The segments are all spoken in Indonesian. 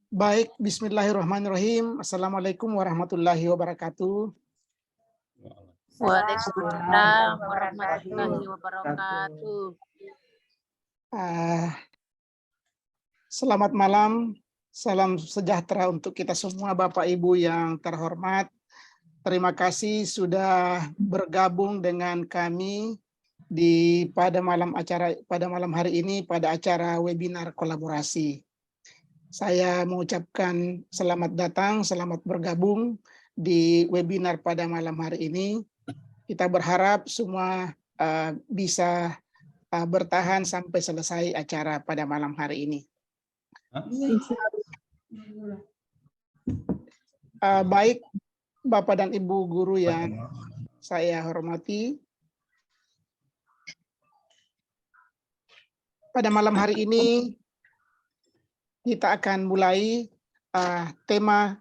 Baik, bismillahirrahmanirrahim. Assalamualaikum warahmatullahi wabarakatuh. Waalaikumsalam warahmatullahi wabarakatuh. Selamat malam, salam sejahtera untuk kita semua Bapak Ibu yang terhormat. Terima kasih sudah bergabung dengan kami pada malam hari ini pada acara webinar kolaborasi. Saya mengucapkan selamat datang, selamat bergabung di webinar pada malam hari ini. Kita berharap semua bisa bertahan sampai selesai acara pada malam hari ini. Baik, Bapak dan Ibu guru yang saya hormati, pada malam hari ini kita akan mulai tema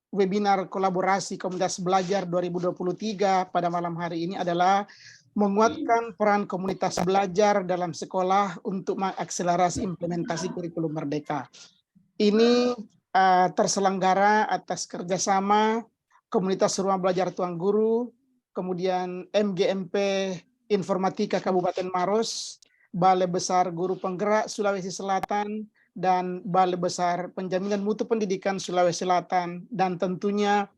webinar kolaborasi Komunitas Belajar 2023 pada malam hari ini adalah menguatkan peran komunitas belajar dalam sekolah untuk mengakselerasi implementasi kurikulum merdeka. Ini terselenggara atas kerjasama Komunitas Rumah Belajar Tuan Guru, kemudian MGMP Informatika Kabupaten Maros, Balai Besar Guru Penggerak Sulawesi Selatan, dan Balai Besar Penjaminan Mutu Pendidikan Sulawesi Selatan, dan tentunya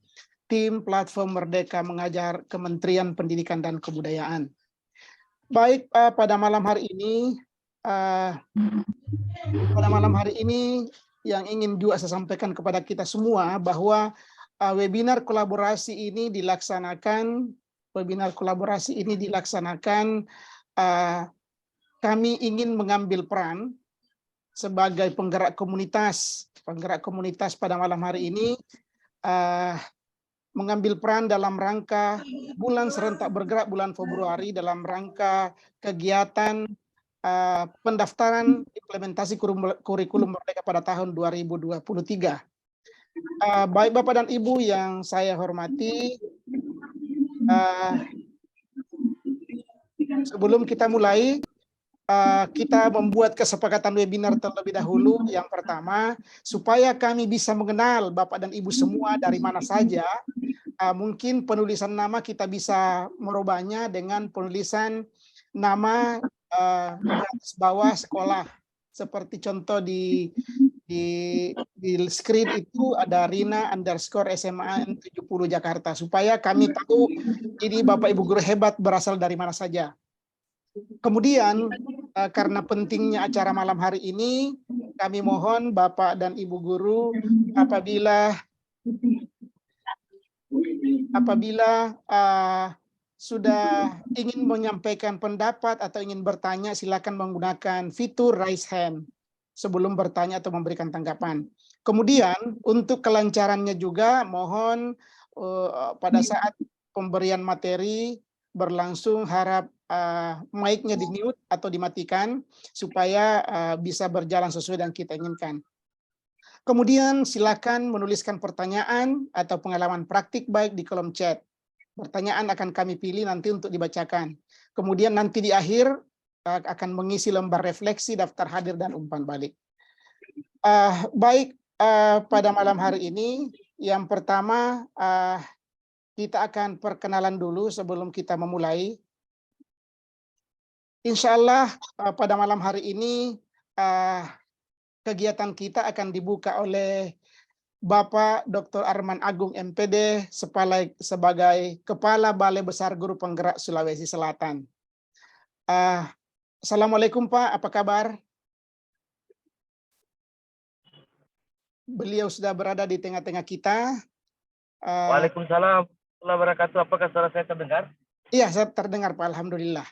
tim Platform Merdeka Mengajar Kementerian Pendidikan dan Kebudayaan. Baik, pada malam hari ini yang ingin juga saya sampaikan kepada kita semua bahwa webinar kolaborasi ini dilaksanakan, kami ingin mengambil peran sebagai penggerak komunitas pada malam hari ini, mengambil peran dalam rangka bulan serentak bergerak bulan Februari dalam rangka kegiatan pendaftaran implementasi kurikulum merdeka pada tahun 2023. Baik Bapak dan Ibu yang saya hormati, sebelum kita mulai, kita membuat kesepakatan webinar terlebih dahulu. Yang pertama, supaya kami bisa mengenal Bapak dan Ibu semua dari mana saja, mungkin penulisan nama kita bisa merubahnya dengan penulisan nama garis bawah sekolah. Seperti contoh di screen itu ada Rina _SMA 70 Jakarta, supaya kami tahu ini Bapak Ibu guru hebat berasal dari mana saja. Kemudian karena pentingnya acara malam hari ini, kami mohon Bapak dan Ibu guru apabila sudah ingin menyampaikan pendapat atau ingin bertanya, silakan menggunakan fitur raise hand sebelum bertanya atau memberikan tanggapan. Kemudian untuk kelancarannya juga mohon pada saat pemberian materi berlangsung harap mic-nya di-mute atau dimatikan supaya bisa berjalan sesuai yang kita inginkan. Kemudian silakan menuliskan pertanyaan atau pengalaman praktik baik di kolom chat. Pertanyaan akan kami pilih nanti untuk dibacakan. Kemudian nanti di akhir akan mengisi lembar refleksi, daftar hadir, dan umpan balik. Baik, pada malam hari ini yang pertama kita akan perkenalan dulu sebelum kita memulai. Insya Allah pada malam hari ini kegiatan kita akan dibuka oleh Bapak Dr. Arman Agung MPD sebagai Kepala Balai Besar Guru Penggerak Sulawesi Selatan. Assalamualaikum Pak, apa kabar? Beliau sudah berada di tengah-tengah kita. Waalaikumsalam warahmatullahi wabarakatuh. Apakah suara saya terdengar? Iya, saya terdengar Pak, alhamdulillah.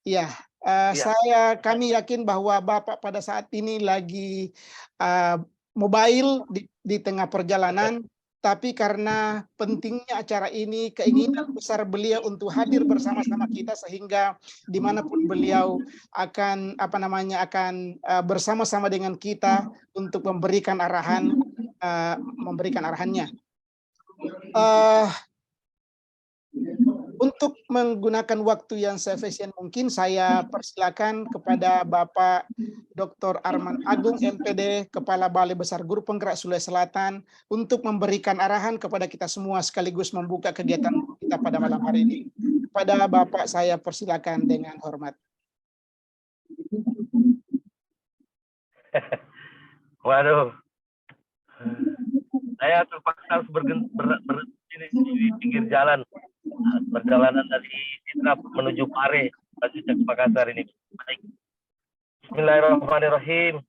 Iya, kami yakin bahwa Bapak pada saat ini lagi mobile di tengah perjalanan, tapi karena pentingnya acara ini, keinginan besar beliau untuk hadir bersama-sama kita, sehingga dimanapun beliau akan bersama-sama dengan kita untuk memberikan arahannya. Untuk menggunakan waktu yang seefisien mungkin, saya persilakan kepada Bapak Dr. Arman Agung, MPD, Kepala Balai Besar Guru Penggerak Sulawesi Selatan, untuk memberikan arahan kepada kita semua sekaligus membuka kegiatan kita pada malam hari ini. Kepada Bapak saya persilakan dengan hormat. Waduh, saya terpaksa harus berhenti di pinggir jalan. Perjalanan dari Sidrap menuju Pare, lanjutnya ke Makassar ini. Baik. Bismillahirrahmanirrahim.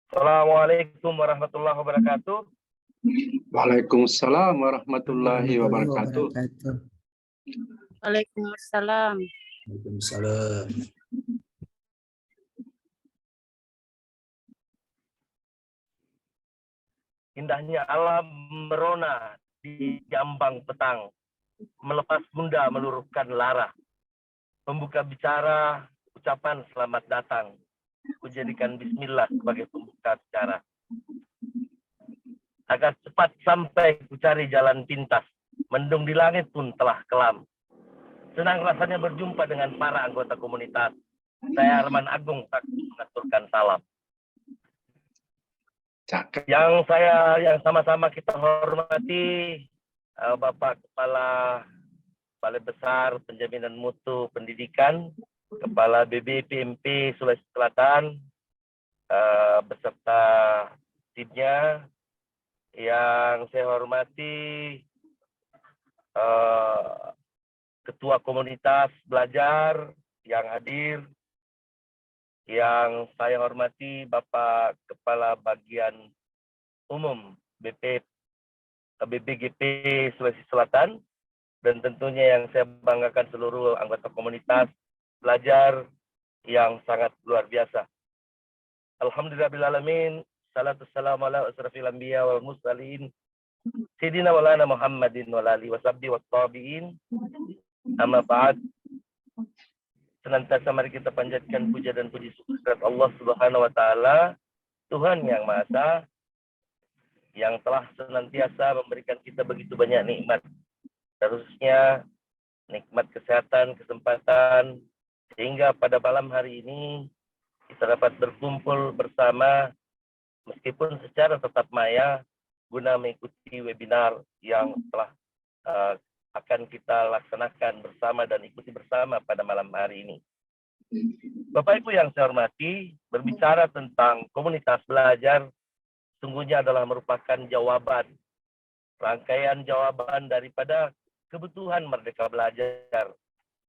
Assalamualaikum warahmatullahi wabarakatuh. Waalaikumsalam warahmatullahi wabarakatuh. Waalaikumsalam. Waalaikumsalam. Indahnya alam merona di jambang petang, melepas bunda meluruhkan lara. Pembuka bicara, ucapan selamat datang. Kujadikan bismillah sebagai pembuka bicara. Agar cepat sampai kucari jalan pintas, mendung di langit pun telah kelam. Senang rasanya berjumpa dengan para anggota komunitas. Saya Arman Agung tak mengaturkan salam. Yang sama-sama kita hormati Bapak Kepala Balai Besar Penjaminan Mutu Pendidikan, Kepala BBPMP Sulawesi Selatan, beserta timnya. Yang saya hormati Ketua Komunitas Belajar yang hadir, yang saya hormati Bapak Kepala Bagian Umum BPGP Sulawesi Selatan, dan tentunya yang saya banggakan seluruh anggota komunitas belajar yang sangat luar biasa. Alhamdulillahirrahmanirrahim. Salatu salam ala asrafil anbiya wal mursalin Sayyidina Maulana Muhammadin wa alihi washabbihi wattabi'in. Amma ba'd. Senantiasa mari kita panjatkan puja dan puji syukur kepada Allah Subhanahu wa taala, Tuhan yang Maha Esa, yang telah senantiasa memberikan kita begitu banyak nikmat, khususnya nikmat kesehatan, kesempatan, sehingga pada malam hari ini kita dapat berkumpul bersama meskipun secara tatap maya guna mengikuti webinar yang telah akan kita laksanakan bersama dan ikuti bersama pada malam hari ini. Bapak Ibu yang saya hormati, berbicara tentang komunitas belajar sungguhnya adalah merupakan jawaban, rangkaian jawaban daripada kebutuhan merdeka belajar.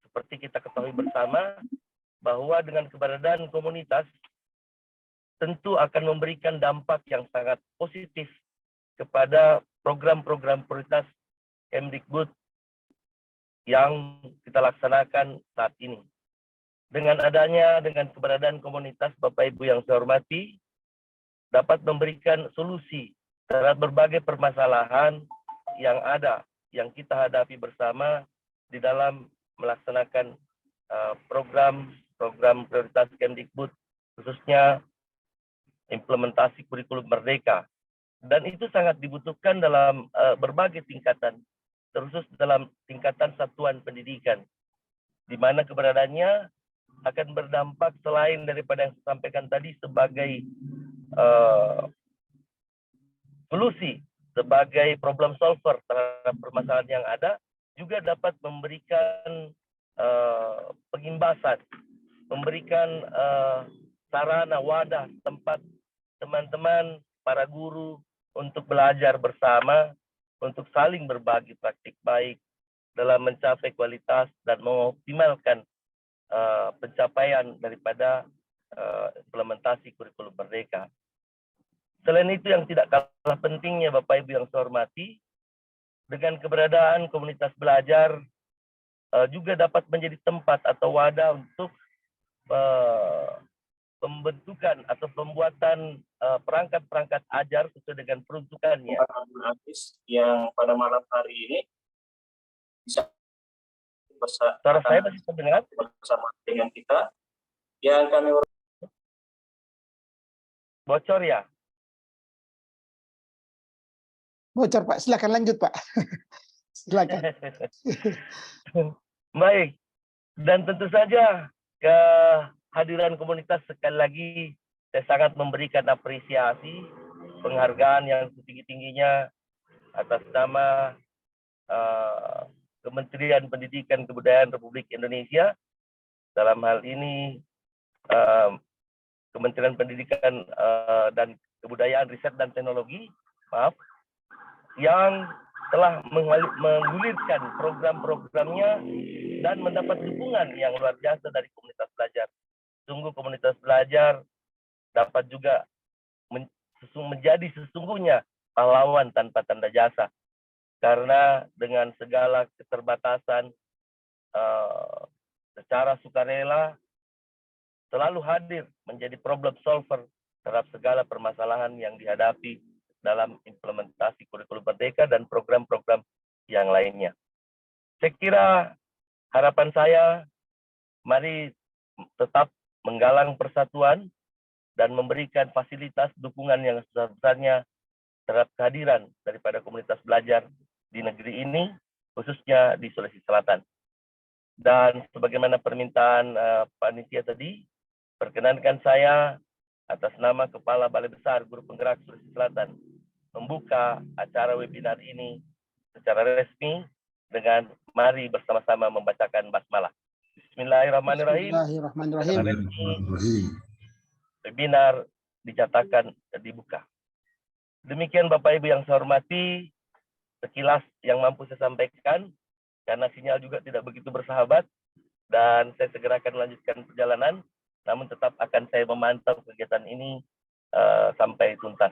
Seperti kita ketahui bersama bahwa dengan keberadaan komunitas tentu akan memberikan dampak yang sangat positif kepada program-program prioritas Kemdikbud yang kita laksanakan saat ini. Dengan keberadaan komunitas, Bapak Ibu yang saya hormati, dapat memberikan solusi terhadap berbagai permasalahan yang ada, yang kita hadapi bersama di dalam melaksanakan program prioritas Kemdikbud, khususnya implementasi kurikulum merdeka. Dan itu sangat dibutuhkan dalam berbagai tingkatan, terkhusus dalam tingkatan satuan pendidikan, di mana keberadaannya akan berdampak selain daripada yang saya sampaikan tadi sebagai solusi, sebagai problem solver terhadap permasalahan yang ada, juga dapat memberikan pengimbasan, memberikan sarana, wadah, tempat teman-teman, para guru untuk belajar bersama, untuk saling berbagi praktik baik dalam mencapai kualitas dan mengoptimalkan pencapaian daripada implementasi kurikulum merdeka. Selain itu, yang tidak kalah pentingnya Bapak Ibu yang saya hormati, dengan keberadaan komunitas belajar juga dapat menjadi tempat atau wadah untuk pembentukan atau pembuatan perangkat-perangkat ajar sesuai dengan peruntukannya. Yang pada malam hari ini bisa Suara saya masih terdengar? bersama dengan kita yang kami Bocor ya? Bocor Pak, silakan lanjut Pak. Silakan. Baik, dan tentu saja kehadiran komunitas sekali lagi saya sangat memberikan apresiasi, penghargaan yang setinggi-tingginya atas nama Kementerian Pendidikan Kebudayaan Republik Indonesia. Dalam hal ini Kementerian Pendidikan dan Kebudayaan, Riset dan Teknologi, yang telah menggulirkan program-programnya dan mendapat dukungan yang luar biasa dari komunitas belajar. Sungguh komunitas belajar dapat juga menjadi sesungguhnya pahlawan tanpa tanda jasa. Karena dengan segala keterbatasan secara sukarela selalu hadir menjadi problem solver terhadap segala permasalahan yang dihadapi dalam implementasi kurikulum merdeka dan program-program yang lainnya. Saya kira harapan saya, mari tetap menggalang persatuan dan memberikan fasilitas dukungan yang sebesar-besarnya terhadap kehadiran daripada komunitas belajar di negeri ini, khususnya di Sulawesi Selatan. Dan sebagaimana permintaan panitia tadi, perkenankan saya atas nama Kepala Balai Besar Guru Penggerak Sulawesi Selatan membuka acara webinar ini secara resmi dengan mari bersama-sama membacakan basmalah. Bismillahirrahmanirrahim. Bismillahirrahmanirrahim. Webinar dinyatakan dibuka. Demikian Bapak Ibu yang saya hormati, sekilas yang mampu saya sampaikan, karena sinyal juga tidak begitu bersahabat, dan saya segera akan melanjutkan perjalanan, namun tetap akan saya memantau kegiatan ini sampai tuntas.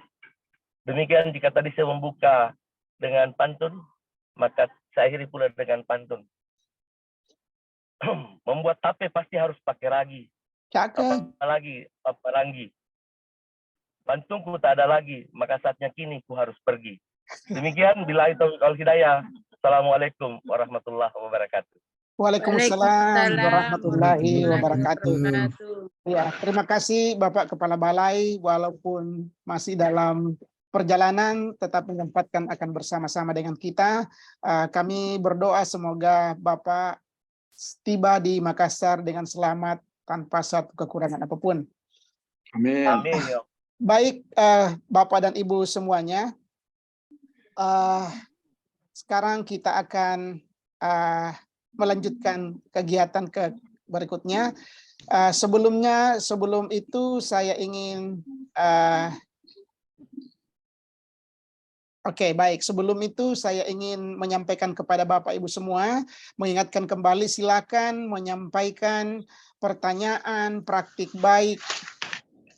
Demikian jika tadi saya membuka dengan pantun, maka saya akhiri pula dengan pantun. Membuat tape pasti harus pakai ragi. Cakep. Apalagi paparangi. Pantungku tak ada lagi, maka saatnya kini ku harus pergi. Demikian, billahi taufiq wal hidayah. Assalamualaikum warahmatullahi wabarakatuh. Waalaikumsalam warahmatullahi wabarakatuh. Ya, terima kasih Bapak Kepala Balai, walaupun masih dalam perjalanan tetap menyempatkan akan bersama-sama dengan kita. Kami berdoa semoga Bapak tiba di Makassar dengan selamat tanpa suatu kekurangan apapun. Amin. Amin. Baik, Bapak dan Ibu semuanya, sekarang kita akan melanjutkan kegiatan berikutnya. Sebelum itu saya ingin sebelum itu saya ingin menyampaikan kepada Bapak Ibu semua, mengingatkan kembali silakan menyampaikan pertanyaan, praktik baik,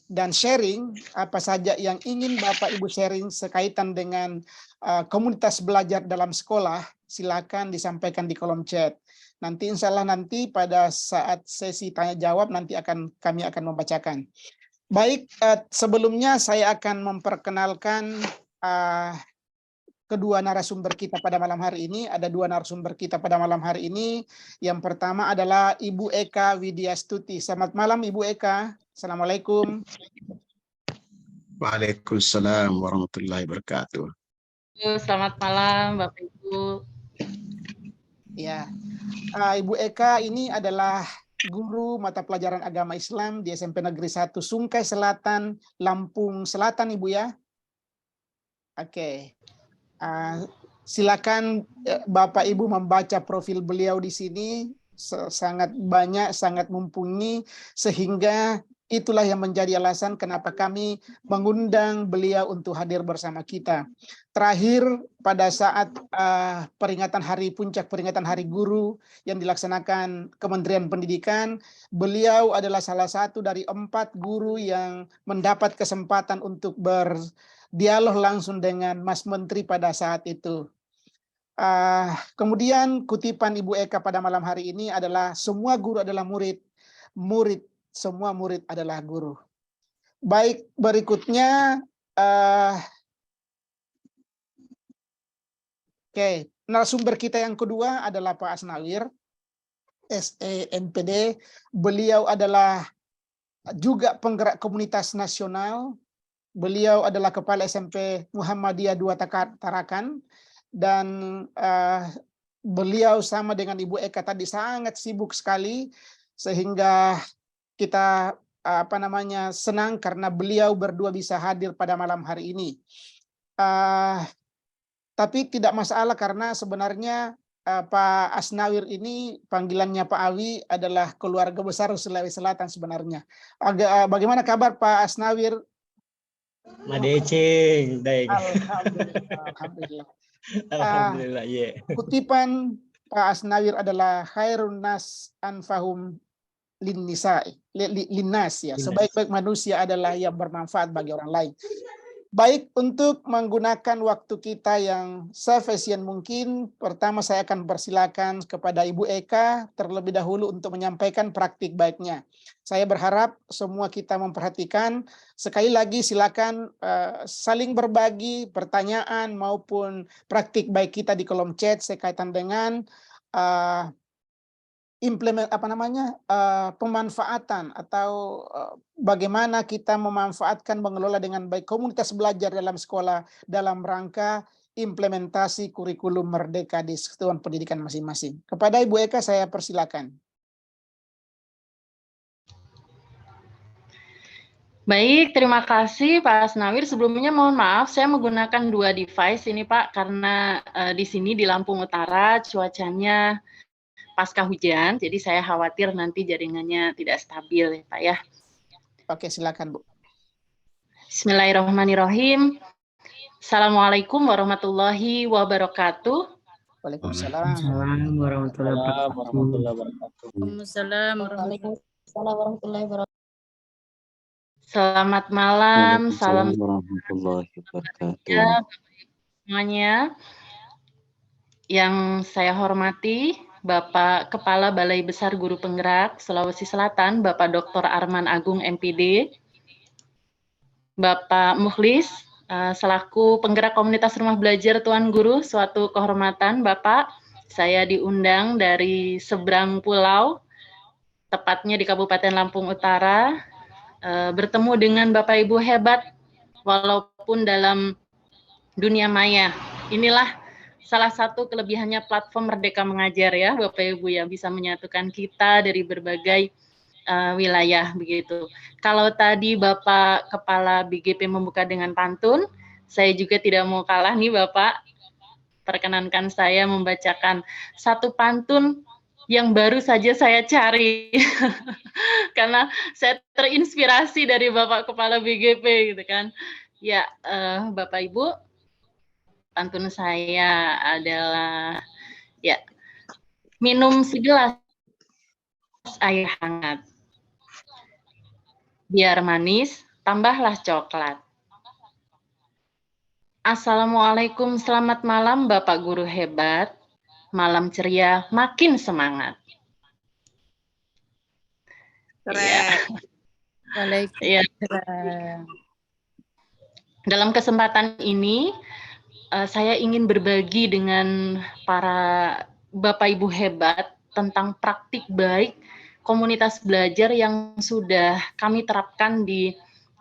dan sharing apa saja yang ingin Bapak Ibu sharing sekaitan dengan komunitas belajar dalam sekolah, silakan disampaikan di kolom chat. Nanti insya Allah nanti pada saat sesi tanya jawab nanti kami akan membacakan. Baik, sebelumnya saya akan memperkenalkan kedua narasumber kita pada malam hari ini. Ada dua narasumber kita pada malam hari ini. Yang pertama adalah Ibu Eka Widyastuti. Selamat malam Ibu Eka. Assalamualaikum. Waalaikumsalam warahmatullahi wabarakatuh. Selamat malam Bapak Ibu. Ya, Ibu Eka ini adalah guru mata pelajaran agama Islam di SMP Negeri 1 Sungkai Selatan, Lampung Selatan, Ibu ya. Oke. Silakan Bapak Ibu membaca profil beliau di sini, sangat banyak, sangat mumpuni, sehingga itulah yang menjadi alasan kenapa kami mengundang beliau untuk hadir bersama kita. Terakhir pada saat peringatan Hari Guru yang dilaksanakan Kementerian Pendidikan, beliau adalah salah satu dari 4 guru yang mendapat kesempatan untuk berdialog langsung dengan Mas Menteri pada saat itu. Kemudian kutipan Ibu Eka pada malam hari ini adalah semua guru adalah murid semua murid adalah guru. Baik, berikutnya narasumber kita yang kedua adalah Pak Asnawir, SE MPD. Beliau adalah juga penggerak komunitas nasional. Beliau adalah Kepala SMP Muhammadiyah 2 Tarakan, dan beliau sama dengan Ibu Eka tadi sangat sibuk sekali, sehingga kita senang karena beliau berdua bisa hadir pada malam hari ini. Tapi tidak masalah karena sebenarnya Pak Asnawir ini panggilannya Pak Awi adalah keluarga besar Sulawesi Selatan sebenarnya. Bagaimana kabar Pak Asnawir? Madecing, baik. Alhamdulillah. Alhamdulillah, ya. Kutipan Pak Asnawir adalah khairun nas anfahum linnas ya. Sebaik-baik manusia adalah yang bermanfaat bagi orang lain. Baik, untuk menggunakan waktu kita yang seefisien mungkin, pertama saya akan persilakan kepada Ibu Eka terlebih dahulu untuk menyampaikan praktik baiknya. Saya berharap semua kita memperhatikan. Sekali lagi silakan saling berbagi pertanyaan maupun praktik baik kita di kolom chat sekaitan dengan pemanfaatan atau bagaimana kita memanfaatkan mengelola dengan baik komunitas belajar dalam sekolah dalam rangka implementasi kurikulum merdeka di satuan pendidikan masing-masing. Kepada Ibu Eka saya persilakan. Baik, terima kasih Pak Asnawir. Sebelumnya mohon maaf, saya menggunakan 2 device ini Pak, karena di sini di Lampung Utara cuacanya pasca hujan, jadi saya khawatir nanti jaringannya tidak stabil ya Pak ya. Oke, silakan Bu. Bismillahirrahmanirrahim. Assalamualaikum warahmatullahi wabarakatuh. Waalaikumsalam. Assalamualaikum warahmatullahi wabarakatuh. Waalaikumsalam warahmatullahi wabarakatuh. Selamat malam, salam warahmatullahi wabarakatuh. ya semuanya. Yang saya hormati Bapak Kepala Balai Besar Guru Penggerak Sulawesi Selatan, Bapak Dr. Arman Agung MPD, Bapak Mukhlis, selaku penggerak komunitas rumah belajar Tuan Guru, suatu kehormatan Bapak, saya diundang dari seberang pulau, tepatnya di Kabupaten Lampung Utara, bertemu dengan Bapak Ibu hebat, walaupun dalam dunia maya. Inilah salah satu kelebihannya platform Merdeka Mengajar ya, Bapak Ibu ya, bisa menyatukan kita dari berbagai wilayah begitu. Kalau tadi Bapak Kepala BGP membuka dengan pantun, saya juga tidak mau kalah nih Bapak. Perkenankan saya membacakan satu pantun yang baru saja saya cari. Karena saya terinspirasi dari Bapak Kepala BGP gitu kan. Ya, Bapak Ibu, pantun saya adalah ya, minum segelas air hangat, biar manis tambahlah coklat. Assalamualaikum, selamat malam Bapak Guru hebat, malam ceria makin semangat. Ya. Dalam kesempatan ini saya ingin berbagi dengan para Bapak Ibu hebat tentang praktik baik komunitas belajar yang sudah kami terapkan di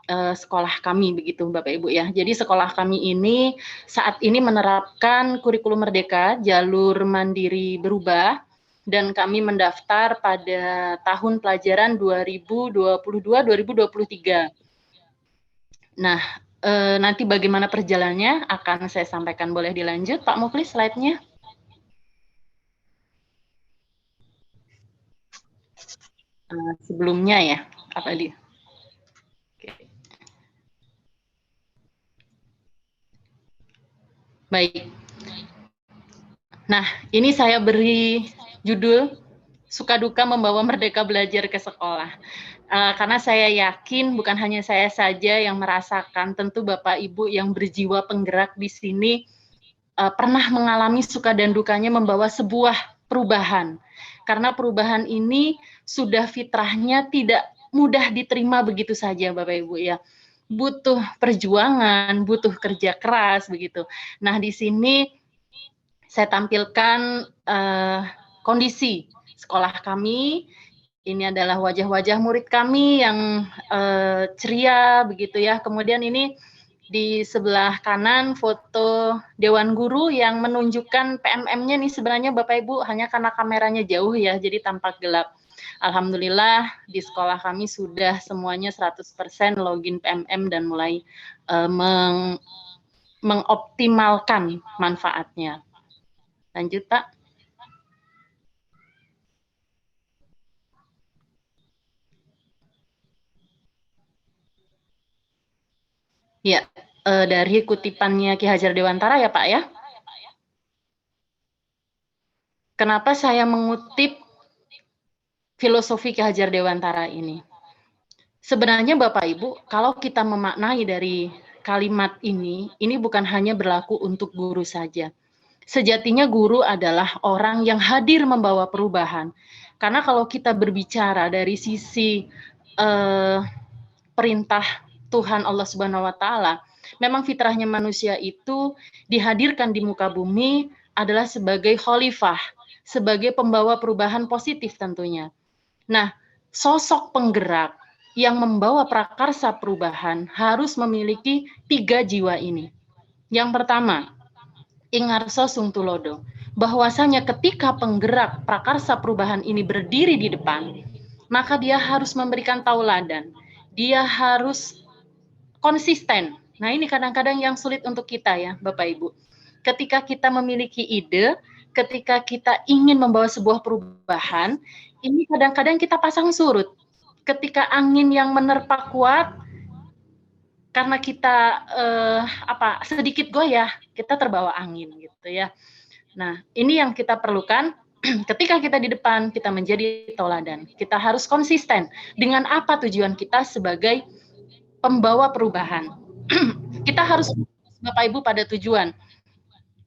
sekolah kami begitu Bapak Ibu ya. Jadi sekolah kami ini saat ini menerapkan kurikulum merdeka jalur mandiri berubah, dan kami mendaftar pada tahun pelajaran 2022-2023. Nah, nanti bagaimana perjalanannya akan saya sampaikan. Boleh dilanjut Pak Mukhlis slide-nya? Sebelumnya ya, apa dia? Oke. Baik. Nah, ini saya beri judul Suka Duka Membawa Merdeka Belajar ke Sekolah. Karena saya yakin bukan hanya saya saja yang merasakan, tentu Bapak Ibu yang berjiwa penggerak di sini pernah mengalami suka dan dukanya membawa sebuah perubahan. Karena perubahan ini sudah fitrahnya tidak mudah diterima begitu saja Bapak Ibu ya. Butuh perjuangan, butuh kerja keras begitu. Nah, di sini saya tampilkan kondisi sekolah kami. Ini adalah wajah-wajah murid kami yang ceria begitu ya. Kemudian ini di sebelah kanan foto Dewan Guru yang menunjukkan PMM-nya nih sebenarnya Bapak Ibu hanya karena kameranya jauh ya, jadi tampak gelap. Alhamdulillah di sekolah kami sudah semuanya 100% login PMM dan mulai mengoptimalkan manfaatnya. Lanjut Pak. Ya, dari kutipannya Ki Hajar Dewantara ya Pak ya. Kenapa saya mengutip filosofi Ki Hajar Dewantara ini? Sebenarnya Bapak Ibu, kalau kita memaknai dari kalimat ini bukan hanya berlaku untuk guru saja. Sejatinya guru adalah orang yang hadir membawa perubahan. Karena kalau kita berbicara dari sisi perintah Tuhan Allah Subhanahu wa Ta'ala, memang fitrahnya manusia itu dihadirkan di muka bumi adalah sebagai khalifah, sebagai pembawa perubahan positif tentunya. Nah, sosok penggerak yang membawa prakarsa perubahan harus memiliki 3 jiwa ini. Yang pertama, ingarso sung tulodo, bahwasanya ketika penggerak prakarsa perubahan ini berdiri di depan, maka dia harus memberikan tauladan, dia harus konsisten. Nah, ini kadang-kadang yang sulit untuk kita ya, Bapak Ibu. Ketika kita memiliki ide, ketika kita ingin membawa sebuah perubahan, ini kadang-kadang kita pasang surut. Ketika angin yang menerpa kuat, karena kita sedikit goyah, kita terbawa angin gitu ya. Nah, ini yang kita perlukan. Ketika kita di depan, kita menjadi tauladan. Kita harus konsisten dengan apa tujuan kita sebagai pembawa perubahan. Kita harus Bapak Ibu pada tujuan.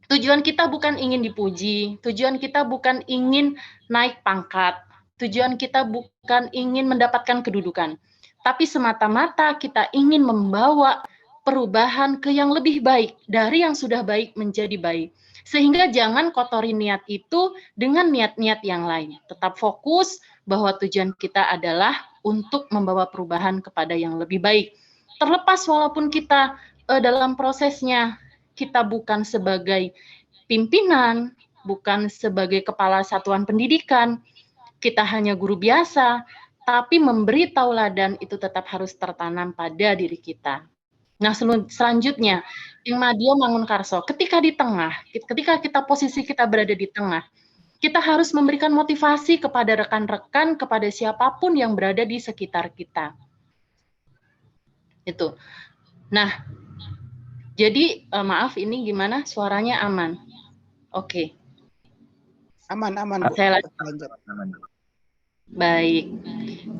Tujuan kita bukan ingin dipuji, tujuan kita bukan ingin naik pangkat, tujuan kita bukan ingin mendapatkan kedudukan, tapi semata-mata kita ingin membawa perubahan ke yang lebih baik, dari yang sudah baik menjadi baik. Sehingga jangan kotori niat itu dengan niat-niat yang lain. Tetap fokus bahwa tujuan kita adalah untuk membawa perubahan kepada yang lebih baik. Terlepas walaupun kita dalam prosesnya, kita bukan sebagai pimpinan, bukan sebagai kepala satuan pendidikan, kita hanya guru biasa, tapi memberi tauladan itu tetap harus tertanam pada diri kita. Nah, selanjutnya, Ing Madio Mangunkarso, ketika di tengah, ketika posisi kita berada di tengah, kita harus memberikan motivasi kepada rekan-rekan, kepada siapapun yang berada di sekitar kita. Itu. Nah, jadi maaf ini gimana? Suaranya aman? Oke. Aman. Saya lanjut. Baik.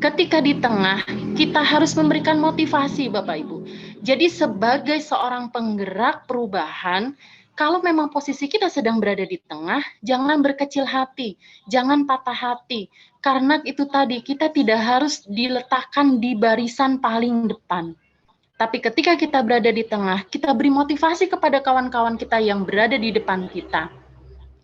Ketika di tengah, kita harus memberikan motivasi, Bapak Ibu. Jadi sebagai seorang penggerak perubahan, kalau memang posisi kita sedang berada di tengah, jangan berkecil hati, jangan patah hati. Karena itu tadi, kita tidak harus diletakkan di barisan paling depan. Tapi ketika kita berada di tengah, kita beri motivasi kepada kawan-kawan kita yang berada di depan kita,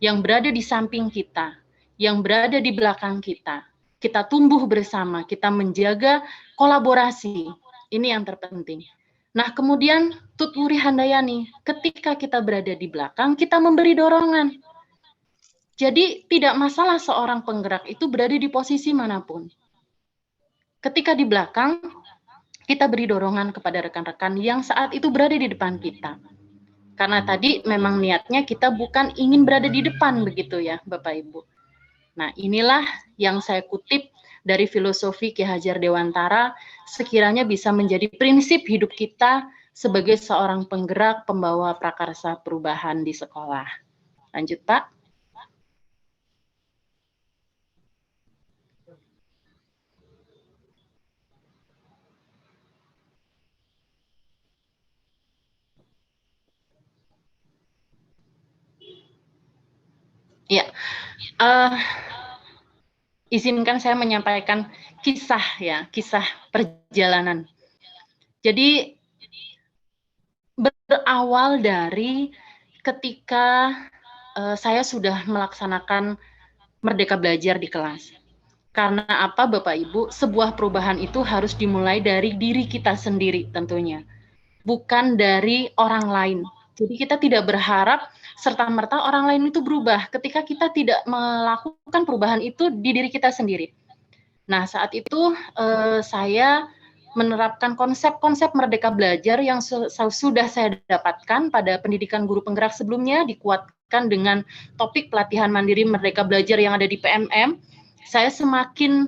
yang berada di samping kita, yang berada di belakang kita. Kita tumbuh bersama, kita menjaga kolaborasi. Ini yang terpenting. Nah, kemudian Tutwuri Handayani, ketika kita berada di belakang, kita memberi dorongan. Jadi tidak masalah seorang penggerak itu berada di posisi manapun. Ketika di belakang, kita beri dorongan kepada rekan-rekan yang saat itu berada di depan kita. Karena tadi memang niatnya kita bukan ingin berada di depan begitu ya, Bapak Ibu. Nah, inilah yang saya kutip dari filosofi Ki Hajar Dewantara, sekiranya bisa menjadi prinsip hidup kita sebagai seorang penggerak pembawa prakarsa perubahan di sekolah. Lanjut, Pak. Ya, izinkan saya menyampaikan kisah perjalanan. Jadi berawal dari ketika saya sudah melaksanakan Merdeka Belajar di kelas. Karena apa Bapak Ibu, sebuah perubahan itu harus dimulai dari diri kita sendiri tentunya, bukan dari orang lain. Jadi kita tidak berharap serta-merta orang lain itu berubah ketika kita tidak melakukan perubahan itu di diri kita sendiri. Nah, saat itu saya menerapkan konsep-konsep Merdeka Belajar yang sudah saya dapatkan pada pendidikan guru penggerak sebelumnya, dikuatkan dengan topik pelatihan mandiri Merdeka Belajar yang ada di PMM. Saya semakin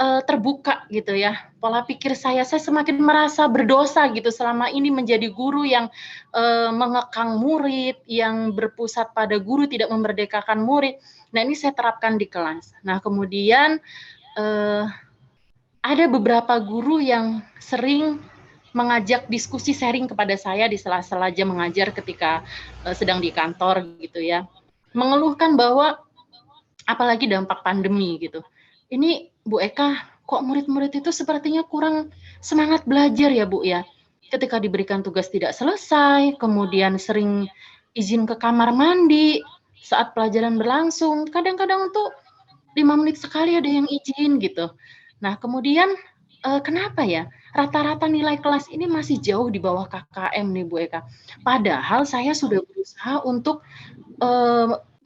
terbuka gitu ya, pola pikir saya semakin merasa berdosa gitu selama ini menjadi guru yang mengekang murid, yang berpusat pada guru, tidak memerdekakan murid. Nah, ini saya terapkan di kelas. Nah, kemudian ada beberapa guru yang sering mengajak diskusi sharing kepada saya di sela-sela jam mengajar ketika sedang di kantor gitu ya, mengeluhkan bahwa apalagi dampak pandemi gitu. Ini Bu Eka, kok murid-murid itu sepertinya kurang semangat belajar ya Bu ya. Ketika diberikan tugas tidak selesai, kemudian sering izin ke kamar mandi saat pelajaran berlangsung. Kadang-kadang tuh 5 menit sekali ada yang izin gitu. Nah, kemudian kenapa ya? Rata-rata nilai kelas ini masih jauh di bawah KKM nih Bu Eka. Padahal saya sudah berusaha untuk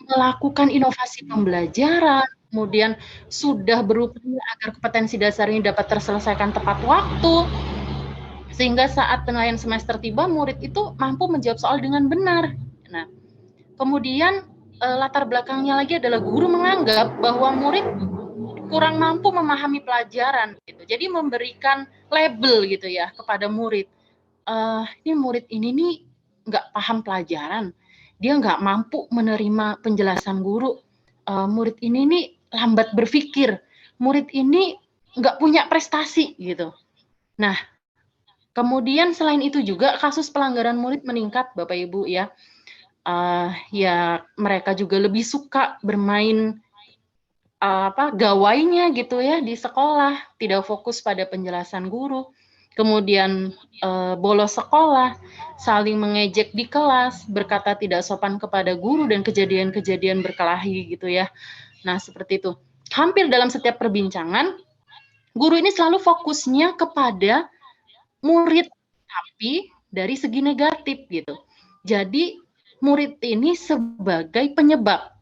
melakukan inovasi pembelajaran, kemudian sudah berupaya agar kompetensi dasar ini dapat terselesaikan tepat waktu, sehingga saat penilaian semester tiba, murid itu mampu menjawab soal dengan benar. Nah, kemudian latar belakangnya lagi adalah guru menganggap bahwa murid kurang mampu memahami pelajaran, gitu. Jadi memberikan label gitu ya kepada murid. Ini murid ini nih nggak paham pelajaran, dia nggak mampu menerima penjelasan guru. Murid ini nih lambat berpikir, murid ini nggak punya prestasi gitu. Nah, kemudian selain itu juga kasus pelanggaran murid meningkat, Bapak Ibu ya. Ya mereka juga lebih suka bermain gawainya gitu ya di sekolah, tidak fokus pada penjelasan guru. Kemudian bolos sekolah, saling mengejek di kelas, berkata tidak sopan kepada guru dan kejadian-kejadian berkelahi gitu ya. Nah, seperti itu. Hampir dalam setiap perbincangan, guru ini selalu fokusnya kepada murid, tapi dari segi negatif gitu. Jadi, murid ini sebagai penyebab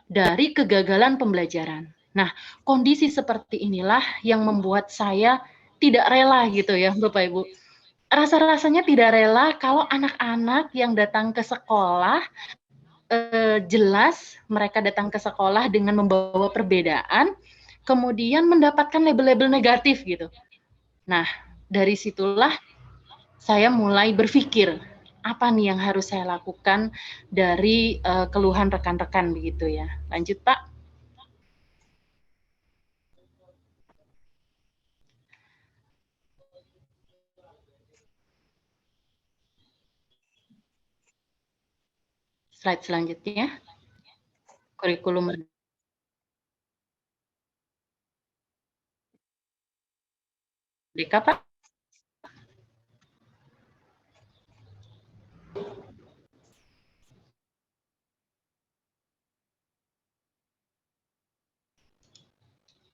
dari kegagalan pembelajaran. Nah, kondisi seperti inilah yang membuat saya tidak rela gitu ya, Bapak Ibu. Rasa-rasanya tidak rela kalau anak-anak yang datang ke sekolah, jelas mereka datang ke sekolah dengan membawa perbedaan, kemudian mendapatkan label-label negatif gitu. Nah, dari situlah saya mulai berpikir, apa nih yang harus saya lakukan dari keluhan rekan-rekan begitu ya. Lanjut Pak. Slide selanjutnya, kurikulum Merdeka, Pak.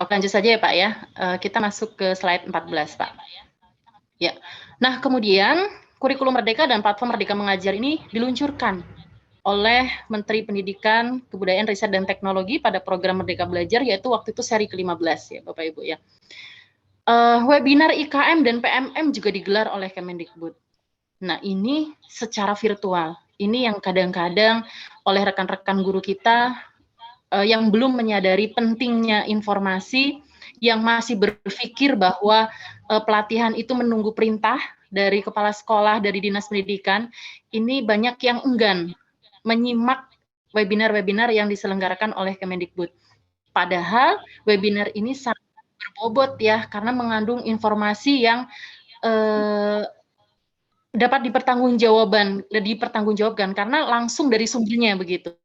Oke, lanjut saja ya Pak ya. Kita masuk ke slide 14 Pak. Ya. Nah, kemudian kurikulum Merdeka dan platform Merdeka Mengajar ini diluncurkan oleh Menteri Pendidikan, Kebudayaan, Riset, dan Teknologi pada program Merdeka Belajar, yaitu waktu itu seri ke-15 ya Bapak Ibu ya. Webinar IKM dan PMM juga digelar oleh Kemendikbud. Nah, ini secara virtual. Ini yang kadang-kadang oleh rekan-rekan guru kita yang belum menyadari pentingnya informasi, yang masih berpikir bahwa pelatihan itu menunggu perintah dari kepala sekolah, dari dinas pendidikan. Ini banyak yang enggan menyimak webinar-webinar yang diselenggarakan oleh Kemendikbud. Padahal webinar ini sangat berbobot ya, karena mengandung informasi yang dapat dipertanggungjawabkan karena langsung dari sumbernya begitu.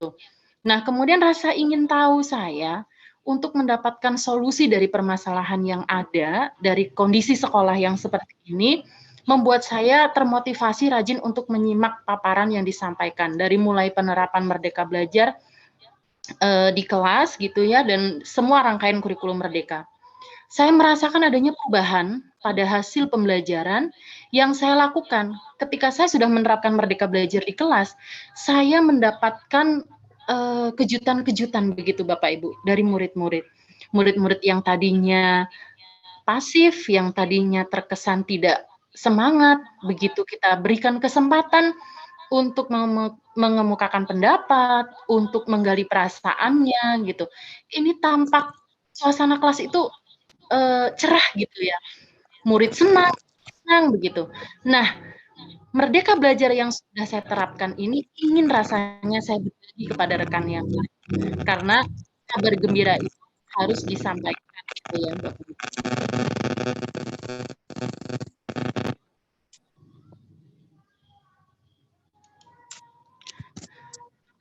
Nah, kemudian rasa ingin tahu saya untuk mendapatkan solusi dari permasalahan yang ada, dari kondisi sekolah yang seperti ini, membuat saya termotivasi rajin untuk menyimak paparan yang disampaikan, dari mulai penerapan Merdeka Belajar di kelas gitu ya, dan semua rangkaian kurikulum Merdeka. Saya merasakan adanya perubahan pada hasil pembelajaran yang saya lakukan. Ketika saya sudah menerapkan Merdeka Belajar di kelas, saya mendapatkan kejutan-kejutan begitu Bapak Ibu dari murid-murid. Murid-murid yang tadinya pasif, yang tadinya terkesan tidak semangat, begitu kita berikan kesempatan untuk mengemukakan pendapat, untuk menggali perasaannya gitu. Ini tampak suasana kelas itu cerah gitu ya. Murid senang begitu. Nah, Merdeka Belajar yang sudah saya terapkan ini ingin rasanya saya berbagi kepada rekan yang lain. Karena kabar gembira itu harus disampaikan gitu ya, Mbak.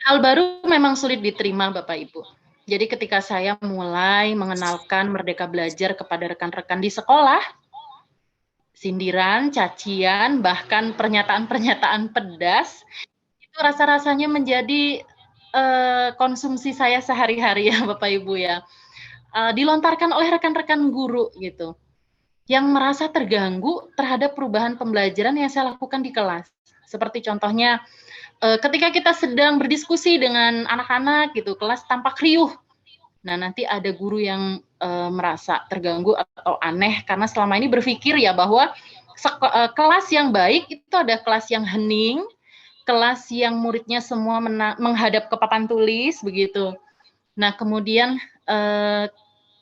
Hal baru memang sulit diterima Bapak Ibu. Jadi ketika saya mulai mengenalkan Merdeka Belajar kepada rekan-rekan di sekolah, sindiran, cacian, bahkan pernyataan-pernyataan pedas, itu rasa-rasanya menjadi konsumsi saya sehari-hari ya Bapak Ibu ya. Dilontarkan oleh rekan-rekan guru gitu, yang merasa terganggu terhadap perubahan pembelajaran yang saya lakukan di kelas. Seperti contohnya, ketika kita sedang berdiskusi dengan anak-anak gitu, kelas tampak riuh. Nah, nanti ada guru yang merasa terganggu atau aneh karena selama ini berpikir ya bahwa kelas yang baik itu ada kelas yang hening, kelas yang muridnya semua menghadap ke papan tulis begitu. Nah, kemudian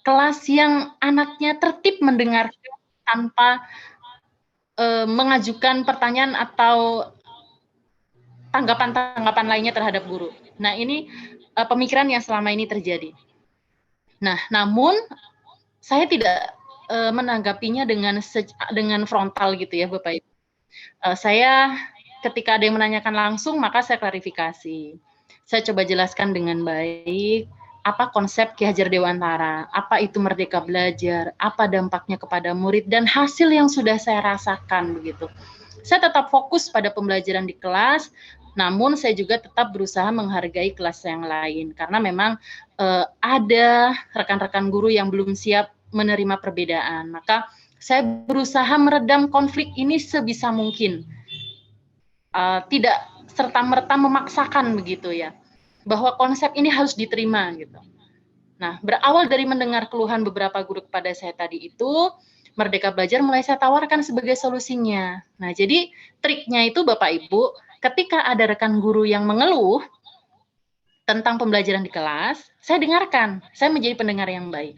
kelas yang anaknya tertib mendengarkan tanpa mengajukan pertanyaan atau tanggapan-tanggapan lainnya terhadap guru. Nah, ini pemikiran yang selama ini terjadi. Nah, namun saya tidak menanggapinya dengan frontal gitu ya, Bapak Ibu. Saya ketika ada yang menanyakan langsung, maka saya klarifikasi. Saya coba jelaskan dengan baik apa konsep Ki Hajar Dewantara, apa itu Merdeka Belajar, apa dampaknya kepada murid, dan hasil yang sudah saya rasakan begitu. Saya tetap fokus pada pembelajaran di kelas, namun saya juga tetap berusaha menghargai kelas yang lain, karena memang ada rekan-rekan guru yang belum siap menerima perbedaan. Maka saya berusaha meredam konflik ini sebisa mungkin. Tidak serta-merta memaksakan begitu ya, bahwa konsep ini harus diterima gitu. Nah, berawal dari mendengar keluhan beberapa guru kepada saya tadi itu, Merdeka Belajar mulai saya tawarkan sebagai solusinya. Nah, jadi triknya itu Bapak Ibu, ketika ada rekan guru yang mengeluh tentang pembelajaran di kelas, saya dengarkan, saya menjadi pendengar yang baik.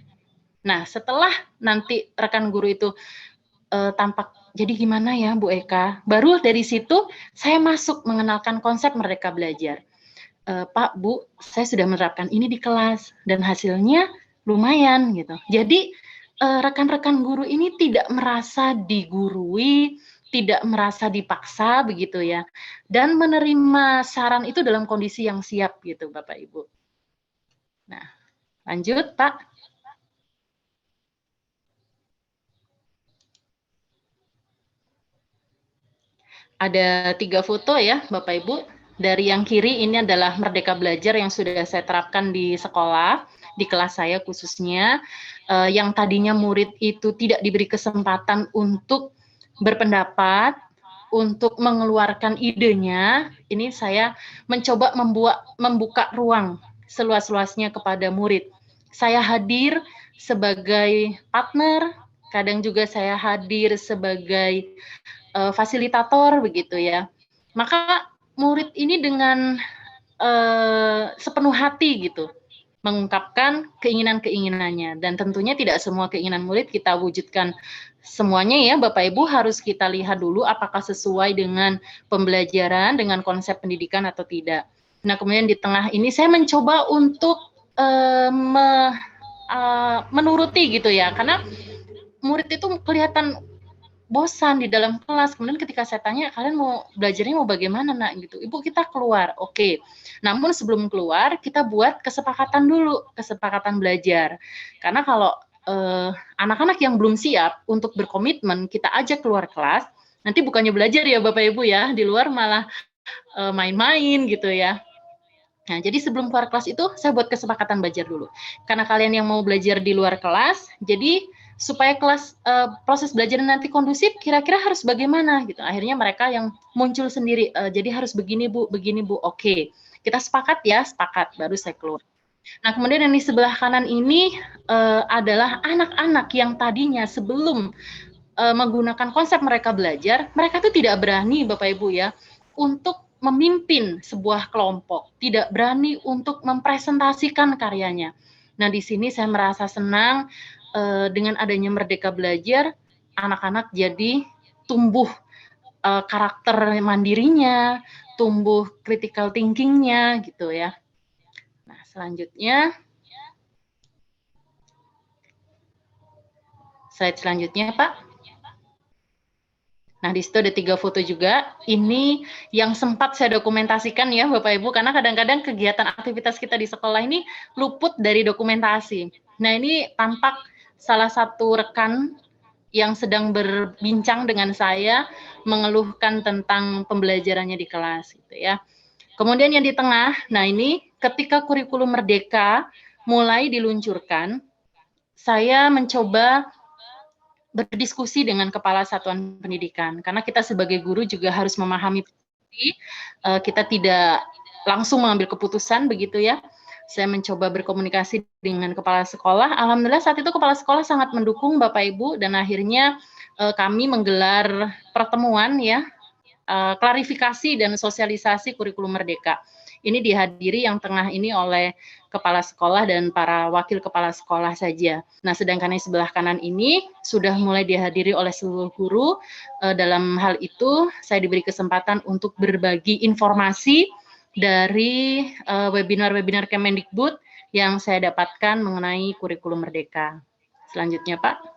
Nah, setelah nanti rekan guru itu tampak, jadi gimana ya Bu Eka? Baru dari situ saya masuk mengenalkan konsep Merdeka Belajar. Pak, Bu, saya sudah menerapkan ini di kelas, dan hasilnya lumayan gitu. Jadi, rekan-rekan guru ini tidak merasa digurui, tidak merasa dipaksa begitu ya, dan menerima saran itu dalam kondisi yang siap gitu Bapak Ibu. Nah, lanjut Pak. Ada 3 foto ya Bapak Ibu. Dari yang kiri ini adalah Merdeka Belajar yang sudah saya terapkan di sekolah, di kelas saya khususnya, yang tadinya murid itu tidak diberi kesempatan untuk berpendapat, untuk mengeluarkan idenya. Ini saya mencoba membuka ruang seluas-luasnya kepada murid. Saya hadir sebagai partner, kadang juga saya hadir sebagai fasilitator begitu ya. Maka murid ini dengan sepenuh hati gitu mengungkapkan keinginan-keinginannya, dan tentunya tidak semua keinginan murid kita wujudkan semuanya ya Bapak Ibu, harus kita lihat dulu apakah sesuai dengan pembelajaran, dengan konsep pendidikan atau tidak. Nah, kemudian di tengah ini saya mencoba untuk menuruti gitu ya, karena murid itu kelihatan bosan di dalam kelas. Kemudian ketika saya tanya, kalian mau belajarnya mau bagaimana nak gitu? Ibu, kita keluar. Oke. Namun sebelum keluar kita buat kesepakatan dulu, kesepakatan belajar. Karena kalau anak-anak yang belum siap untuk berkomitmen kita ajak keluar kelas, nanti bukannya belajar ya Bapak Ibu ya, di luar malah main-main gitu ya. Nah, jadi sebelum keluar kelas itu saya buat kesepakatan belajar dulu. Karena kalian yang mau belajar di luar kelas, jadi supaya kelas proses belajar nanti kondusif, kira-kira harus bagaimana gitu. Akhirnya mereka yang muncul sendiri, jadi harus begini Bu, begini Bu. Oke, kita sepakat ya, sepakat. Baru saya keluar. Nah, kemudian yang di sebelah kanan ini adalah anak-anak yang tadinya sebelum menggunakan konsep mereka belajar, mereka tuh tidak berani Bapak Ibu ya untuk memimpin sebuah kelompok, tidak berani untuk mempresentasikan karyanya. Nah, di sini saya merasa senang dengan adanya Merdeka Belajar, anak-anak jadi tumbuh karakter mandirinya, tumbuh critical thinking-nya gitu ya. Nah, selanjutnya, slide selanjutnya Pak. Nah, di situ ada 3 foto juga. Ini yang sempat saya dokumentasikan ya Bapak Ibu, karena kadang-kadang kegiatan aktivitas kita di sekolah ini luput dari dokumentasi. Nah, ini tampak salah satu rekan yang sedang berbincang dengan saya, mengeluhkan tentang pembelajarannya di kelas gitu ya. Kemudian yang di tengah, nah ini ketika kurikulum Merdeka mulai diluncurkan, saya mencoba berdiskusi dengan kepala satuan pendidikan, karena kita sebagai guru juga harus memahami kita tidak langsung mengambil keputusan begitu ya. Saya mencoba berkomunikasi dengan kepala sekolah. Alhamdulillah saat itu kepala sekolah sangat mendukung Bapak Ibu, dan akhirnya kami menggelar pertemuan ya, klarifikasi dan sosialisasi kurikulum Merdeka. Ini dihadiri yang tengah ini oleh kepala sekolah dan para wakil kepala sekolah saja. Nah, sedangkan yang sebelah kanan ini sudah mulai dihadiri oleh seluruh guru. Dalam hal itu, saya diberi kesempatan untuk berbagi informasi dari webinar-webinar Kemendikbud yang saya dapatkan mengenai kurikulum Merdeka. Selanjutnya, Pak.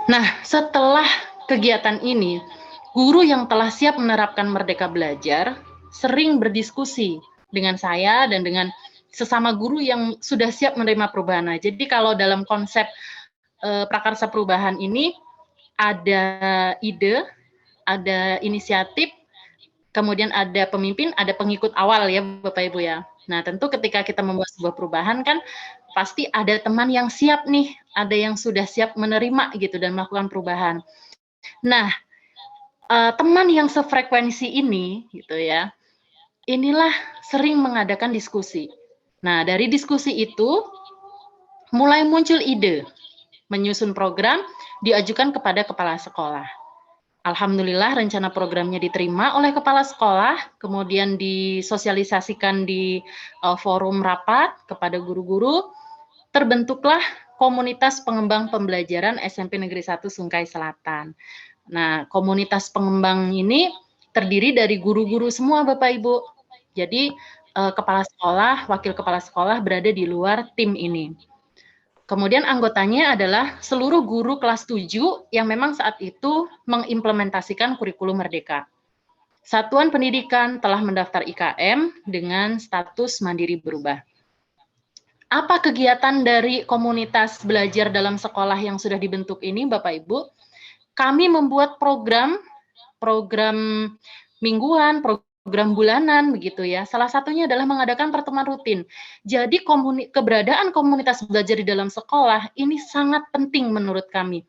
Nah, setelah kegiatan ini, guru yang telah siap menerapkan Merdeka Belajar sering berdiskusi dengan saya dan dengan sesama guru yang sudah siap menerima perubahan. Nah, jadi kalau dalam konsep prakarsa perubahan ini ada ide, ada inisiatif, kemudian ada pemimpin, ada pengikut awal ya Bapak Ibu ya. Nah, tentu ketika kita membuat sebuah perubahan kan pasti ada teman yang siap nih, ada yang sudah siap menerima gitu dan melakukan perubahan. Nah, teman yang sefrekuensi ini gitu ya, inilah sering mengadakan diskusi. Nah, dari diskusi itu mulai muncul ide menyusun program, diajukan kepada kepala sekolah. Alhamdulillah rencana programnya diterima oleh kepala sekolah, kemudian disosialisasikan di forum rapat kepada guru-guru. Terbentuklah komunitas pengembang pembelajaran SMP Negeri 1 Sungkai Selatan. Nah, komunitas pengembang ini terdiri dari guru-guru semua Bapak Ibu. Jadi kepala sekolah, wakil kepala sekolah berada di luar tim ini. Kemudian anggotanya adalah seluruh guru kelas 7 yang memang saat itu mengimplementasikan kurikulum Merdeka. Satuan pendidikan telah mendaftar IKM dengan status mandiri berubah. Apa kegiatan dari komunitas belajar dalam sekolah yang sudah dibentuk ini, Bapak Ibu? Kami membuat program mingguan, program bulanan, begitu ya. Salah satunya adalah mengadakan pertemuan rutin. Jadi keberadaan komunitas belajar di dalam sekolah ini sangat penting menurut kami,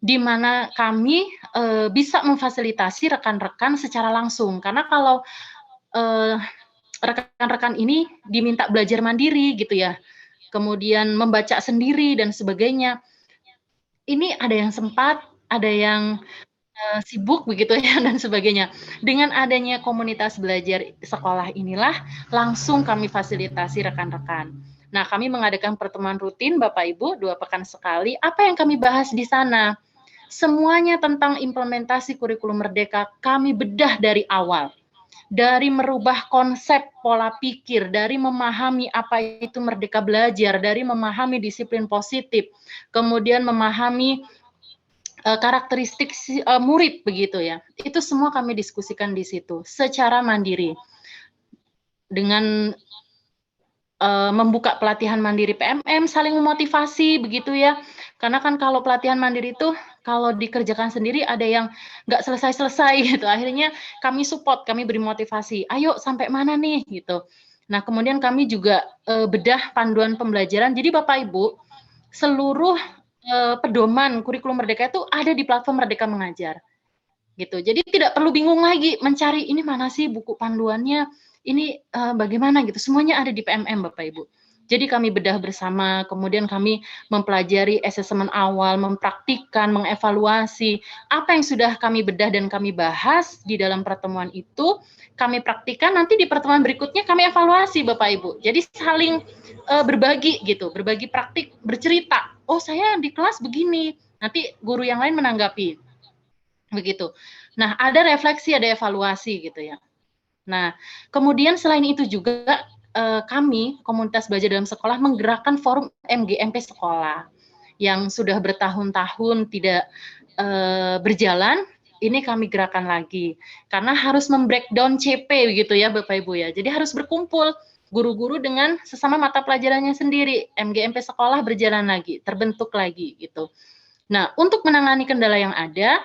di mana kami bisa memfasilitasi rekan-rekan secara langsung. Karena kalau rekan-rekan ini diminta belajar mandiri, gitu ya, kemudian membaca sendiri dan sebagainya. Ini ada yang sempat, ada yang sibuk begitu ya dan sebagainya. Dengan adanya komunitas belajar sekolah inilah langsung kami fasilitasi rekan-rekan. Nah, kami mengadakan pertemuan rutin Bapak Ibu 2 pekan sekali. Apa yang kami bahas di sana? Semuanya tentang implementasi kurikulum Merdeka kami bedah dari awal. dari merubah konsep pola pikir, dari memahami apa itu merdeka belajar, dari memahami disiplin positif, kemudian memahami karakteristik murid begitu ya. Itu semua kami diskusikan di situ secara mandiri dengan membuka pelatihan mandiri PMM, saling memotivasi begitu ya. Karena kan kalau pelatihan mandiri itu kalau dikerjakan sendiri ada yang nggak selesai-selesai gitu. Akhirnya kami support, kami beri motivasi. Ayo sampai mana nih gitu. Nah kemudian kami juga bedah panduan pembelajaran. Jadi Bapak Ibu seluruh pedoman kurikulum Merdeka itu ada di platform Merdeka Mengajar. Gitu. Jadi tidak perlu bingung lagi mencari ini mana sih buku panduannya, ini bagaimana gitu. Semuanya ada di PMM Bapak Ibu. Jadi kami bedah bersama, kemudian kami mempelajari asesmen awal, mempraktikkan, mengevaluasi apa yang sudah kami bedah dan kami bahas di dalam pertemuan itu, kami praktikkan, nanti di pertemuan berikutnya kami evaluasi Bapak Ibu. Jadi saling berbagi gitu, berbagi praktik, bercerita. Oh saya di kelas begini, nanti guru yang lain menanggapi. Begitu. Nah, ada refleksi, ada evaluasi gitu ya. Nah, kemudian selain itu juga kami, komunitas belajar dalam sekolah, menggerakkan forum MGMP sekolah yang sudah bertahun-tahun tidak berjalan. Ini kami gerakan lagi karena harus membreakdown CP begitu ya Bapak Ibu ya. Jadi harus berkumpul guru-guru dengan sesama mata pelajarannya sendiri. MGMP sekolah berjalan lagi, terbentuk lagi gitu. Nah, untuk menangani kendala yang ada,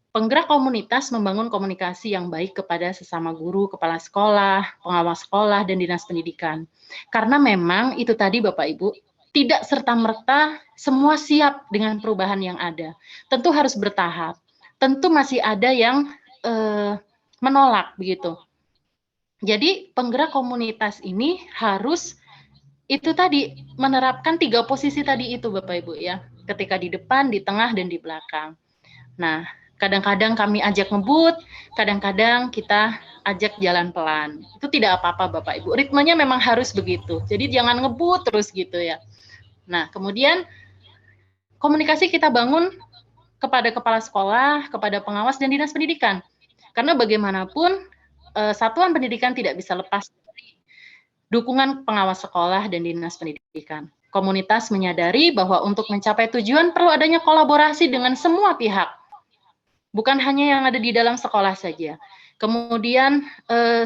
penggerak komunitas membangun komunikasi yang baik kepada sesama guru, kepala sekolah, pengawas sekolah, dan dinas pendidikan. Karena memang itu tadi Bapak Ibu, tidak serta-merta semua siap dengan perubahan yang ada. Tentu harus bertahap. Tentu masih ada yang menolak begitu. Jadi penggerak komunitas ini harus itu tadi menerapkan 3 posisi tadi itu Bapak Ibu ya. Ketika di depan, di tengah, dan di belakang. Nah, kadang-kadang kami ajak ngebut, kadang-kadang kita ajak jalan pelan. Itu tidak apa-apa Bapak Ibu. Ritmenya memang harus begitu. Jadi jangan ngebut terus gitu ya. Nah, kemudian komunikasi kita bangun kepada kepala sekolah, kepada pengawas dan dinas pendidikan. Karena bagaimanapun satuan pendidikan tidak bisa lepas dari dukungan pengawas sekolah dan dinas pendidikan. Komunitas menyadari bahwa untuk mencapai tujuan perlu adanya kolaborasi dengan semua pihak. Bukan hanya yang ada di dalam sekolah saja. Kemudian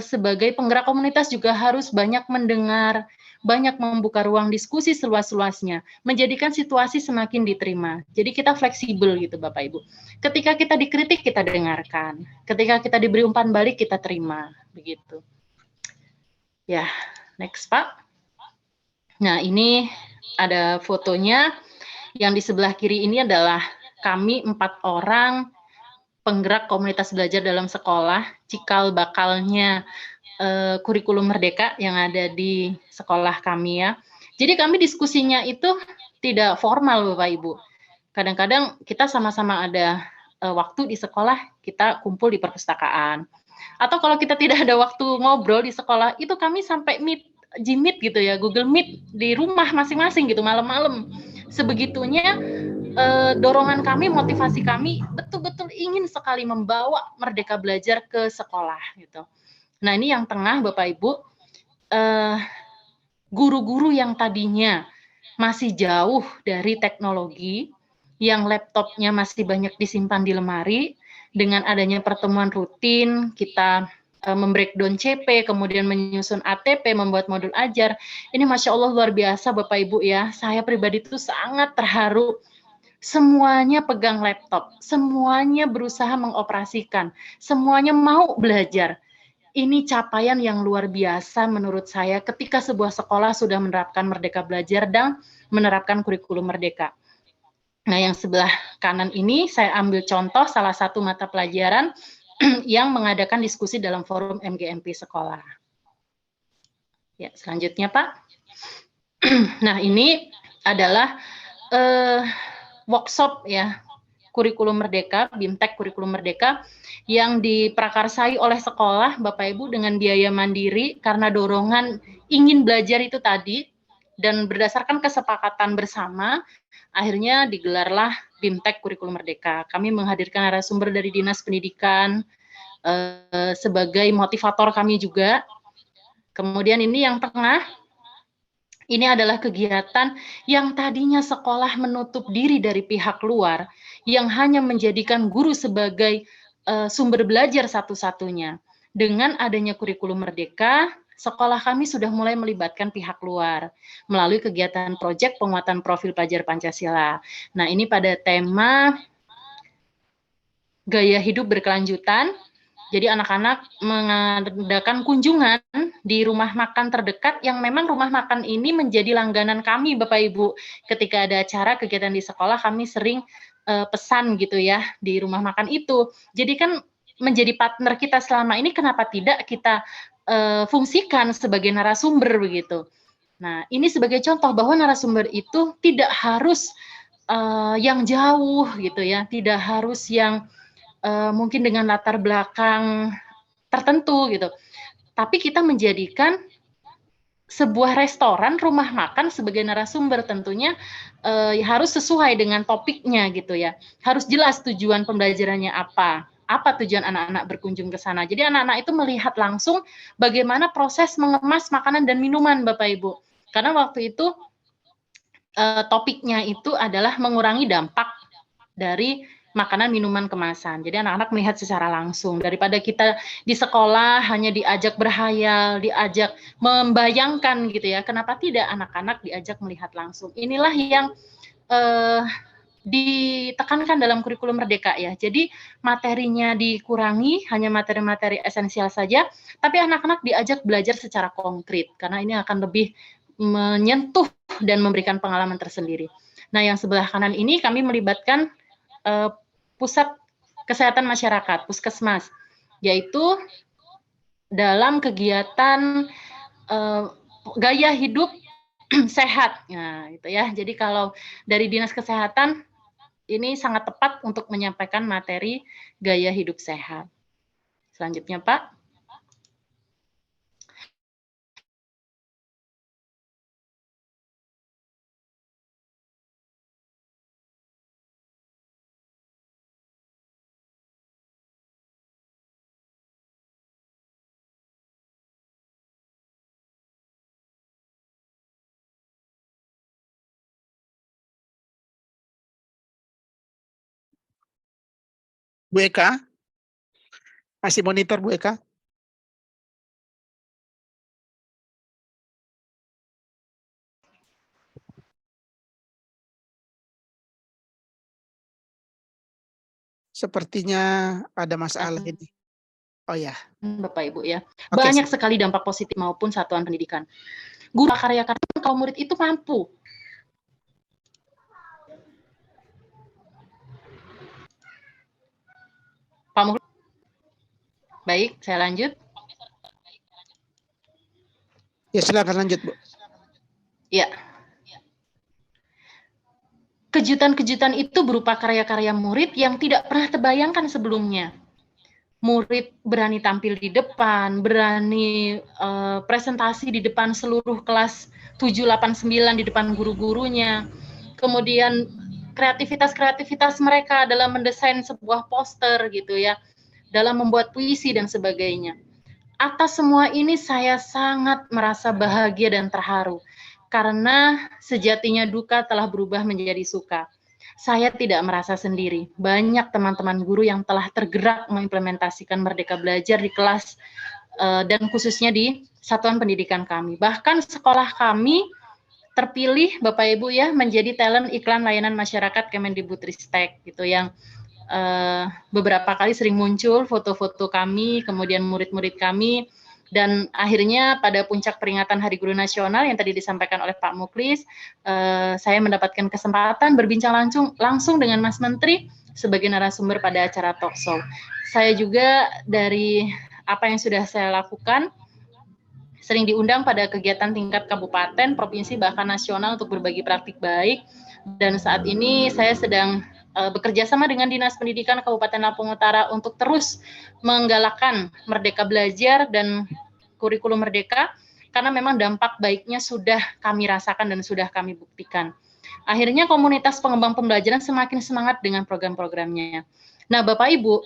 sebagai penggerak komunitas juga harus banyak mendengar, banyak membuka ruang diskusi seluas-luasnya, menjadikan situasi semakin diterima. Jadi kita fleksibel gitu Bapak Ibu. Ketika kita dikritik kita dengarkan, ketika kita diberi umpan balik kita terima, begitu. Ya, next Pak. Nah ini ada fotonya, yang di sebelah kiri ini adalah kami 4 orang penggerak komunitas belajar dalam sekolah, cikal bakalnya kurikulum Merdeka yang ada di sekolah kami ya. Jadi kami diskusinya itu tidak formal Bapak Ibu. Kadang-kadang kita sama-sama ada waktu di sekolah, kita kumpul di perpustakaan. Atau kalau kita tidak ada waktu ngobrol di sekolah, itu kami sampai Gmeet gitu ya, Google Meet di rumah masing-masing gitu malam-malam. Sebegitunya dorongan kami, motivasi kami betul-betul ingin sekali membawa Merdeka Belajar ke sekolah gitu. Nah ini yang tengah Bapak Ibu, guru-guru yang tadinya masih jauh dari teknologi, yang laptopnya masih banyak disimpan di lemari, dengan adanya pertemuan rutin, kita membreakdown CP, kemudian menyusun ATP, membuat modul ajar. Ini Masya Allah luar biasa Bapak Ibu ya, saya pribadi itu sangat terharu. Semuanya pegang laptop, semuanya berusaha mengoperasikan, semuanya mau belajar. Ini capaian yang luar biasa menurut saya ketika sebuah sekolah sudah menerapkan Merdeka Belajar dan menerapkan kurikulum Merdeka. Nah, yang sebelah kanan ini saya ambil contoh salah satu mata pelajaran yang mengadakan diskusi dalam forum MGMP sekolah. Ya, selanjutnya Pak. Nah, ini adalah workshop ya kurikulum Merdeka, BIMTEK kurikulum Merdeka yang diprakarsai oleh sekolah Bapak Ibu dengan biaya mandiri karena dorongan ingin belajar itu tadi dan berdasarkan kesepakatan bersama akhirnya digelarlah BIMTEK kurikulum Merdeka. Kami menghadirkan narasumber dari Dinas Pendidikan, sebagai motivator kami juga. Kemudian ini yang tengah, ini adalah kegiatan yang tadinya sekolah menutup diri dari pihak luar, yang hanya menjadikan guru sebagai sumber belajar satu-satunya. Dengan adanya kurikulum merdeka, sekolah kami sudah mulai melibatkan pihak luar melalui kegiatan proyek penguatan profil pelajar Pancasila. Nah, ini pada tema gaya hidup berkelanjutan. Jadi anak-anak mengadakan kunjungan di rumah makan terdekat yang memang rumah makan ini menjadi langganan kami, Bapak Ibu. Ketika ada acara kegiatan di sekolah, kami sering pesan gitu ya di rumah makan itu. Jadi kan menjadi partner kita selama ini, kenapa tidak kita fungsikan sebagai narasumber begitu. Nah, ini sebagai contoh bahwa narasumber itu tidak harus yang jauh gitu ya, tidak harus yang mungkin dengan latar belakang tertentu gitu. Tapi kita menjadikan sebuah restoran, rumah makan sebagai narasumber tentunya harus sesuai dengan topiknya gitu ya. Harus jelas tujuan pembelajarannya apa tujuan anak-anak berkunjung ke sana. Jadi anak-anak itu melihat langsung bagaimana proses mengemas makanan dan minuman, Bapak Ibu. Karena waktu itu topiknya itu adalah mengurangi dampak dari makanan minuman kemasan. Jadi anak-anak melihat secara langsung daripada kita di sekolah hanya diajak berhayal, diajak membayangkan gitu ya. Kenapa tidak anak-anak diajak melihat langsung? Inilah yang ditekankan dalam kurikulum merdeka ya. Jadi materinya dikurangi, hanya materi-materi esensial saja, tapi anak-anak diajak belajar secara konkret karena ini akan lebih menyentuh dan memberikan pengalaman tersendiri. Nah, yang sebelah kanan ini kami melibatkan Pusat Kesehatan Masyarakat, Puskesmas, yaitu dalam kegiatan gaya hidup sehat. Nah, itu ya. Jadi kalau dari Dinas Kesehatan ini sangat tepat untuk menyampaikan materi gaya hidup sehat. Selanjutnya, Pak. Bu Eka, masih monitor Bu Eka? Sepertinya ada masalah ini. Oh ya. Bapak Ibu ya. Oke, Banyak sekali dampak positif maupun satuan pendidikan. Guru karya-karya kalau murid itu mampu. Pak Muhli. Baik, saya lanjut. Ya, silakan lanjut, Bu. Ya. Kejutan-kejutan itu berupa karya-karya murid yang tidak pernah terbayangkan sebelumnya. Murid berani tampil di depan, berani presentasi di depan seluruh kelas 7, 8, 9 di depan guru-gurunya. Kemudian kreativitas mereka dalam mendesain sebuah poster gitu ya, dalam membuat puisi dan sebagainya. Atas semua ini saya sangat merasa bahagia dan terharu, karena sejatinya duka telah berubah menjadi suka. Saya tidak merasa sendiri. Banyak teman-teman guru yang telah tergerak mengimplementasikan Merdeka Belajar di kelas dan khususnya di satuan pendidikan kami. Bahkan sekolah kami terpilih Bapak Ibu ya menjadi talent iklan layanan masyarakat Kemendikbudristek gitu yang beberapa kali sering muncul foto-foto kami, kemudian murid-murid kami, dan akhirnya pada puncak peringatan Hari Guru Nasional yang tadi disampaikan oleh Pak Muklis, saya mendapatkan kesempatan berbincang langsung dengan Mas Menteri sebagai narasumber pada acara talkshow. Saya juga dari apa yang sudah saya lakukan, sering diundang pada kegiatan tingkat kabupaten, provinsi, bahkan nasional untuk berbagi praktik baik, dan saat ini saya sedang bekerja sama dengan Dinas Pendidikan Kabupaten Lampung Utara untuk terus menggalakkan Merdeka Belajar dan kurikulum Merdeka, karena memang dampak baiknya sudah kami rasakan dan sudah kami buktikan. Akhirnya komunitas pengembang pembelajaran semakin semangat dengan program-programnya. Nah, Bapak Ibu,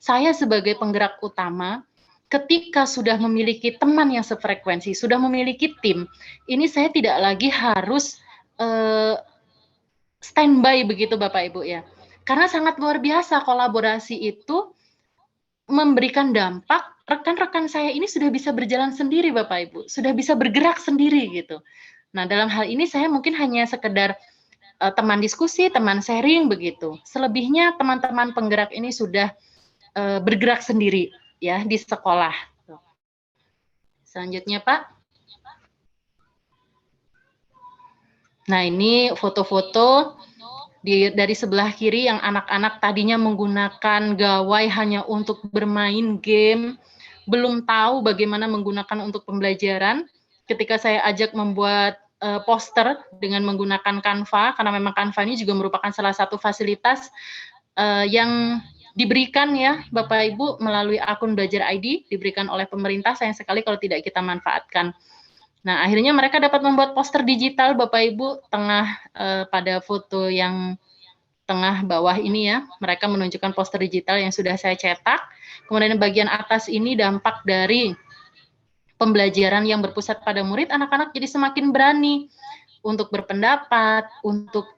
saya sebagai penggerak utama, ketika sudah memiliki teman yang sefrekuensi, sudah memiliki tim, ini saya tidak lagi harus standby begitu Bapak Ibu ya. Karena sangat luar biasa kolaborasi itu memberikan dampak, rekan-rekan saya ini sudah bisa berjalan sendiri Bapak Ibu, sudah bisa bergerak sendiri gitu. Nah, dalam hal ini saya mungkin hanya sekedar teman diskusi, teman sharing begitu. Selebihnya teman-teman penggerak ini sudah bergerak sendiri ya di sekolah. Selanjutnya Pak. Nah, ini foto-foto dari sebelah kiri yang anak-anak tadinya menggunakan gawai hanya untuk bermain game, belum tahu bagaimana menggunakan untuk pembelajaran. Ketika saya ajak membuat poster dengan menggunakan Canva, karena memang Canva ini juga merupakan salah satu fasilitas yang diberikan ya Bapak Ibu melalui akun Belajar ID, diberikan oleh pemerintah, sayang sekali kalau tidak kita manfaatkan. Nah, akhirnya mereka dapat membuat poster digital, Bapak Ibu, pada foto yang tengah bawah ini ya, mereka menunjukkan poster digital yang sudah saya cetak. Kemudian bagian atas ini dampak dari pembelajaran yang berpusat pada murid, anak-anak jadi semakin berani untuk berpendapat, untuk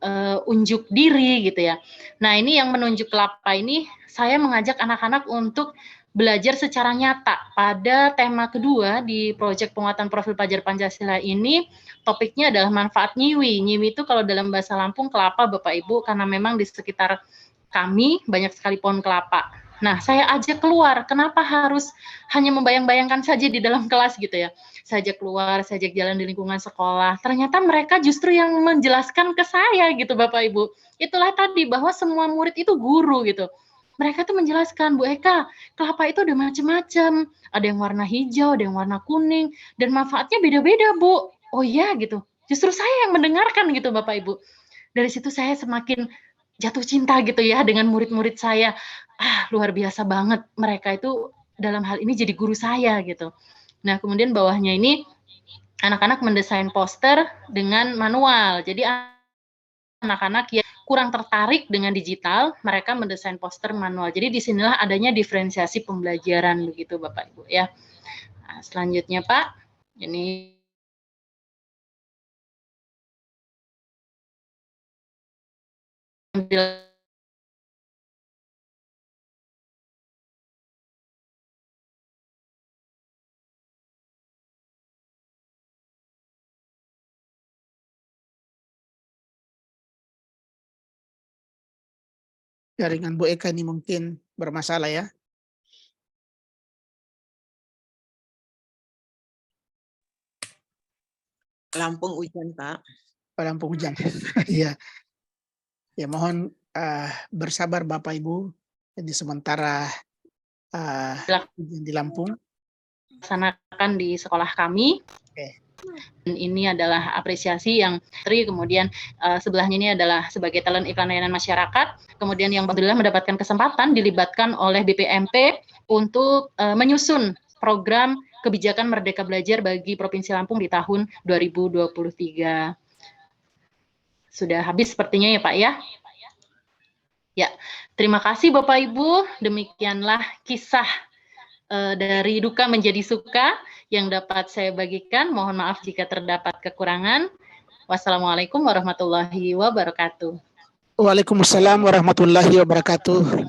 unjuk diri gitu ya. Nah, ini yang menunjuk kelapa ini, saya mengajak anak-anak untuk belajar secara nyata. Pada tema kedua di proyek penguatan profil pelajar Pancasila ini, topiknya adalah manfaat nyiwi. Nyiwi itu kalau dalam bahasa Lampung kelapa Bapak Ibu, karena memang di sekitar kami banyak sekali pohon kelapa. Nah, saya ajak keluar, kenapa harus hanya membayang-bayangkan saja di dalam kelas gitu ya. Saya ajak keluar, saya ajak jalan di lingkungan sekolah. Ternyata mereka justru yang menjelaskan ke saya gitu Bapak Ibu. Itulah tadi bahwa semua murid itu guru gitu. Mereka tuh menjelaskan, Bu Eka, kelapa itu ada macam-macam. Ada yang warna hijau, ada yang warna kuning, dan manfaatnya beda-beda, Bu. Oh iya gitu. Justru saya yang mendengarkan gitu, Bapak Ibu. Dari situ saya semakin jatuh cinta gitu ya dengan murid-murid saya. Luar biasa banget. Mereka itu dalam hal ini jadi guru saya gitu. Nah, kemudian bawahnya ini anak-anak mendesain poster dengan manual. Jadi anak-anak yang kurang tertarik dengan digital, mereka mendesain poster manual. Jadi disinilah adanya diferensiasi pembelajaran begitu Bapak Ibu ya. Nah, selanjutnya Pak, ini Jaringan Bu Eka ini mungkin bermasalah ya. Lampung hujan, Pak. Lampung hujan. Iya. Ya mohon bersabar Bapak Ibu. Jadi sementara hujan di Lampung. Laksanakan di sekolah kami. Oke. Dan ini adalah apresiasi yang kemudian sebelahnya ini adalah sebagai talent iklan layanan masyarakat, kemudian yang alhamdulillah mendapatkan kesempatan dilibatkan oleh BPMP untuk menyusun program kebijakan Merdeka Belajar bagi Provinsi Lampung di tahun 2023. Sudah habis sepertinya ya Pak ya? Ya, terima kasih Bapak Ibu, demikianlah kisah dari duka menjadi suka yang dapat saya bagikan. Mohon maaf jika terdapat kekurangan. Wassalamualaikum warahmatullahi wabarakatuh. Waalaikumsalam warahmatullahi wabarakatuh.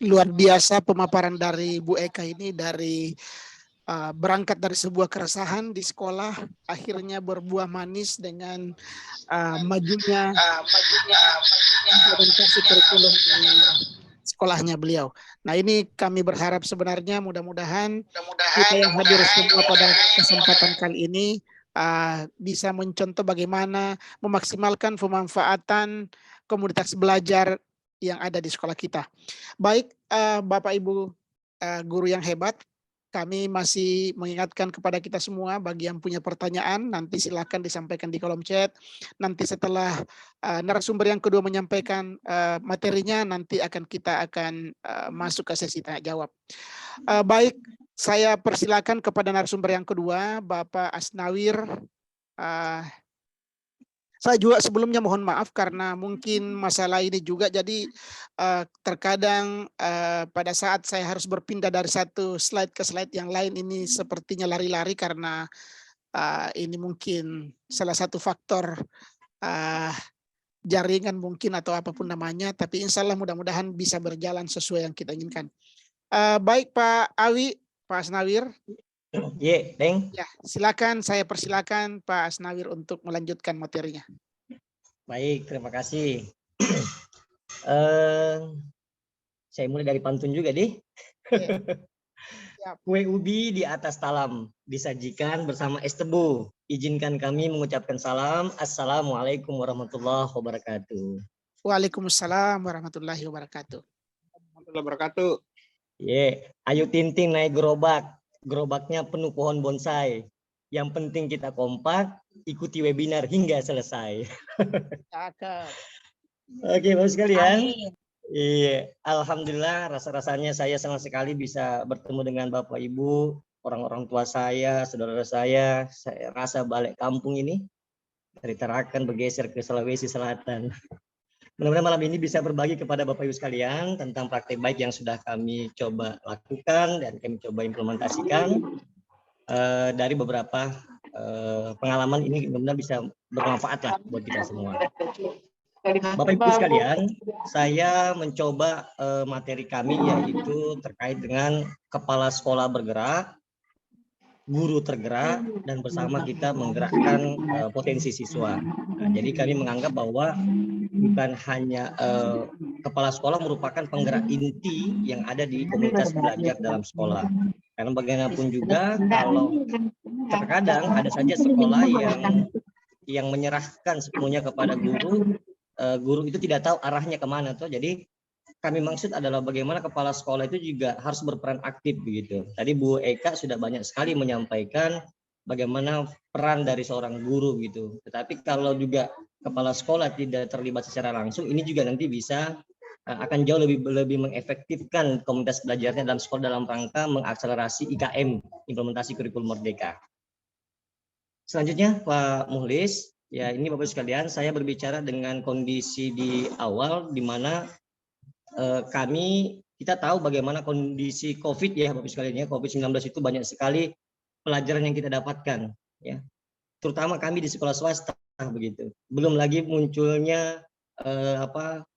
Luar biasa pemaparan dari Bu Eka ini, dari berangkat dari sebuah keresahan di sekolah, akhirnya berbuah manis dengan majunya implementasi kurikulum di sekolahnya beliau. Nah, ini kami berharap sebenarnya mudah-mudahan kita yang hadir semua pada kesempatan kali ini bisa mencontoh bagaimana memaksimalkan pemanfaatan komunitas belajar yang ada di sekolah kita. Baik, Bapak Ibu guru yang hebat, kami masih mengingatkan kepada kita semua, bagi yang punya pertanyaan nanti silakan disampaikan di kolom chat. Nanti setelah narasumber yang kedua menyampaikan materinya, nanti kita akan masuk ke sesi tanya jawab. Baik, saya persilakan kepada narasumber yang kedua, Bapak Asnawir Saya juga sebelumnya mohon maaf karena mungkin masalah ini juga, jadi terkadang pada saat saya harus berpindah dari satu slide ke slide yang lain ini sepertinya lari-lari karena ini mungkin salah satu faktor jaringan mungkin atau apapun namanya, tapi insya Allah mudah-mudahan bisa berjalan sesuai yang kita inginkan. Baik Pak Awi, Pak Asnawir. Ya, silakan, saya persilakan Pak Asnawir untuk melanjutkan materinya. baik, terima kasih. Saya mulai dari pantun juga, deh. Kue ubi di atas talam disajikan bersama es tebu. Izinkan kami mengucapkan salam. Assalamualaikum warahmatullahi wabarakatuh. Waalaikumsalam warahmatullahi wabarakatuh. Ayo Tinting naik gerobak. Gerobaknya penuh pohon bonsai. Yang penting kita kompak, ikuti webinar hingga selesai. Oke, Bapak sekalian. Iya, alhamdulillah rasa-rasanya saya senang sekali bisa bertemu dengan Bapak Ibu, orang-orang tua saya, saudara saya rasa balik kampung ini dari Tarakan bergeser ke Sulawesi Selatan. Mudah-mudahan malam ini bisa berbagi kepada Bapak Ibu sekalian tentang praktek baik yang sudah kami coba lakukan dan kami coba implementasikan dari beberapa pengalaman ini, benar-benar bisa bermanfaat lah buat kita semua. Bapak Ibu sekalian, saya mencoba materi kami yaitu terkait dengan kepala sekolah bergerak, guru tergerak, dan bersama kita menggerakkan potensi siswa. Nah, jadi kami menganggap bahwa bukan hanya kepala sekolah merupakan penggerak inti yang ada di komunitas belajar dalam sekolah. Karena bagaimanapun juga kalau terkadang ada saja sekolah yang menyerahkan sepenuhnya kepada guru, guru itu tidak tahu arahnya kemana tuh. Jadi kami maksud adalah bagaimana kepala sekolah itu juga harus berperan aktif begitu. Tadi Bu Eka sudah banyak sekali menyampaikan bagaimana peran dari seorang guru gitu. Tetapi kalau juga kepala sekolah tidak terlibat secara langsung, ini juga nanti bisa akan jauh lebih mengefektifkan komunitas belajarnya dalam sekolah dalam rangka mengakselerasi IKM, implementasi kurikulum merdeka. Selanjutnya Pak Muhlis, ya ini Bapak sekalian, saya berbicara dengan kondisi di awal di mana kita tahu bagaimana kondisi COVID ya Bapak sekalian ya, COVID-19 itu banyak sekali pelajaran yang kita dapatkan ya. Terutama kami di sekolah swasta begitu. Belum lagi munculnya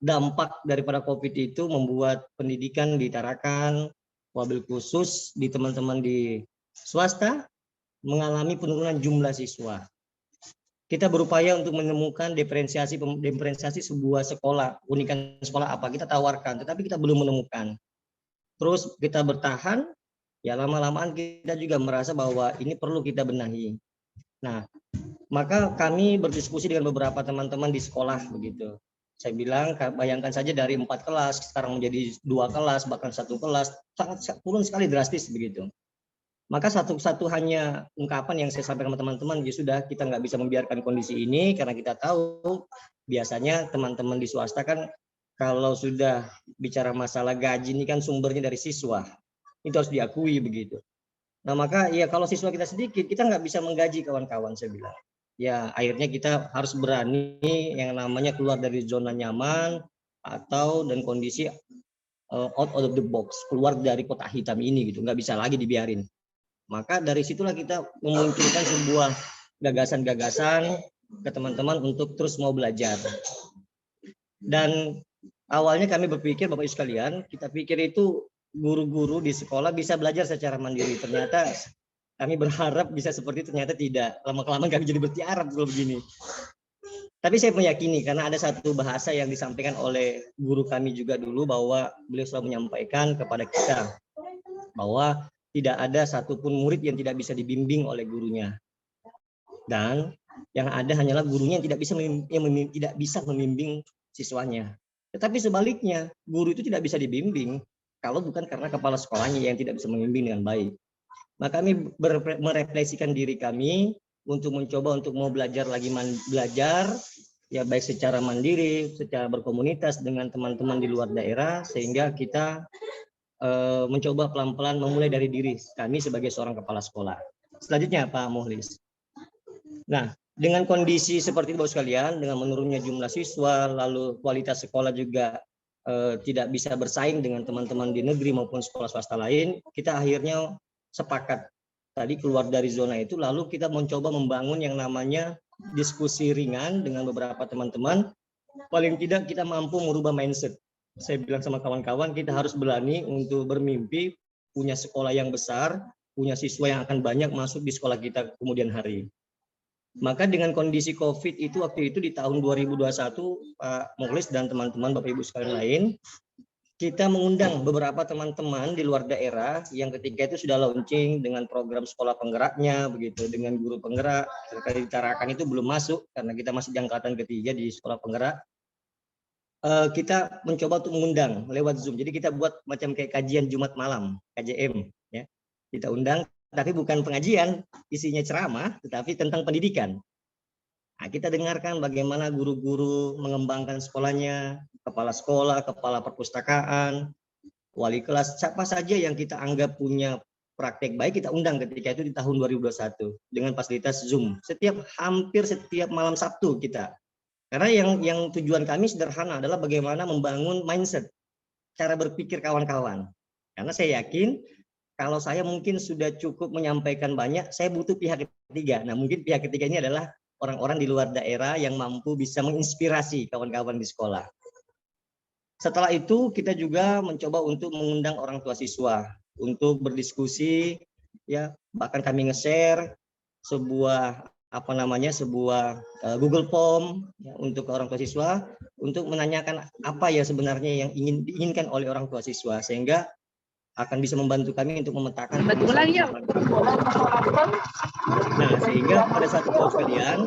dampak daripada COVID itu membuat pendidikan di Tarakan, wabil khusus di teman-teman di swasta mengalami penurunan jumlah siswa. Kita berupaya untuk menemukan diferensiasi sebuah sekolah, unikan sekolah apa kita tawarkan, tetapi kita belum menemukan. Terus kita bertahan, ya lama-lamaan kita juga merasa bahwa ini perlu kita benahi. Nah, maka kami berdiskusi dengan beberapa teman-teman di sekolah begitu. Saya bilang, bayangkan saja dari 4 kelas sekarang menjadi 2 kelas, bahkan 1 kelas, sangat turun sekali drastis begitu. Maka satu hanya ungkapan yang saya sampaikan ke teman-teman, ya sudah kita nggak bisa membiarkan kondisi ini karena kita tahu biasanya teman-teman di swasta kan kalau sudah bicara masalah gaji ini kan sumbernya dari siswa, itu harus diakui begitu. Nah maka ya kalau siswa kita sedikit, kita nggak bisa menggaji kawan-kawan saya bilang. Ya akhirnya kita harus berani yang namanya keluar dari zona nyaman atau dan kondisi out of the box, keluar dari kotak hitam ini gitu, nggak bisa lagi dibiarin. Maka dari situlah kita memunculkan sebuah gagasan-gagasan ke teman-teman untuk terus mau belajar. Dan awalnya kami berpikir Bapak Ibu sekalian, kita pikir itu guru-guru di sekolah bisa belajar secara mandiri. Ternyata kami berharap bisa seperti itu, ternyata tidak. Lama-kelamaan kami jadi bertiarap kalau begini. Tapi saya meyakini karena ada satu bahasa yang disampaikan oleh guru kami juga dulu bahwa beliau selalu menyampaikan kepada kita bahwa tidak ada satupun murid yang tidak bisa dibimbing oleh gurunya. Dan yang ada hanyalah gurunya yang tidak bisa membimbing siswanya. Tetapi sebaliknya, guru itu tidak bisa dibimbing kalau bukan karena kepala sekolahnya yang tidak bisa membimbing dengan baik. Maka kami merefleksikan diri kami untuk mencoba untuk mau belajar lagi belajar ya baik secara mandiri, secara berkomunitas dengan teman-teman di luar daerah sehingga kita mencoba pelan-pelan memulai dari diri kami sebagai seorang kepala sekolah. Selanjutnya Pak Muhlis. Nah, Dengan kondisi seperti itu Bapak sekalian, dengan menurunnya jumlah siswa, lalu kualitas sekolah juga tidak bisa bersaing dengan teman-teman di negeri maupun sekolah swasta lain, kita akhirnya sepakat tadi keluar dari zona itu, lalu kita mencoba membangun yang namanya diskusi ringan dengan beberapa teman-teman. Paling tidak kita mampu merubah mindset. Saya bilang sama kawan-kawan, kita harus berani untuk bermimpi punya sekolah yang besar, punya siswa yang akan banyak masuk di sekolah kita kemudian hari. Maka dengan kondisi COVID itu waktu itu di tahun 2021, Pak Mukhlis dan teman-teman Bapak Ibu sekalian lain, kita mengundang beberapa teman-teman di luar daerah yang ketika itu sudah launching dengan program sekolah penggeraknya, begitu, dengan guru penggerak. Ketika ditarakan itu belum masuk karena kita masih di angkatan ketiga di sekolah penggerak. Kita mencoba untuk mengundang lewat Zoom. Jadi kita buat macam kayak kajian Jumat malam, KJM, ya. Kita undang, tapi bukan pengajian, isinya ceramah, tetapi tentang pendidikan. Nah, kita dengarkan bagaimana guru-guru mengembangkan sekolahnya, kepala sekolah, kepala perpustakaan, wali kelas, siapa saja yang kita anggap punya praktek baik, kita undang ketika itu di tahun 2021 dengan fasilitas Zoom. Hampir setiap malam Sabtu kita. Karena yang tujuan kami sederhana adalah bagaimana membangun mindset, cara berpikir kawan-kawan. Karena saya yakin kalau saya mungkin sudah cukup menyampaikan banyak, saya butuh pihak ketiga. Nah, mungkin pihak ketiga ini adalah orang-orang di luar daerah yang mampu bisa menginspirasi kawan-kawan di sekolah. Setelah itu kita juga mencoba untuk mengundang orang tua siswa untuk berdiskusi, ya, bahkan kami nge-share sebuah Google Form ya, untuk orang tua siswa untuk menanyakan apa ya sebenarnya yang diinginkan oleh orang tua siswa, sehingga akan bisa membantu kami untuk memetakan. Nah, sehingga pada saat itu sekalian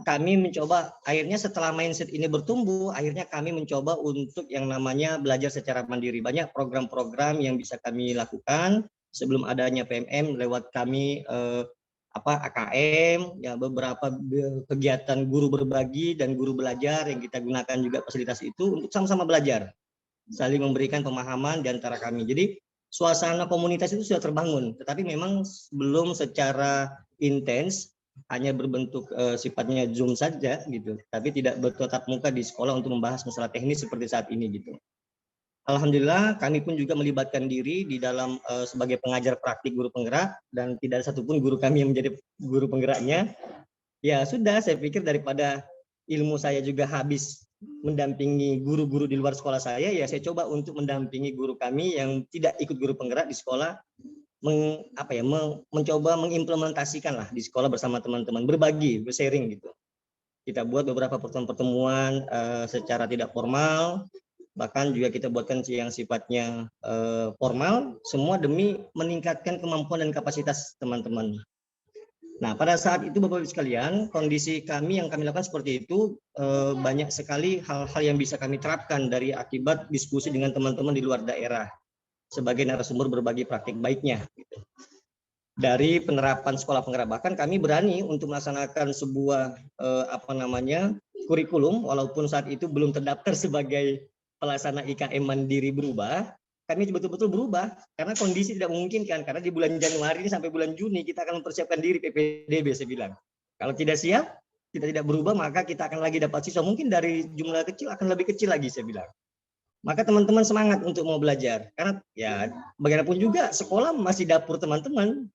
kami mencoba, akhirnya setelah mindset ini bertumbuh, akhirnya kami mencoba untuk yang namanya belajar secara mandiri. Banyak program-program yang bisa kami lakukan sebelum adanya PMM lewat kami AKM, ya, beberapa kegiatan guru berbagi dan guru belajar yang kita gunakan juga fasilitas itu untuk sama-sama belajar, saling memberikan pemahaman di antara kami. Jadi suasana komunitas itu sudah terbangun, tetapi memang belum secara intens, hanya berbentuk sifatnya Zoom saja gitu, tapi tidak bertatap muka di sekolah untuk membahas masalah teknis seperti saat ini gitu. Alhamdulillah kami pun juga melibatkan diri di dalam sebagai pengajar praktik guru penggerak, dan tidak ada satupun guru kami yang menjadi guru penggeraknya. Ya sudah, saya pikir daripada ilmu saya juga habis mendampingi guru-guru di luar sekolah saya, ya saya coba untuk mendampingi guru kami yang tidak ikut guru penggerak di sekolah, mencoba mengimplementasikan lah di sekolah bersama teman-teman, berbagi, bersharing gitu. Kita buat beberapa pertemuan secara tidak formal, bahkan juga kita buatkan yang sifatnya formal, semua demi meningkatkan kemampuan dan kapasitas teman-teman. Nah, pada saat itu Bapak Ibu sekalian, kondisi kami yang kami lakukan seperti itu, banyak sekali hal-hal yang bisa kami terapkan dari akibat diskusi dengan teman-teman di luar daerah sebagai narasumber berbagi praktik baiknya. Gitu. Dari penerapan sekolah penggerak, bahkan kami berani untuk melaksanakan sebuah kurikulum, walaupun saat itu belum terdaftar sebagai pelaksana IKM Mandiri berubah, kami betul-betul berubah karena kondisi tidak memungkinkan, karena di bulan Januari ini sampai bulan Juni kita akan mempersiapkan diri PPDB, saya bilang. Kalau tidak siap, kita tidak berubah, maka kita akan lagi dapat siswa mungkin dari jumlah kecil akan lebih kecil lagi, saya bilang. Maka teman-teman semangat untuk mau belajar, karena ya bagaimanapun juga sekolah masih dapur teman-teman,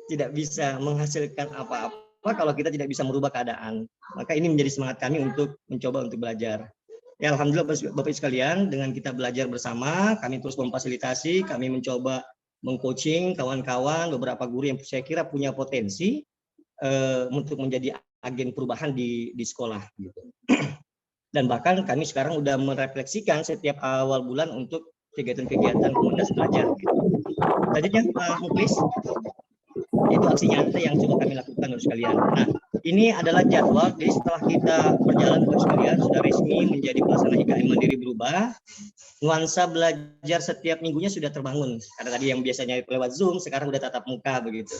tidak bisa menghasilkan apa-apa kalau kita tidak bisa merubah keadaan. Maka ini menjadi semangat kami untuk mencoba untuk belajar. Ya, alhamdulillah Bapak Ibu sekalian, dengan kita belajar bersama, kami terus memfasilitasi, kami mencoba mengcoaching kawan-kawan, beberapa guru yang saya kira punya potensi untuk menjadi agen perubahan di sekolah gitu. Dan bahkan kami sekarang sudah merefleksikan setiap awal bulan untuk kegiatan-kegiatan komunitas belajar gitu. Selanjutnya Pak Mukhlis, itu aksi nyata yang coba kami lakukan Bapak sekalian. Nah, ini adalah jadwal, jadi setelah kita berjalan Bapak sekalian, sudah resmi menjadi pelaksana IKM Mandiri berubah, nuansa belajar setiap minggunya sudah terbangun. Karena tadi yang biasanya lewat Zoom, sekarang sudah tatap muka begitu.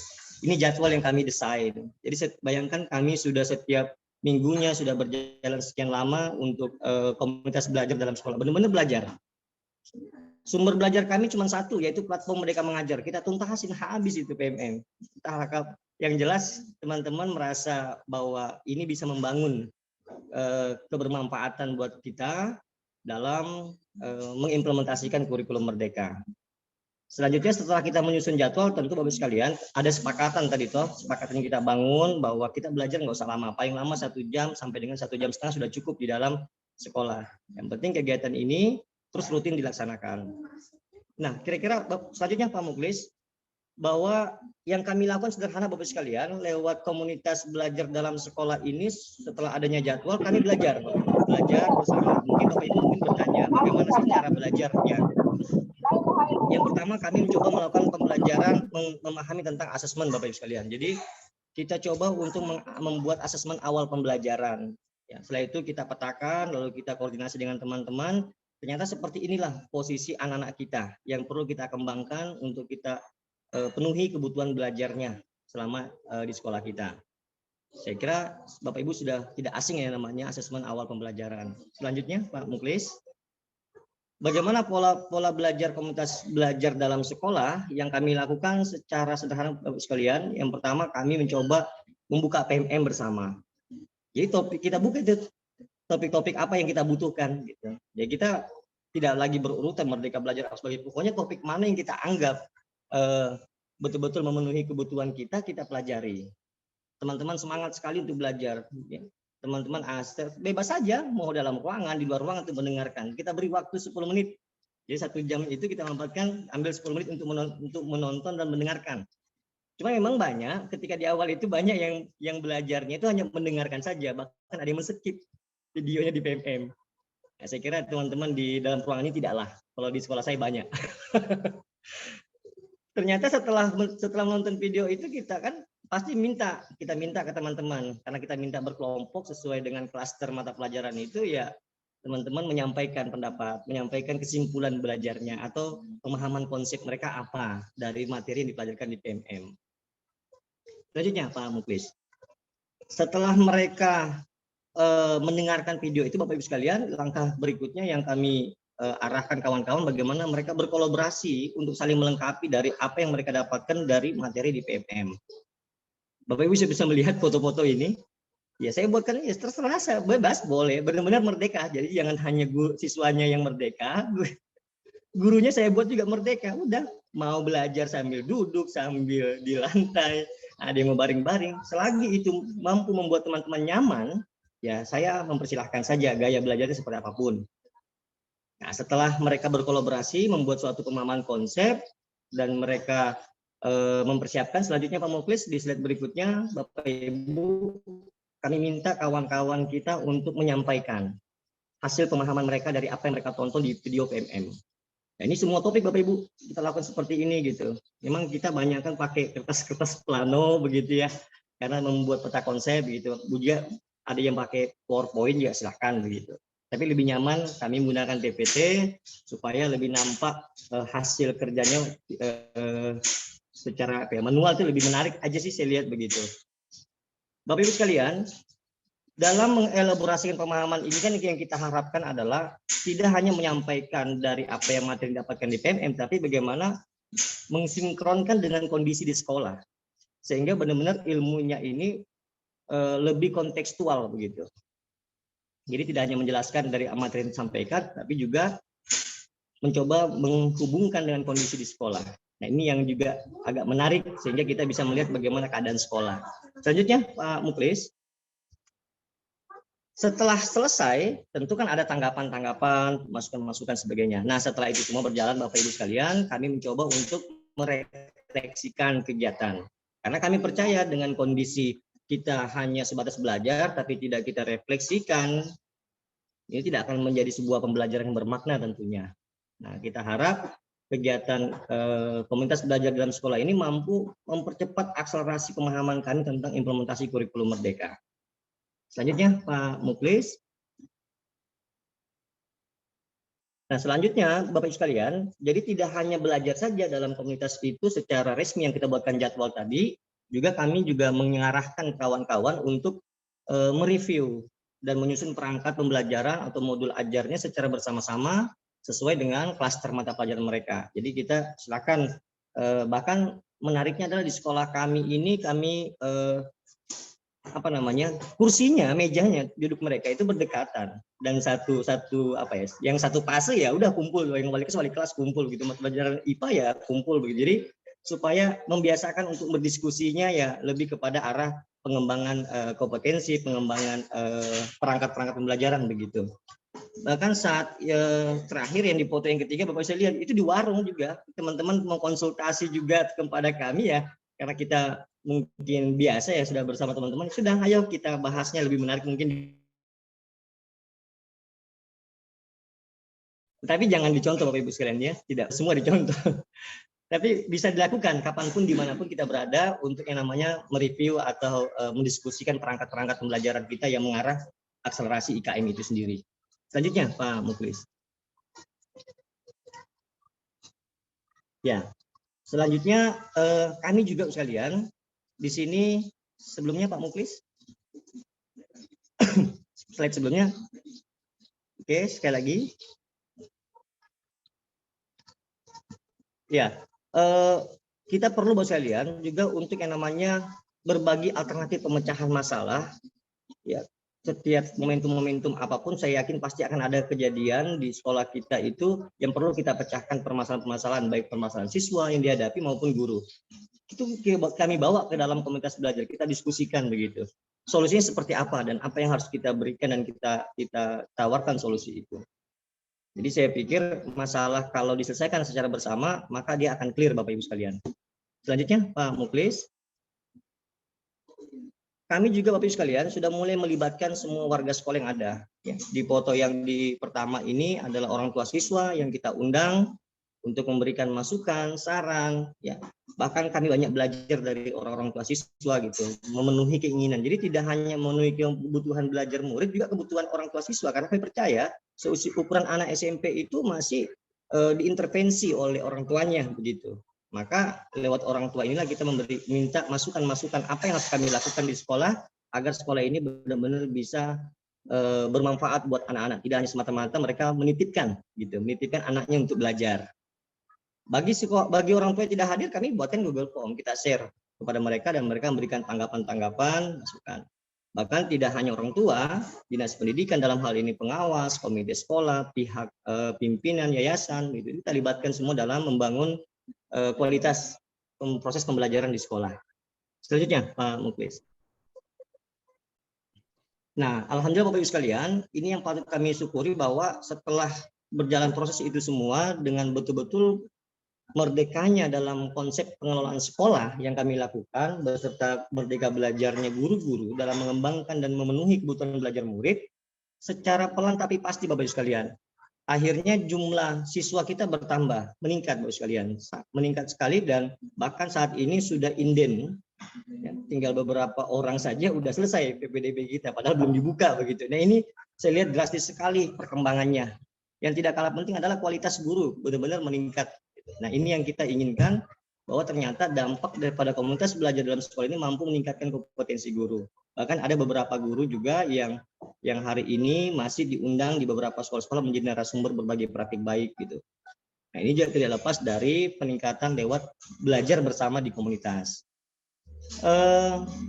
Ini jadwal yang kami desain. Jadi bayangkan kami sudah setiap minggunya sudah berjalan sekian lama untuk komunitas belajar dalam sekolah. Benar-benar belajar. Sumber belajar kami cuma satu, yaitu platform Merdeka Mengajar. Kita tuntasin habis itu PMM. Kita harap yang jelas teman-teman merasa bahwa ini bisa membangun kebermanfaatan buat kita dalam mengimplementasikan kurikulum Merdeka. Selanjutnya setelah kita menyusun jadwal, tentu Bapak sekalian ada sepakatan tadi toh, sepakatan yang kita bangun bahwa kita belajar nggak usah lama, paling lama 1 jam sampai dengan 1,5 jam sudah cukup di dalam sekolah. Yang penting kegiatan ini terus rutin dilaksanakan. Nah, kira-kira selanjutnya Pak Muklis, bahwa yang kami lakukan sederhana Bapak sekalian, lewat komunitas belajar dalam sekolah ini setelah adanya jadwal kami belajar bersama. Mungkin Bapak Ibu mungkin bertanya bagaimana sih cara belajarnya. Yang pertama kami mencoba melakukan pembelajaran memahami tentang asesmen Bapak Ibu sekalian. Jadi kita coba untuk membuat asesmen awal pembelajaran. Ya, setelah itu kita petakan, lalu kita koordinasi dengan teman-teman. Ternyata seperti inilah posisi anak-anak kita yang perlu kita kembangkan untuk kita penuhi kebutuhan belajarnya selama di sekolah kita. Saya kira Bapak Ibu sudah tidak asing ya namanya asesmen awal pembelajaran. Selanjutnya Pak Muklis, bagaimana pola belajar komunitas belajar dalam sekolah yang kami lakukan secara sederhana Bapak sekalian. Yang pertama kami mencoba membuka PMM bersama. Jadi kita buka itu topik-topik apa yang kita butuhkan gitu. Ya kita tidak lagi berurutan Merdeka Belajar sebagai pokoknya topik mana yang kita anggap betul-betul memenuhi kebutuhan kita pelajari. Teman-teman semangat sekali untuk belajar. Ya. Teman-teman bebas saja mau dalam ruangan, di luar ruangan untuk mendengarkan. Kita beri waktu 10 menit. Jadi 1 jam itu kita manfaatkan ambil 10 menit untuk menonton dan mendengarkan. Cuma memang banyak ketika di awal itu banyak yang belajarnya itu hanya mendengarkan saja, bahkan ada yang men-skip videonya di PMM. Nah, saya kira teman-teman di dalam ruangan ini tidaklah. Kalau di sekolah saya banyak. Ternyata setelah menonton video itu kita kan pasti kita minta ke teman-teman, karena kita minta berkelompok sesuai dengan klaster mata pelajaran itu, ya teman-teman menyampaikan pendapat, menyampaikan kesimpulan belajarnya atau pemahaman konsep mereka apa dari materi yang dipelajarkan di PMM. Selanjutnya Pak Muklis, setelah mereka mendengarkan video itu Bapak Ibu sekalian, langkah berikutnya yang kami arahkan kawan-kawan bagaimana mereka berkolaborasi untuk saling melengkapi dari apa yang mereka dapatkan dari materi di PMM. Bapak Ibu bisa melihat foto-foto ini. Ya saya buatkan ya terserah, saya bebas, boleh, benar-benar merdeka. Jadi jangan hanya siswanya yang merdeka, gurunya saya buat juga merdeka. Udah mau belajar sambil duduk, sambil di lantai, ada yang mau baring-baring. Selagi itu mampu membuat teman-teman nyaman, ya saya mempersilahkan saja gaya belajarnya seperti apapun. Nah, setelah mereka berkolaborasi membuat suatu pemahaman konsep dan mereka mempersiapkan, selanjutnya Pak Muklis di slide berikutnya Bapak Ibu kami minta kawan-kawan kita untuk menyampaikan hasil pemahaman mereka dari apa yang mereka tonton di video PMM. Nah, ini semua topik Bapak Ibu kita lakukan seperti ini gitu. Memang kita banyak kan pakai kertas-kertas plano begitu ya, karena membuat peta konsep gitu. Juga ada yang pakai PowerPoint juga silahkan begitu. Tapi lebih nyaman kami menggunakan PPT supaya lebih nampak hasil kerjanya secara manual itu lebih menarik aja sih saya lihat begitu. Bapak Ibu sekalian, dalam mengelaborasikan pemahaman ini kan yang kita harapkan adalah tidak hanya menyampaikan dari apa yang materi didapatkan di PMM, tapi bagaimana mensinkronkan dengan kondisi di sekolah. Sehingga benar-benar ilmunya ini lebih kontekstual begitu. Jadi tidak hanya menjelaskan dari materi yang disampaikan, tapi juga mencoba menghubungkan dengan kondisi di sekolah. Nah ini yang juga agak menarik sehingga kita bisa melihat bagaimana keadaan sekolah. Selanjutnya Pak Muklis, setelah selesai tentu kan ada tanggapan-tanggapan, masukan-masukan sebagainya. Nah setelah itu semua berjalan Bapak Ibu sekalian, kami mencoba untuk merefleksikan kegiatan. Karena kami percaya dengan kondisi kita hanya sebatas belajar tapi tidak kita refleksikan, ini tidak akan menjadi sebuah pembelajaran yang bermakna tentunya. Nah kita harap kegiatan komunitas belajar dalam sekolah ini mampu mempercepat akselerasi pemahaman kami tentang implementasi kurikulum Merdeka. Selanjutnya Pak Muklis. Nah selanjutnya Bapak Ibu sekalian, jadi tidak hanya belajar saja dalam komunitas itu secara resmi yang kita buatkan jadwal tadi, juga kami juga mengarahkan kawan-kawan untuk mereview dan menyusun perangkat pembelajaran atau modul ajarnya secara bersama-sama sesuai dengan klaster mata pelajaran mereka. Jadi kita silakan, bahkan menariknya adalah di sekolah kami ini kami kursinya, mejanya, duduk mereka itu berdekatan, dan satu yang satu fase ya udah kumpul, yang balik kelas kumpul gitu, mata pelajaran IPA ya kumpul begitu. Jadi supaya membiasakan untuk berdiskusinya ya lebih kepada arah pengembangan kompetensi, pengembangan perangkat-perangkat pembelajaran begitu. Bahkan saat terakhir yang di foto yang ketiga Bapak bisa lihat itu di warung juga teman-teman mau konsultasi juga kepada kami ya, karena kita mungkin biasa ya sudah bersama teman-teman, sudah ayo kita bahasnya lebih menarik mungkin. Tapi jangan dicontoh Bapak Ibu sekalian ya, tidak semua dicontoh. Tapi bisa dilakukan kapanpun dimanapun kita berada untuk yang namanya mereview atau mendiskusikan perangkat-perangkat pembelajaran kita yang mengarah akselerasi IKM itu sendiri. Selanjutnya Pak Muklis. Ya, selanjutnya kami juga sekalian di sini sebelumnya Pak Muklis, slide sebelumnya. Oke, sekali lagi. Ya, kita perlu Bapak sekalian juga untuk yang namanya berbagi alternatif pemecahan masalah. Ya, setiap momentum-momentum apapun saya yakin pasti akan ada kejadian di sekolah kita itu yang perlu kita pecahkan permasalahan-permasalahan, baik permasalahan siswa yang dihadapi maupun guru. Itu kami bawa ke dalam komunitas belajar, kita diskusikan begitu. Solusinya seperti apa dan apa yang harus kita berikan dan kita tawarkan solusi itu. Jadi saya pikir masalah kalau diselesaikan secara bersama maka dia akan clear Bapak Ibu sekalian. Selanjutnya Pak Muklis. Kami juga Bapak Ibu sekalian sudah mulai melibatkan semua warga sekolah yang ada. Ya, di foto yang di pertama ini adalah orang tua siswa yang kita undang untuk memberikan masukan, saran, ya. Bahkan kami banyak belajar dari orang-orang tua siswa gitu, memenuhi keinginan. Jadi tidak hanya memenuhi kebutuhan belajar murid, juga kebutuhan orang tua siswa. Karena kami percaya seusia ukuran anak SMP itu masih diintervensi oleh orang tuanya begitu. Maka lewat orang tua inilah kita minta masukan-masukan apa yang harus kami lakukan di sekolah agar sekolah ini benar-benar bisa bermanfaat buat anak-anak. Tidak hanya semata-mata mereka menitipkan anaknya untuk belajar. Bagi orang tua yang tidak hadir, kami buatkan Google Form, kita share kepada mereka dan mereka memberikan tanggapan-tanggapan, masukan. Bahkan tidak hanya orang tua, dinas pendidikan dalam hal ini pengawas, komite sekolah, pihak pimpinan yayasan, gitu, kita libatkan semua dalam membangun kualitas proses pembelajaran di sekolah. Selanjutnya Pak Muklis. Nah, alhamdulillah Bapak Ibu sekalian, ini yang patut kami syukuri bahwa setelah berjalan proses itu semua dengan betul-betul merdekanya dalam konsep pengelolaan sekolah yang kami lakukan beserta merdeka belajarnya guru-guru dalam mengembangkan dan memenuhi kebutuhan belajar murid secara pelan tapi pasti Bapak Ibu sekalian. Akhirnya jumlah siswa kita bertambah, meningkat Bapak Ibu sekalian, meningkat sekali dan bahkan saat ini sudah inden, ya, tinggal beberapa orang saja udah selesai PPDB kita, padahal belum dibuka begitu. Nah ini saya lihat drastis sekali perkembangannya. Yang tidak kalah penting adalah kualitas guru benar-benar meningkat. Nah ini yang kita inginkan, bahwa ternyata dampak daripada komunitas belajar dalam sekolah ini mampu meningkatkan kompetensi guru. Bahkan ada beberapa guru juga yang hari ini masih diundang di beberapa sekolah-sekolah menjadi narasumber berbagai praktik baik gitu. Nah ini juga tidak lepas dari peningkatan lewat belajar bersama di komunitas.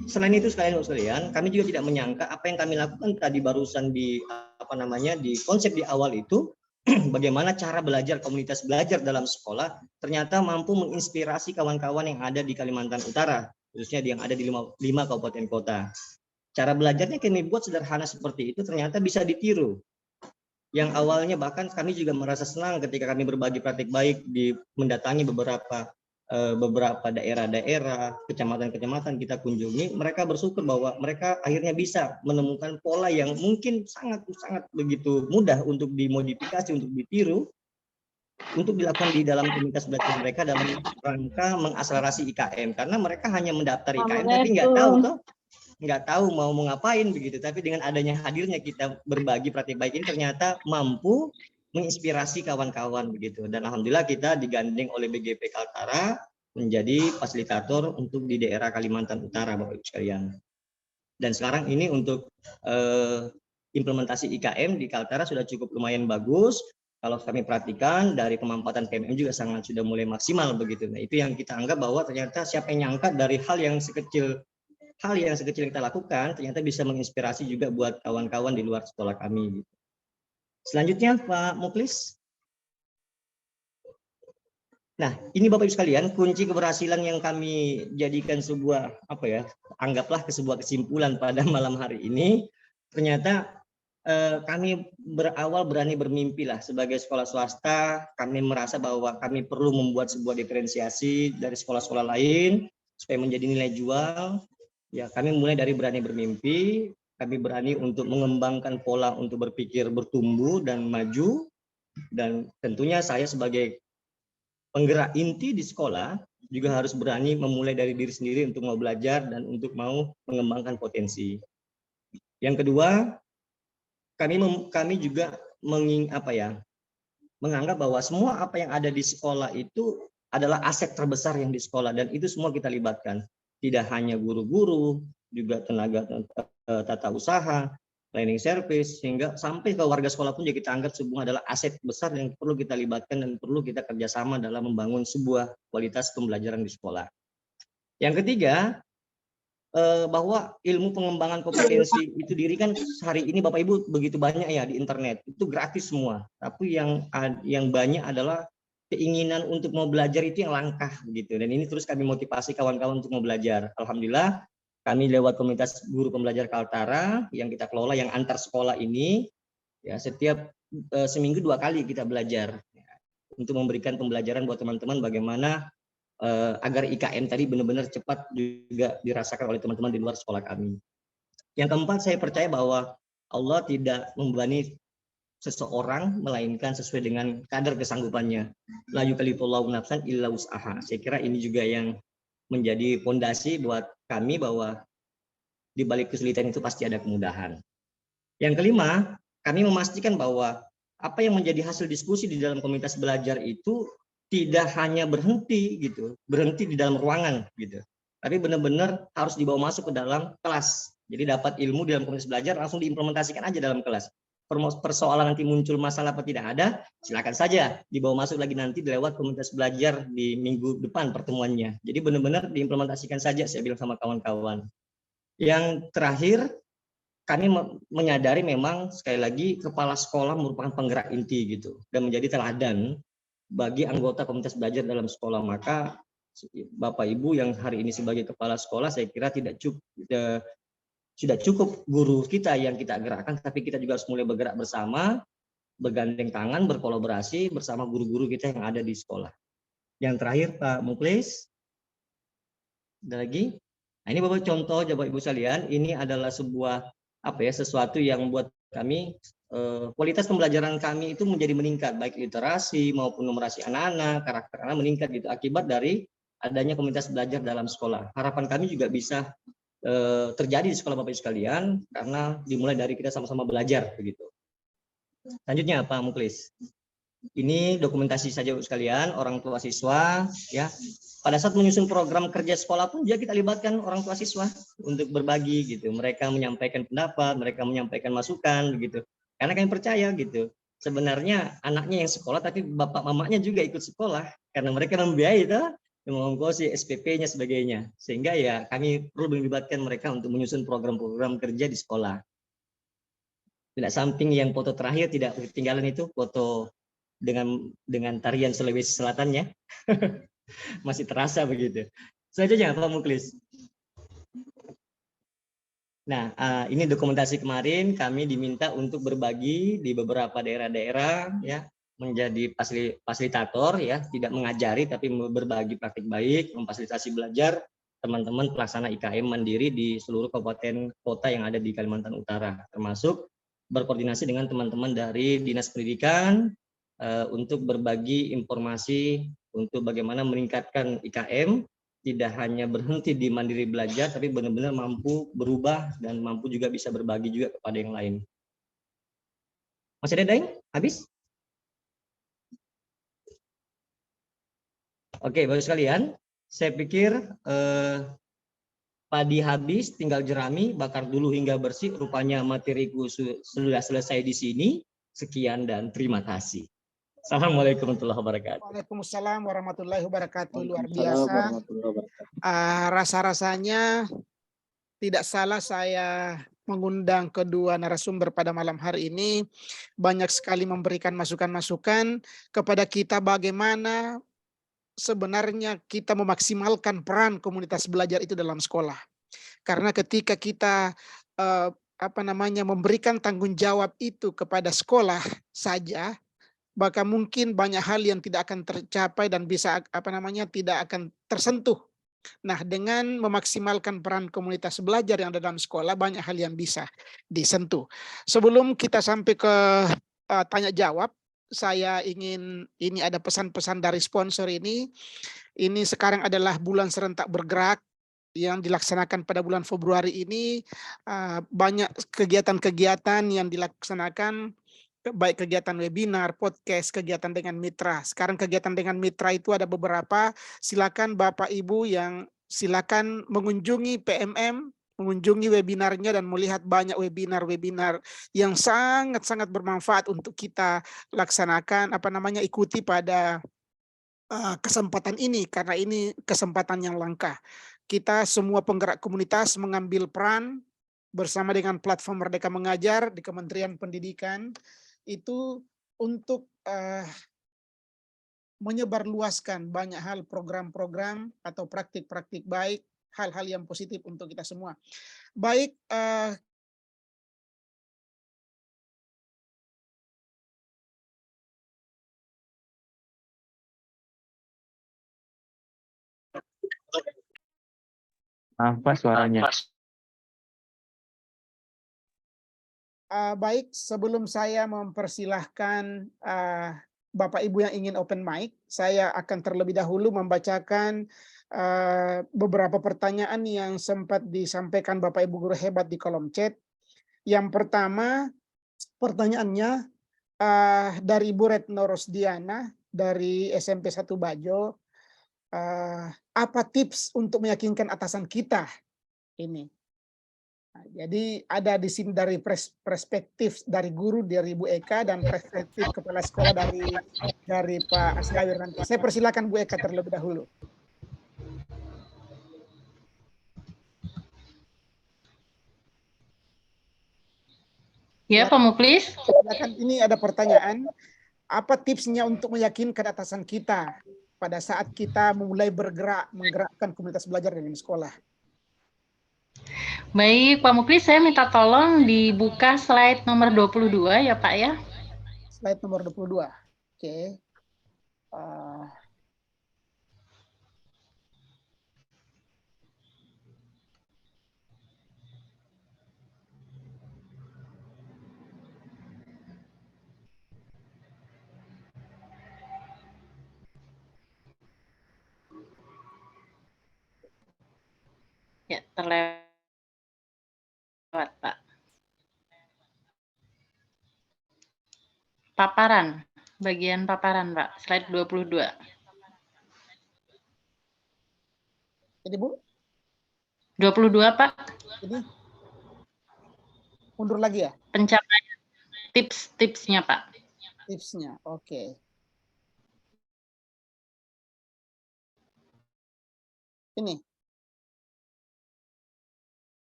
Selain itu sekalian, kami juga tidak menyangka apa yang kami lakukan tadi barusan di di konsep di awal itu, bagaimana cara belajar komunitas belajar dalam sekolah ternyata mampu menginspirasi kawan-kawan yang ada di Kalimantan Utara, khususnya yang ada di 5 kabupaten kota. Cara belajarnya kami buat sederhana seperti itu ternyata bisa ditiru. Yang awalnya bahkan kami juga merasa senang ketika kami berbagi praktik baik di mendatangi beberapa daerah-daerah, kecamatan-kecamatan kita kunjungi, mereka bersyukur bahwa mereka akhirnya bisa menemukan pola yang mungkin sangat begitu mudah untuk dimodifikasi, untuk ditiru, untuk dilakukan di dalam komunitas belajar mereka dalam rangka mengakselerasi IKM. Karena mereka hanya mendaftar IKM tapi nggak tahu mau ngapain begitu. Tapi dengan adanya hadirnya kita berbagi praktik baik ini ternyata mampu menginspirasi kawan-kawan begitu, dan alhamdulillah kita digandeng oleh BGP Kaltara menjadi fasilitator untuk di daerah Kalimantan Utara Bapak Ibu sekalian. Dan sekarang ini untuk implementasi IKM di Kaltara sudah cukup lumayan bagus. kalau kami perhatikan dari pemanfaatan PMM juga sangat sudah mulai maksimal begitu. Nah, itu yang kita anggap bahwa ternyata siapa yang nyangka dari hal yang sekecil yang kita lakukan ternyata bisa menginspirasi juga buat kawan-kawan di luar sekolah kami. Selanjutnya Pak Muklis. Nah, ini Bapak Ibu sekalian, kunci keberhasilan yang kami jadikan sebuah anggaplah sebuah kesimpulan pada malam hari ini. Ternyata kami berawal berani bermimpi lah sebagai sekolah swasta. Kami merasa bahwa kami perlu membuat sebuah diferensiasi dari sekolah-sekolah lain supaya menjadi nilai jual. Ya, kami mulai dari berani bermimpi. Kami berani untuk mengembangkan pola untuk berpikir bertumbuh dan maju. Dan tentunya saya sebagai penggerak inti di sekolah juga harus berani memulai dari diri sendiri untuk mau belajar dan untuk mau mengembangkan potensi. Yang kedua, kami juga menganggap bahwa semua apa yang ada di sekolah itu adalah aset terbesar yang di sekolah, dan itu semua kita libatkan. Tidak hanya guru-guru, juga tenaga tata usaha, cleaning service, sehingga sampai ke warga sekolah pun juga kita anggap semua adalah aset besar yang perlu kita libatkan dan perlu kita kerjasama dalam membangun sebuah kualitas pembelajaran di sekolah. Yang ketiga, bahwa ilmu pengembangan kompetensi itu diri kan hari ini Bapak Ibu begitu banyak ya di internet, itu gratis semua. Tapi yang banyak adalah keinginan untuk mau belajar itu yang langka begitu. Dan ini terus kami motivasi kawan-kawan untuk mau belajar. Alhamdulillah kami lewat komunitas guru pembelajar Kaltara yang kita kelola yang antar sekolah ini, ya setiap seminggu 2 kali kita belajar ya, untuk memberikan pembelajaran buat teman-teman bagaimana agar IKM tadi benar-benar cepat juga dirasakan oleh teman-teman di luar sekolah kami. Yang keempat, saya percaya bahwa Allah tidak membebani seseorang melainkan sesuai dengan kadar kesanggupannya. La yukallifullahu nafsan illa wus'aha. Saya kira ini juga yang menjadi fondasi buat kami bahwa di balik kesulitan itu pasti ada kemudahan. Yang kelima, kami memastikan bahwa apa yang menjadi hasil diskusi di dalam komunitas belajar itu tidak hanya berhenti di dalam ruangan gitu, tapi benar-benar harus dibawa masuk ke dalam kelas. Jadi dapat ilmu dalam komunitas belajar langsung diimplementasikan aja dalam kelas. Persoalan nanti muncul masalah apa tidak ada, silakan saja dibawa masuk lagi nanti lewat komunitas belajar di minggu depan pertemuannya. Jadi benar-benar diimplementasikan saja, saya bilang sama kawan-kawan. Yang terakhir, kami menyadari memang sekali lagi kepala sekolah merupakan penggerak inti gitu dan menjadi teladan bagi anggota komunitas belajar dalam sekolah. Maka Bapak Ibu yang hari ini sebagai kepala sekolah, saya kira sudah cukup guru kita yang kita gerakkan, tapi kita juga harus mulai bergerak bersama, bergandeng tangan, berkolaborasi bersama guru-guru kita yang ada di sekolah. Yang terakhir Pak Muklis, ada lagi? Nah, ini Bapak contoh Bapak Ibu sekalian, ini adalah sebuah sesuatu yang buat kami kualitas pembelajaran kami itu menjadi meningkat, baik literasi maupun numerasi anak-anak, karakter anak meningkat gitu akibat dari adanya komunitas belajar dalam sekolah. Harapan kami juga bisa terjadi di sekolah Bapak Ibu sekalian karena dimulai dari kita sama-sama belajar begitu. Selanjutnya Pak Muklis. Ini dokumentasi saja Bapak sekalian, orang tua siswa ya. Pada saat menyusun program kerja sekolah pun juga kita libatkan orang tua siswa untuk berbagi gitu. Mereka menyampaikan pendapat, mereka menyampaikan masukan begitu. Karena kami percaya gitu, sebenarnya anaknya yang sekolah tapi bapak mamanya juga ikut sekolah karena mereka membiayai itu, mengongkosi SPP-nya sebagainya. Sehingga ya kami perlu melibatkan mereka untuk menyusun program-program kerja di sekolah. Tidak samping yang foto terakhir tidak ketinggalan itu foto dengan tarian Sulawesi Selatannya. Masih terasa begitu. Selanjutnya Pak Muklis. Nah, ini dokumentasi kemarin kami diminta untuk berbagi di beberapa daerah-daerah ya, menjadi fasilitator ya, tidak mengajari tapi berbagi praktik baik, memfasilitasi belajar teman-teman pelaksana IKM mandiri di seluruh kabupaten kota yang ada di Kalimantan Utara, termasuk berkoordinasi dengan teman-teman dari Dinas Pendidikan untuk berbagi informasi untuk bagaimana meningkatkan IKM. Tidak hanya berhenti di mandiri belajar, tapi benar-benar mampu berubah dan mampu juga bisa berbagi juga kepada yang lain. Masih ada Daeng? Habis? Oke, Bapak sekalian, saya pikir padi habis, tinggal jerami, bakar dulu hingga bersih. Rupanya materiku sudah selesai di sini. Sekian dan terima kasih. Assalamualaikum warahmatullahi wabarakatuh. Waalaikumsalam warahmatullahi wabarakatuh. Luar Waalaikumsalam biasa. warahmatullahi wabarakatuh. Rasa-rasanya tidak salah saya mengundang kedua narasumber pada malam hari ini. Banyak sekali memberikan masukan-masukan kepada kita bagaimana sebenarnya kita memaksimalkan peran komunitas belajar itu dalam sekolah. Karena ketika kita memberikan tanggung jawab itu kepada sekolah saja, maka mungkin banyak hal yang tidak akan tercapai dan bisa tidak akan tersentuh. Nah, dengan memaksimalkan peran komunitas belajar yang ada dalam sekolah, banyak hal yang bisa disentuh. Sebelum kita sampai ke tanya jawab, saya ingin, ini ada pesan-pesan dari sponsor ini. Ini sekarang adalah bulan serentak bergerak yang dilaksanakan pada bulan Februari ini. Banyak kegiatan-kegiatan yang dilaksanakan, baik kegiatan webinar, podcast, kegiatan dengan mitra. Sekarang kegiatan dengan mitra itu ada beberapa. Silakan Bapak Ibu yang silakan mengunjungi PMM, mengunjungi webinarnya dan melihat banyak webinar-webinar yang sangat-sangat bermanfaat untuk kita laksanakan, ikuti pada kesempatan ini, karena ini kesempatan yang langka. Kita semua penggerak komunitas mengambil peran bersama dengan platform Merdeka Mengajar di Kementerian Pendidikan itu untuk menyebarluaskan banyak hal, program-program atau praktik-praktik baik, hal-hal yang positif untuk kita semua. Baik, Apa suaranya? baik, sebelum saya mempersilahkan Bapak Ibu yang ingin open mic, saya akan terlebih dahulu membacakan beberapa pertanyaan yang sempat disampaikan Bapak Ibu guru hebat di kolom chat. Yang pertama, pertanyaannya dari Ibu Retno Rosdiana dari SMP 1 Bajo. Apa tips untuk meyakinkan atasan kita ini? Nah, jadi ada di sini dari perspektif dari guru, dari Bu Eka, dan perspektif kepala sekolah dari Pak Asgawir nanti. Saya persilakan Bu Eka terlebih dahulu. Ya, Pak Muklis. Silakan, ini ada pertanyaan. Apa tipsnya untuk meyakinkan atasan kita pada saat kita mulai menggerakkan komunitas belajar dalam sekolah? Baik, Pak Muklis, saya minta tolong dibuka slide nomor 22 ya, Pak ya. Slide nomor 22. Oke. Ya, terlewat, Pak. Paparan, bagian paparan, Pak. Slide 22. Jadi Bu? 22, Pak. Jadi mundur lagi ya? Pencapaian tips-tipsnya, Pak. Tipsnya, oke.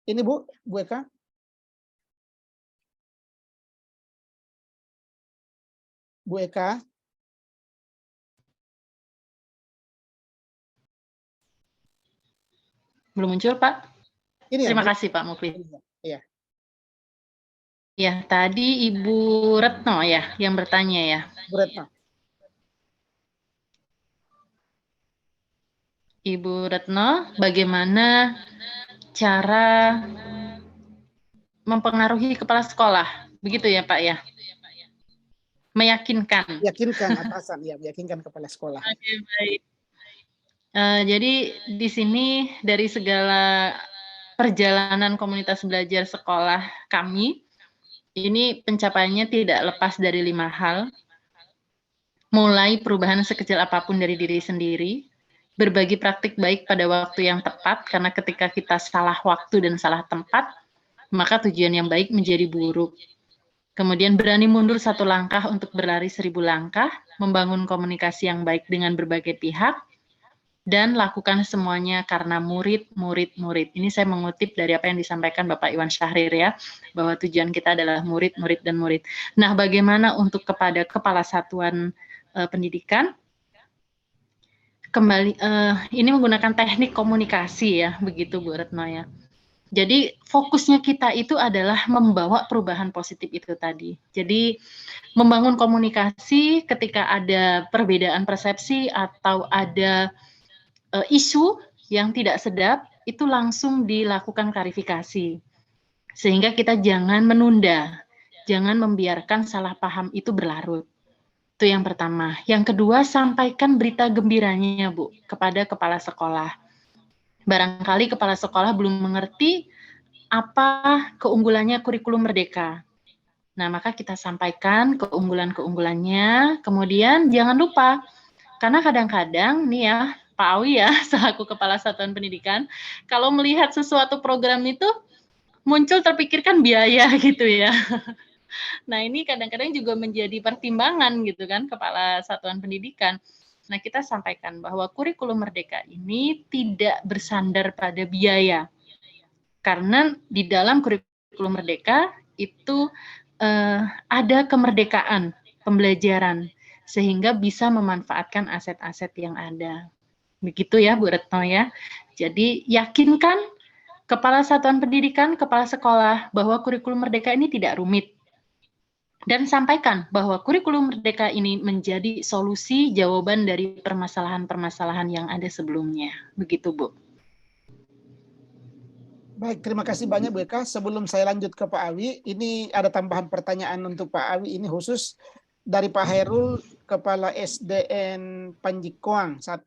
Ini Bu Eka. Bu Eka. Belum muncul, Pak? Ini Terima ya, kasih, Pak Muklis. Iya. Ya, tadi Ibu Retno ya yang bertanya ya. Bu Retno. Ibu Retno, bagaimana cara mempengaruhi kepala sekolah? Begitu ya, Pak ya? Meyakinkan. Yakinkan atasan, ya, meyakinkan kepala sekolah. Oke, baik. Jadi di sini dari segala perjalanan komunitas belajar sekolah kami, ini pencapaiannya tidak lepas dari 5 hal. Mulai perubahan sekecil apapun dari diri sendiri, berbagi praktik baik pada waktu yang tepat, karena ketika kita salah waktu dan salah tempat, maka tujuan yang baik menjadi buruk. Kemudian berani mundur 1 langkah untuk berlari 1000 langkah, membangun komunikasi yang baik dengan berbagai pihak, dan lakukan semuanya karena murid. Ini saya mengutip dari apa yang disampaikan Bapak Iwan Syahrir ya, bahwa tujuan kita adalah murid. Nah, bagaimana untuk kepada kepala satuan pendidikan? Kembali, ini menggunakan teknik komunikasi ya, begitu Bu Retno ya. Jadi fokusnya kita itu adalah membawa perubahan positif itu tadi. Jadi membangun komunikasi ketika ada perbedaan persepsi atau ada isu yang tidak sedap, itu langsung dilakukan klarifikasi. Sehingga kita jangan menunda, jangan membiarkan salah paham itu berlarut. Itu yang pertama. Yang kedua, sampaikan berita gembiranya, Bu, kepada kepala sekolah. Barangkali kepala sekolah belum mengerti apa keunggulannya kurikulum merdeka. Nah, maka kita sampaikan keunggulan-keunggulannya, kemudian jangan lupa, karena kadang-kadang nih ya, Pak Awi ya, selaku Kepala Satuan Pendidikan, kalau melihat sesuatu program itu, muncul terpikirkan biaya gitu ya. Nah, ini kadang-kadang juga menjadi pertimbangan gitu kan, Kepala Satuan Pendidikan. Nah, kita sampaikan bahwa kurikulum merdeka ini tidak bersandar pada biaya. Karena di dalam kurikulum merdeka itu ada kemerdekaan pembelajaran, sehingga bisa memanfaatkan aset-aset yang ada. Begitu ya Bu Retno ya. Jadi yakinkan kepala satuan pendidikan, kepala sekolah bahwa kurikulum merdeka ini tidak rumit. Dan sampaikan bahwa kurikulum merdeka ini menjadi solusi jawaban dari permasalahan-permasalahan yang ada sebelumnya. Begitu Bu. Baik, terima kasih banyak Bu Eka. Sebelum saya lanjut ke Pak Awi, ini ada tambahan pertanyaan untuk Pak Awi, ini khusus dari Pak Herul, Kepala SDN Panjikoang 1.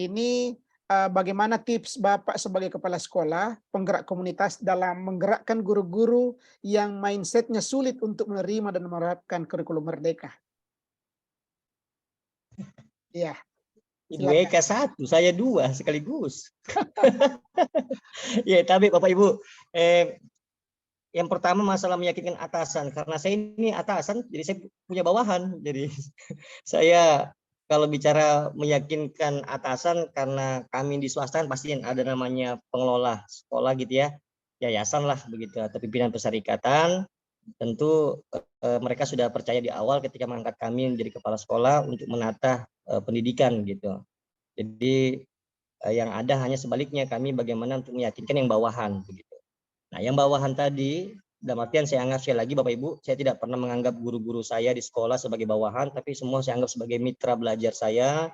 Ini bagaimana tips Bapak sebagai kepala sekolah, penggerak komunitas dalam menggerakkan guru-guru yang mindsetnya sulit untuk menerima dan menerapkan kurikulum merdeka? Iya. Ibu Eka 1, saya 2 sekaligus. Ya, tapi Bapak Ibu, yang pertama masalah meyakinkan atasan, karena saya ini atasan, jadi saya punya bawahan. Jadi saya kalau bicara meyakinkan atasan, karena kami di swasta pasti ada namanya pengelola sekolah gitu ya, yayasan lah begitu, atau pimpinan perserikatan. Tentu mereka sudah percaya di awal ketika mengangkat kami menjadi kepala sekolah untuk menata pendidikan gitu. Jadi yang ada hanya sebaliknya, kami bagaimana untuk meyakinkan yang bawahan begitu. Nah, yang bawahan tadi, dalam artian saya anggap sekali lagi Bapak Ibu, saya tidak pernah menganggap guru-guru saya di sekolah sebagai bawahan, tapi semua saya anggap sebagai mitra belajar saya,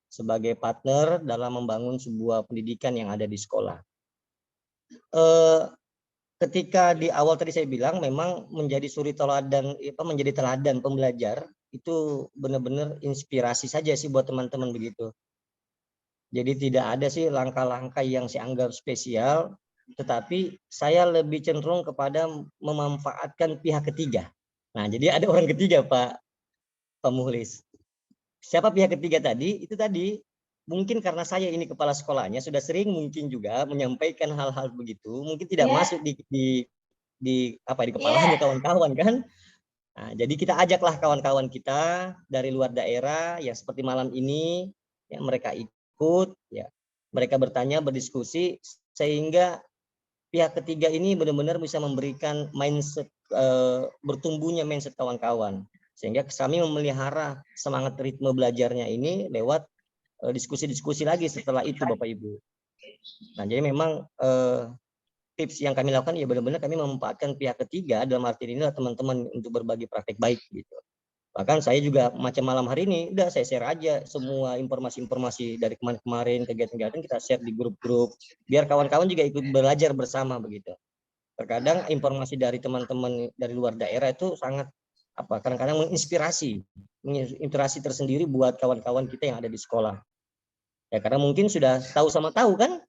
sebagai partner dalam membangun sebuah pendidikan yang ada di sekolah. Ketika di awal tadi saya bilang memang menjadi suri teladan, menjadi teladan pembelajar itu benar-benar inspirasi saja sih buat teman-teman begitu. Jadi tidak ada sih langkah-langkah yang saya anggap spesial, tetapi saya lebih cenderung kepada memanfaatkan pihak ketiga. Nah, jadi ada orang ketiga Pak Muhlis. Siapa pihak ketiga tadi? Itu tadi mungkin karena saya ini kepala sekolahnya sudah sering mungkin juga menyampaikan hal-hal begitu, mungkin tidak masuk di kepalanya kawan-kawan kan. Nah, jadi kita ajaklah kawan-kawan kita dari luar daerah yang seperti malam ini, ya mereka ikut, ya mereka bertanya, berdiskusi, sehingga pihak ketiga ini benar-benar bisa memberikan mindset, bertumbuhnya mindset kawan-kawan, sehingga kami memelihara semangat ritme belajarnya ini lewat diskusi-diskusi lagi setelah itu Bapak Ibu. Nah, jadi memang tips yang kami lakukan ya benar-benar kami memanfaatkan pihak ketiga, dalam arti ini teman-teman untuk berbagi praktek baik gitu. Bahkan saya juga macam malam hari ini udah saya share aja semua informasi-informasi dari kemarin-kemarin, kegiatan-kegiatan kita share di grup-grup biar kawan-kawan juga ikut belajar bersama begitu. Terkadang informasi dari teman-teman dari luar daerah itu sangat kadang-kadang menginspirasi tersendiri buat kawan-kawan kita yang ada di sekolah. Ya karena mungkin sudah tahu sama tahu kan,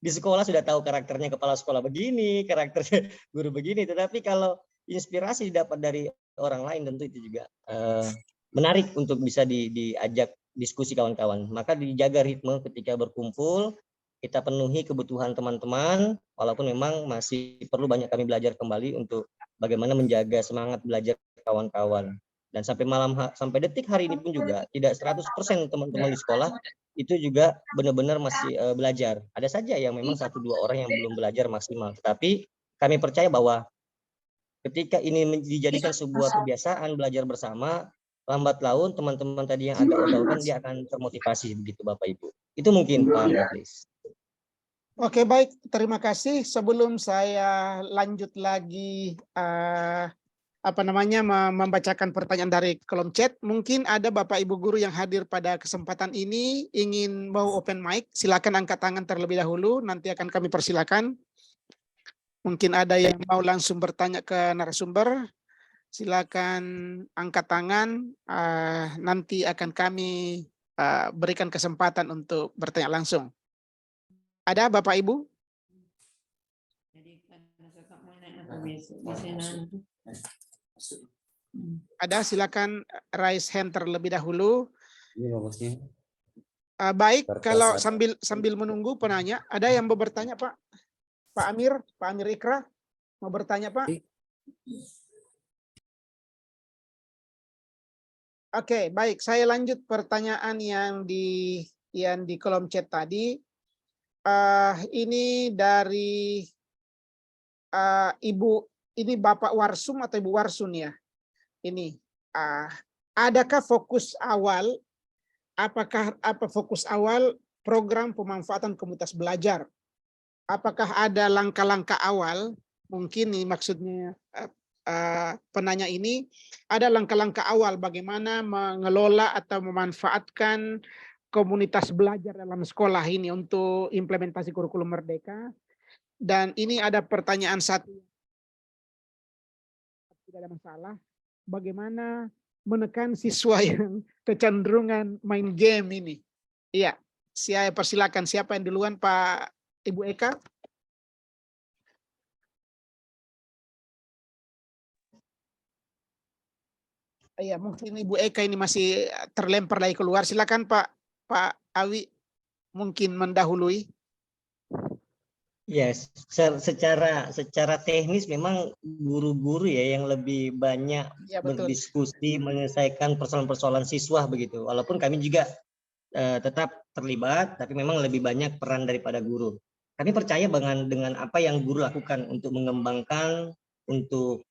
di sekolah sudah tahu karakternya kepala sekolah begini, karakternya guru begini, tetapi kalau inspirasi didapat dari orang lain tentu itu juga menarik untuk bisa diajak diskusi kawan-kawan. Maka dijaga ritme ketika berkumpul, kita penuhi kebutuhan teman-teman, walaupun memang masih perlu banyak kami belajar kembali untuk bagaimana menjaga semangat belajar kawan-kawan. Dan sampai detik hari ini pun juga tidak 100% teman-teman di sekolah itu juga benar-benar masih belajar. Ada saja yang memang 1-2 orang yang belum belajar maksimal. Tetapi kami percaya bahwa ketika ini dijadikan sebuah kebiasaan belajar bersama, lambat laun teman-teman tadi yang agak ogah-ogahan dia akan termotivasi begitu Bapak Ibu. Itu mungkin Pak Muflis. Oke, baik. Terima kasih. Sebelum saya lanjut lagi membacakan pertanyaan dari kolom chat, mungkin ada Bapak Ibu guru yang hadir pada kesempatan ini ingin mau open mic, silakan angkat tangan terlebih dahulu, nanti akan kami persilakan. Mungkin ada yang mau langsung bertanya ke narasumber, silakan angkat tangan, nanti akan kami berikan kesempatan untuk bertanya langsung. Ada Bapak Ibu? Ada, silakan raise hand terlebih dahulu. Baik, kalau sambil menunggu penanya, ada yang mau bertanya Pak? Pak Amir Ikra, mau bertanya Pak? Oke, baik. Saya lanjut pertanyaan yang di kolom chat tadi. Ini dari Ibu, ini Bapak Warsum atau Ibu Warsun ya? Ini, adakah fokus awal? Apakah fokus awal program pemanfaatan komunitas belajar? Apakah ada langkah-langkah awal? Mungkin ini maksudnya penanya ini, ada langkah-langkah awal bagaimana mengelola atau memanfaatkan komunitas belajar dalam sekolah ini untuk implementasi kurikulum merdeka. Dan ini ada pertanyaan satu, tidak ada masalah, bagaimana menekan siswa yang kecenderungan main game ini. Iya, saya persilakan, siapa yang duluan, Pak Ibu Eka? Iya, mungkin Ibu Eka ini masih terlempar dari keluar. Silakan Pak Awi, mungkin mendahului. Yes, secara teknis memang guru-guru ya yang lebih banyak berdiskusi menyelesaikan persoalan-persoalan siswa begitu. Walaupun kami juga tetap terlibat, tapi memang lebih banyak peran daripada guru. Kami percaya dengan apa yang guru lakukan untuk mengembangkan, untuk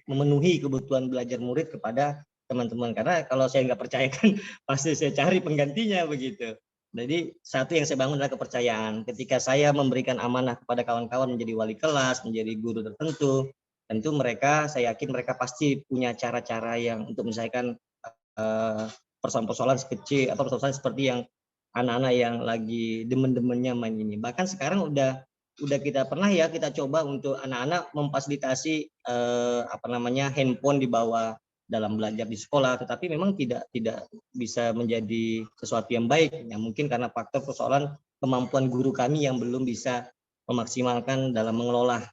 memenuhi kebutuhan belajar murid kepada teman-teman. Karena kalau saya nggak percaya kan pasti saya cari penggantinya begitu. Jadi satu yang saya bangun adalah kepercayaan. Ketika saya memberikan amanah kepada kawan-kawan menjadi wali kelas, menjadi guru tertentu, tentu mereka, saya yakin mereka pasti punya cara-cara yang untuk menyelesaikan persoalan-persoalan sekecil atau persoalan seperti yang anak-anak yang lagi demen-demennya main ini. Bahkan sekarang udah kita pernah ya kita coba untuk anak-anak memfasilitasi handphone dibawa dalam belajar di sekolah, tetapi memang tidak bisa menjadi sesuatu yang baik. Ya, mungkin karena faktor persoalan kemampuan guru kami yang belum bisa memaksimalkan dalam mengelola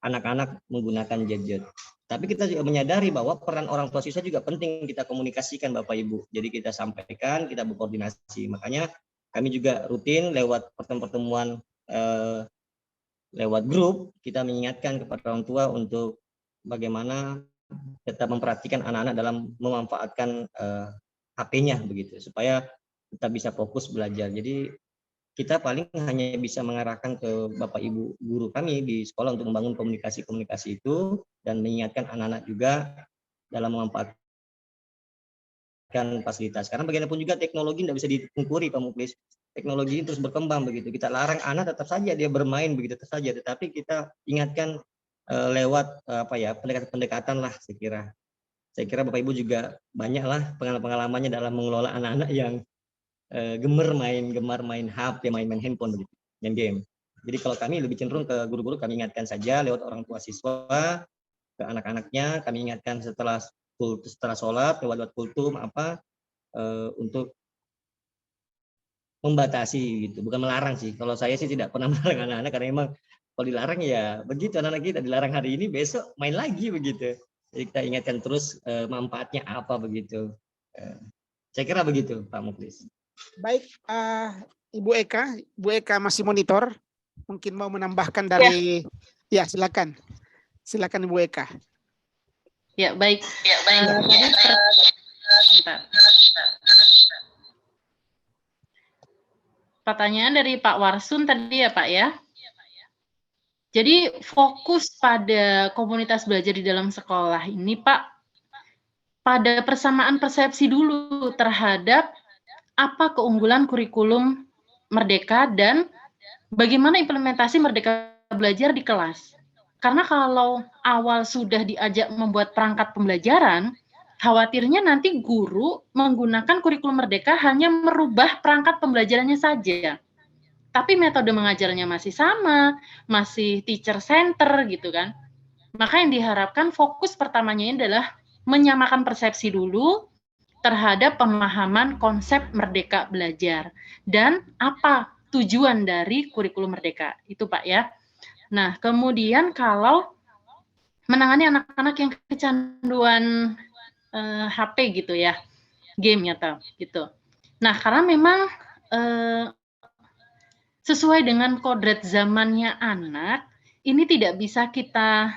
anak-anak menggunakan gadget. Tapi kita juga menyadari bahwa peran orang tua siswa juga penting kita komunikasikan Bapak Ibu. Jadi kita sampaikan, kita berkoordinasi. Makanya kami juga rutin lewat pertemuan lewat grup, kita mengingatkan kepada orang tua untuk bagaimana tetap memperhatikan anak-anak dalam memanfaatkan HP-nya begitu supaya kita bisa fokus belajar. Jadi kita paling hanya bisa mengarahkan ke Bapak Ibu guru kami di sekolah untuk membangun komunikasi itu dan mengingatkan anak-anak juga dalam memanfaatkan fasilitas. Karena bagaimanapun juga teknologi tidak bisa dipungkiri Pak Muflis. Teknologi ini terus berkembang begitu. Kita larang anak tetap saja dia bermain begitu tetap saja, tetapi kita ingatkan lewat pendekatan lah saya kira. Saya kira Bapak Ibu juga banyaklah pengalamannya dalam mengelola anak-anak yang gemar main HP, main handphone begitu, main game. Jadi kalau kami lebih cenderung ke guru-guru, kami ingatkan saja lewat orang tua siswa ke anak-anaknya, kami ingatkan setelah sholat lewat kultum untuk membatasi gitu, bukan melarang sih. Kalau saya sih tidak pernah melarang anak-anak karena memang kalau dilarang ya begitu, anak-anak kita dilarang hari ini besok main lagi begitu. Jadi kita ingatkan terus manfaatnya apa begitu. Saya kira begitu Pak Muflis. Baik, Ibu Eka masih monitor, mungkin mau menambahkan dari Ya, silakan. Silakan Ibu Eka. Ya, baik. Tadi bentar. Pertanyaan dari Pak Warsun tadi ya Pak ya. Jadi fokus pada komunitas belajar di dalam sekolah ini Pak, pada persamaan persepsi dulu terhadap apa keunggulan kurikulum Merdeka dan bagaimana implementasi Merdeka Belajar di kelas. Karena kalau awal sudah diajak membuat perangkat pembelajaran, khawatirnya nanti guru menggunakan kurikulum Merdeka hanya merubah perangkat pembelajarannya saja. Tapi metode mengajarnya masih sama, masih teacher center gitu kan. Maka yang diharapkan fokus pertamanya ini adalah menyamakan persepsi dulu terhadap pemahaman konsep Merdeka Belajar dan apa tujuan dari kurikulum Merdeka. Itu Pak ya. Nah, kemudian kalau menangani anak-anak yang kecanduan HP gitu ya, game ya gitu. Nah, karena memang sesuai dengan kodrat zamannya anak, ini tidak bisa kita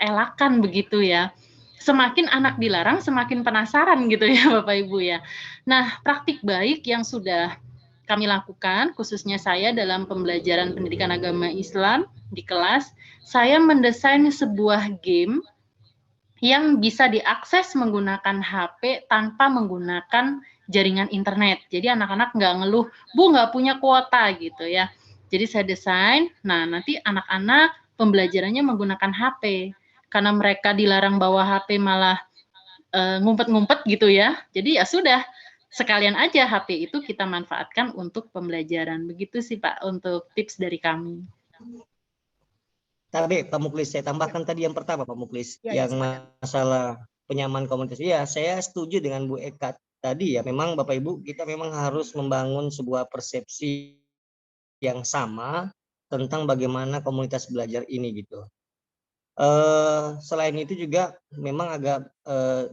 elakkan begitu ya. Semakin anak dilarang, semakin penasaran gitu ya Bapak Ibu ya. Nah, praktik baik yang sudah kami lakukan, khususnya saya dalam pembelajaran pendidikan agama Islam di kelas, saya mendesain sebuah game yang bisa diakses menggunakan HP tanpa menggunakan jaringan internet. Jadi anak-anak nggak ngeluh, Bu nggak punya kuota gitu ya. Jadi saya desain, nah nanti anak-anak pembelajarannya menggunakan HP. Karena mereka dilarang bawa HP malah ngumpet-ngumpet gitu ya. Jadi ya sudah, sekalian aja HP itu kita manfaatkan untuk pembelajaran. Begitu sih Pak untuk tips dari kami. Tapi Pak Muklis, saya tambahkan tadi yang pertama Pak Muklis, yang masalah penyamaan komunitas. Ya, saya setuju dengan Bu Eka tadi ya. Memang Bapak Ibu kita memang harus membangun sebuah persepsi yang sama tentang bagaimana komunitas belajar ini gitu. Selain itu juga memang agak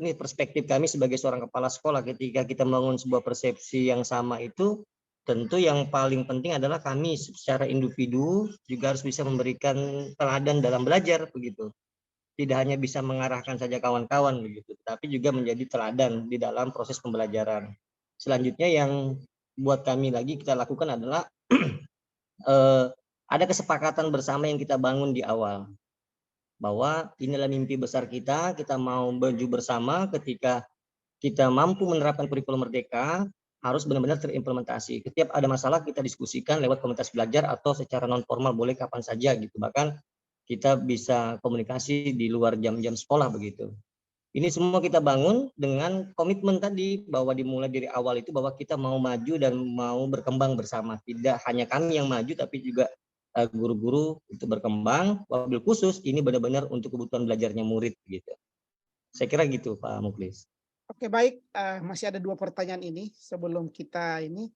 ini perspektif kami sebagai seorang kepala sekolah ketika kita membangun sebuah persepsi yang sama itu. Tentu yang paling penting adalah kami secara individu juga harus bisa memberikan teladan dalam belajar begitu. Tidak hanya bisa mengarahkan saja kawan-kawan begitu, tapi juga menjadi teladan di dalam proses pembelajaran. Selanjutnya yang buat kami lagi kita lakukan adalah ada kesepakatan bersama yang kita bangun di awal. Bahwa inilah mimpi besar kita mau maju bersama ketika kita mampu menerapkan kurikulum Merdeka, harus benar-benar terimplementasi. Setiap ada masalah kita diskusikan lewat komunitas belajar atau secara non formal boleh kapan saja gitu. Bahkan kita bisa komunikasi di luar jam-jam sekolah begitu. Ini semua kita bangun dengan komitmen tadi bahwa dimulai dari awal itu bahwa kita mau maju dan mau berkembang bersama. Tidak hanya kami yang maju tapi juga guru-guru itu berkembang. Wabil khusus ini benar-benar untuk kebutuhan belajarnya murid gitu. Saya kira gitu Pak Muklis. Oke baik, masih ada 2 pertanyaan ini sebelum kita ini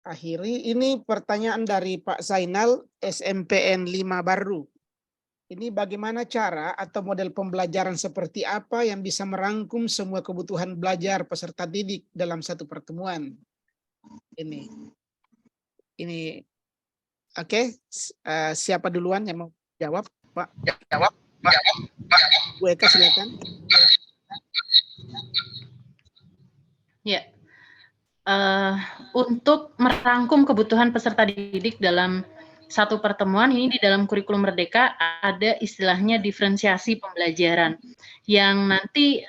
akhiri. Ini pertanyaan dari Pak Zainal SMPN 5 Baru. Ini bagaimana cara atau model pembelajaran seperti apa yang bisa merangkum semua kebutuhan belajar peserta didik dalam satu pertemuan? Ini oke, siapa duluan yang mau jawab Pak? Jawab Bu Eka silakan. Ya, untuk merangkum kebutuhan peserta didik dalam satu pertemuan ini di dalam kurikulum Merdeka ada istilahnya diferensiasi pembelajaran yang nanti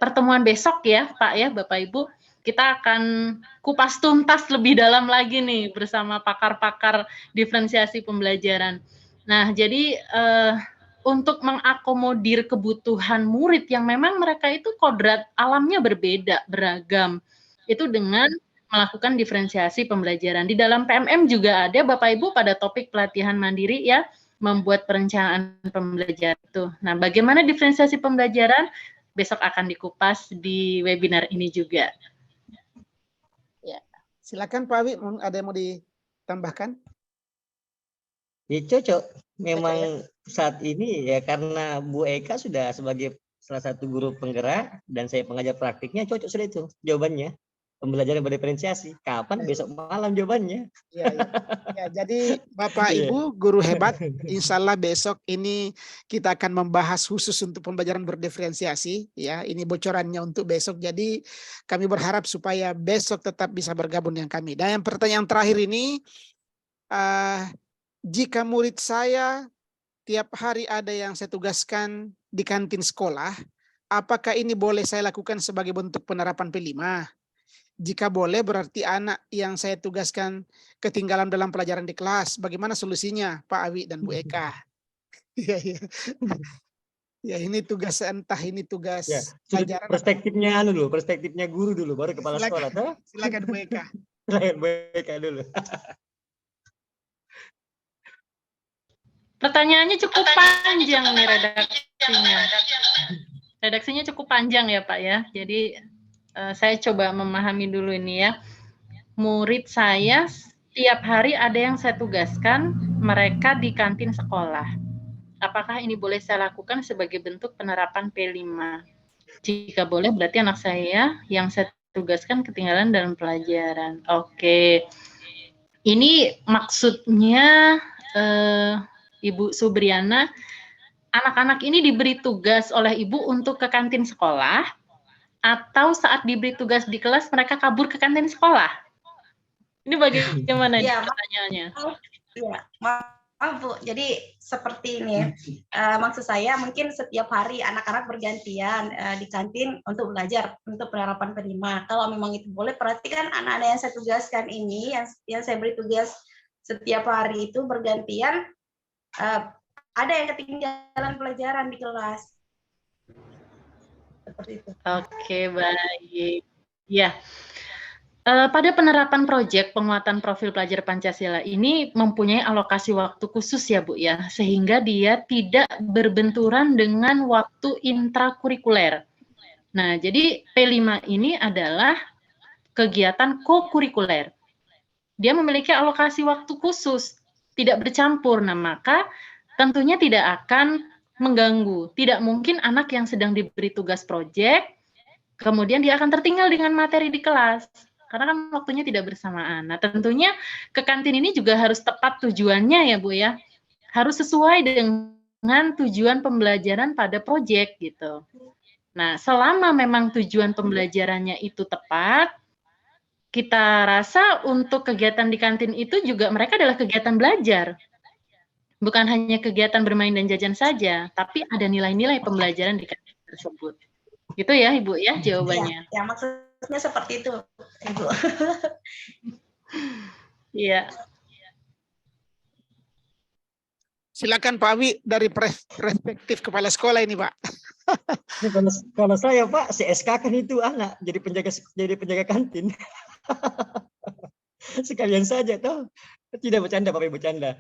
pertemuan besok ya Pak ya Bapak Ibu kita akan kupas tuntas lebih dalam lagi nih bersama pakar-pakar diferensiasi pembelajaran. Nah jadi untuk mengakomodir kebutuhan murid yang memang mereka itu kodrat alamnya berbeda, beragam. Itu dengan melakukan diferensiasi pembelajaran. Di dalam PMM juga ada Bapak Ibu pada topik pelatihan mandiri ya, membuat perencanaan pembelajaran itu. Nah, bagaimana diferensiasi pembelajaran? Besok akan dikupas di webinar ini juga. Ya, silakan Pak Awi, ada yang mau ditambahkan? Ya cocok. Memang saat ini ya karena Bu Eka sudah sebagai salah satu guru penggerak dan saya pengajar praktiknya cocok sudah itu jawabannya. pembelajaran berdiferensiasi. Kapan? Besok malam jawabannya. Ya, ya. Ya, jadi Bapak Iya. Ibu guru hebat, insya Allah besok ini kita akan membahas khusus untuk pembelajaran berdiferensiasi. Ya, ini bocorannya untuk besok. Jadi kami berharap supaya besok tetap bisa bergabung dengan kami. Dan yang pertanyaan terakhir ini, jika murid saya tiap hari ada yang saya tugaskan di kantin sekolah, apakah ini boleh saya lakukan sebagai bentuk penerapan P5? Jika boleh, berarti anak yang saya tugaskan ketinggalan dalam pelajaran di kelas. Bagaimana solusinya, Pak Awi dan Bu Eka? Ya, ya. Ya, ini tugas entah ini tugas Ya, pelajaran. perspektifnya guru dulu, baru kepala sekolah. Toh? Silakan Bu Eka. Silakan Bu Eka dulu. Pertanyaannya cukup panjang nih redaksinya. Redaksinya cukup panjang ya Pak ya. Jadi saya coba memahami dulu ini ya. Murid saya tiap hari ada yang saya tugaskan mereka di kantin sekolah. Apakah ini boleh saya lakukan sebagai bentuk penerapan P5? Jika boleh berarti anak saya yang saya tugaskan ketinggalan dalam pelajaran. Oke. Ini maksudnya Ibu Subriana, anak-anak ini diberi tugas oleh ibu untuk ke kantin sekolah, atau saat diberi tugas di kelas mereka kabur ke kantin sekolah? Ini bagaimana ya, pertanyaannya? Iya, maaf Bu. Jadi seperti ini, maksud saya mungkin setiap hari anak-anak bergantian di kantin untuk belajar untuk penerapan P5. Kalau memang itu boleh, berarti kan anak-anak yang saya tugaskan ini, yang saya beri tugas setiap hari itu bergantian, ada yang ketinggalan pelajaran di kelas. Seperti itu. Oke, baik. Ya, pada penerapan proyek penguatan profil pelajar Pancasila ini mempunyai alokasi waktu khusus ya Bu ya, sehingga dia tidak berbenturan dengan waktu intrakurikuler. Nah, jadi P5 ini adalah kegiatan kokurikuler. Dia memiliki alokasi waktu khusus, tidak bercampur. Nah, maka tentunya tidak akan mengganggu. Tidak mungkin anak yang sedang diberi tugas proyek, kemudian dia akan tertinggal dengan materi di kelas. Karena kan waktunya tidak bersamaan. Nah, tentunya ke kantin ini juga harus tepat tujuannya ya Bu ya. Harus sesuai dengan tujuan pembelajaran pada proyek gitu. Nah, selama memang tujuan pembelajarannya itu tepat, kita rasa untuk kegiatan di kantin itu juga mereka adalah kegiatan belajar. Bukan hanya kegiatan bermain dan jajan saja, tapi ada nilai-nilai pembelajaran di kantin tersebut. Gitu ya, Ibu ya jawabannya. Ya, maksudnya seperti itu, Ibu. Iya. Silakan Pak Awi dari perspektif kepala sekolah ini, Pak. Kalau saya Pak, CSK kan itu anak jadi penjaga kantin. Sekalian saja toh. Tidak bercanda Bapak Ibu, bercanda.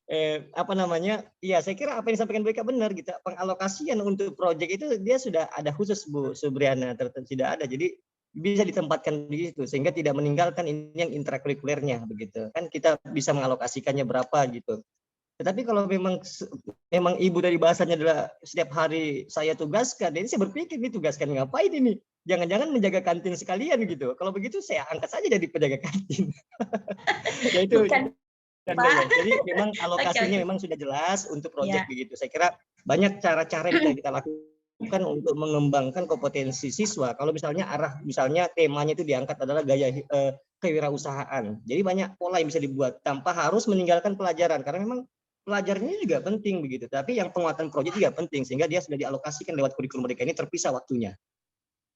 Iya, saya kira apa yang disampaikan BK benar gitu. Pengalokasian untuk proyek itu dia sudah ada khusus Bu Subriana, tidak ada. Jadi bisa ditempatkan di situ sehingga tidak meninggalkan ini yang intrakurikulernya begitu. Kan kita bisa mengalokasikannya berapa gitu. Tetapi kalau memang ibu dari bahasanya adalah setiap hari saya tugaskan, jadi saya berpikir ini tugaskan ngapain ini? Jangan-jangan menjaga kantin sekalian gitu. Kalau begitu saya angkat saja jadi penjaga kantin. Ya itu. Jadi memang alokasinya memang sudah jelas untuk proyek begitu. Saya kira banyak cara-cara yang kita lakukan untuk mengembangkan kompetensi siswa. Kalau misalnya temanya itu diangkat adalah gaya kewirausahaan. Jadi banyak pola yang bisa dibuat tanpa harus meninggalkan pelajaran karena memang pelajarannya juga penting begitu. Tapi yang penguatan proyek juga penting sehingga dia sudah dialokasikan lewat kurikulum mereka ini terpisah waktunya.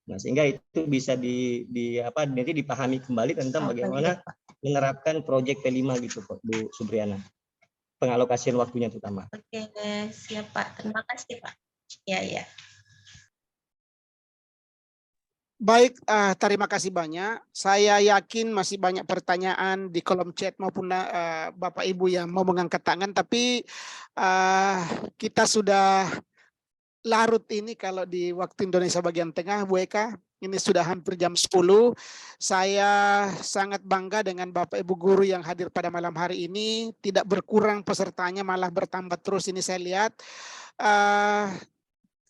Nah, sehingga itu bisa nanti dipahami kembali tentang bagaimana menerapkan proyek P5 gitu Bu Subriana. Pengalokasian waktunya terutama. Oke, siap Pak. Terima kasih Pak. Ya. Baik, terima kasih banyak. Saya yakin masih banyak pertanyaan di kolom chat maupun Bapak Ibu yang mau mengangkat tangan, tapi kita sudah larut ini kalau di waktu Indonesia bagian tengah, Bu Eka. Ini sudah hampir jam 10. Saya sangat bangga dengan Bapak Ibu guru yang hadir pada malam hari ini. Tidak berkurang pesertanya, malah bertambah terus ini saya lihat.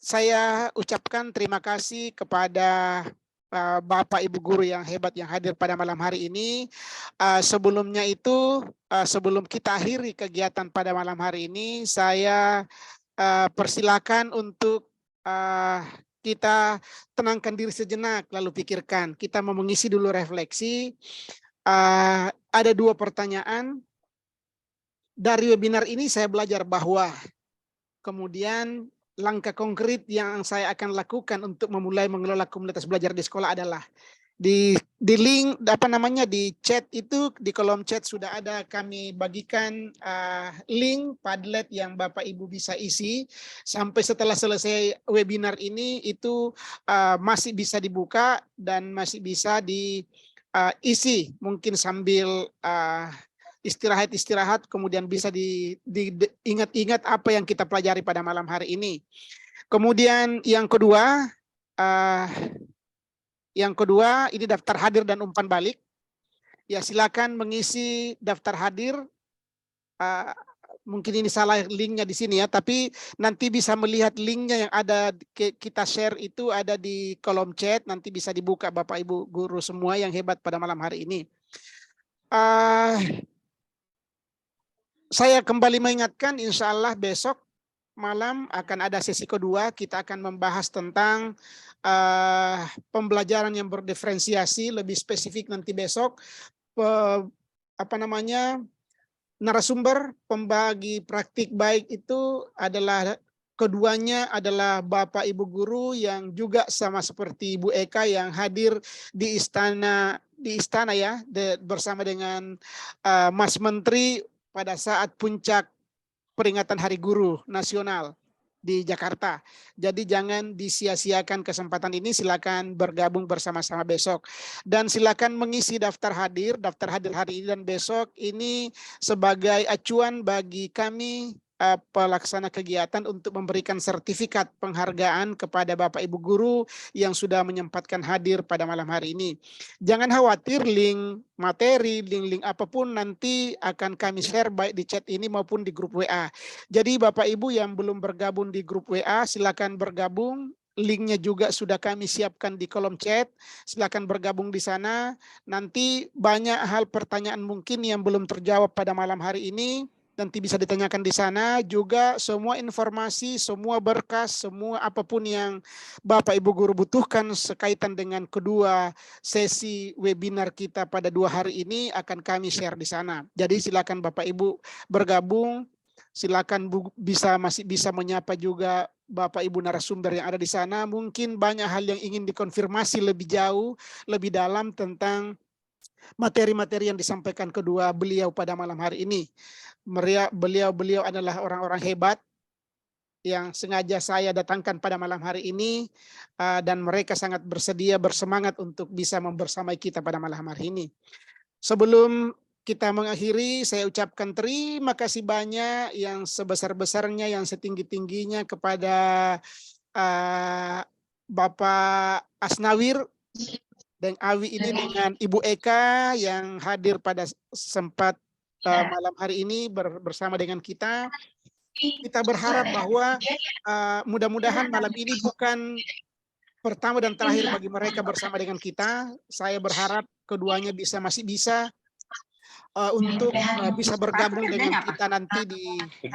Saya ucapkan terima kasih kepada Bapak Ibu guru yang hebat yang hadir pada malam hari ini. Sebelumnya itu, sebelum kita akhiri kegiatan pada malam hari ini, saya persilakan untuk kita tenangkan diri sejenak, lalu pikirkan. Kita mau mengisi dulu refleksi. Ada 2 pertanyaan. Dari webinar ini saya belajar bahwa kemudian langkah konkret yang saya akan lakukan untuk memulai mengelola komunitas belajar di sekolah adalah di link di chat itu, di kolom chat sudah ada kami bagikan link Padlet yang Bapak Ibu bisa isi. Sampai setelah selesai webinar ini itu masih bisa dibuka dan masih bisa diisi, mungkin sambil istirahat, kemudian bisa diingat-ingat apa yang kita pelajari pada malam hari ini. Kemudian yang kedua ini daftar hadir dan umpan balik. Ya, silakan mengisi daftar hadir. Mungkin ini salah linknya di sini ya, tapi nanti bisa melihat linknya yang ada kita share itu ada di kolom chat. Nanti bisa dibuka Bapak Ibu guru semua yang hebat pada malam hari ini. Saya kembali mengingatkan, insya Allah besok malam akan ada sesi kedua. Kita akan membahas tentang pembelajaran yang berdiferensiasi, lebih spesifik nanti besok. Narasumber pembagi praktik baik itu adalah keduanya adalah Bapak Ibu guru yang juga sama seperti Ibu Eka yang hadir di istana ya, bersama dengan Mas Menteri pada saat puncak peringatan Hari Guru Nasional di Jakarta. Jadi jangan disia-siakan kesempatan ini, silakan bergabung bersama-sama besok. Dan silakan mengisi daftar hadir hari ini dan besok ini sebagai acuan bagi kami pelaksana kegiatan untuk memberikan sertifikat penghargaan kepada Bapak Ibu guru yang sudah menyempatkan hadir pada malam hari ini. Jangan khawatir, link materi, link apapun nanti akan kami share baik di chat ini maupun di grup WA. Jadi Bapak Ibu yang belum bergabung di grup WA, silakan bergabung. Linknya juga sudah kami siapkan di kolom chat. Silakan bergabung di sana. Nanti banyak hal pertanyaan mungkin yang belum terjawab pada malam hari ini. Nanti bisa ditanyakan di sana. Juga semua informasi, semua berkas, semua apapun yang Bapak Ibu guru butuhkan sekaitan dengan kedua sesi webinar kita pada 2 hari ini akan kami share di sana. Jadi silakan Bapak Ibu bergabung. Silakan masih bisa menyapa juga Bapak Ibu narasumber yang ada di sana. Mungkin banyak hal yang ingin dikonfirmasi lebih jauh, lebih dalam tentang materi-materi yang disampaikan kedua beliau pada malam hari ini. Beliau adalah orang-orang hebat yang sengaja saya datangkan pada malam hari ini, dan mereka sangat bersedia, bersemangat untuk bisa membersamai kita pada malam hari ini. Sebelum kita mengakhiri, saya ucapkan terima kasih banyak yang sebesar-besarnya, yang setinggi-tingginya kepada Bapak Asnawir dan Awi ini dengan Ibu Eka yang hadir pada sempat malam hari ini bersama dengan kita. Kita berharap bahwa mudah-mudahan malam ini bukan pertama dan terakhir bagi mereka bersama dengan kita. Saya berharap keduanya masih bisa untuk bisa bergabung dengan kita nanti di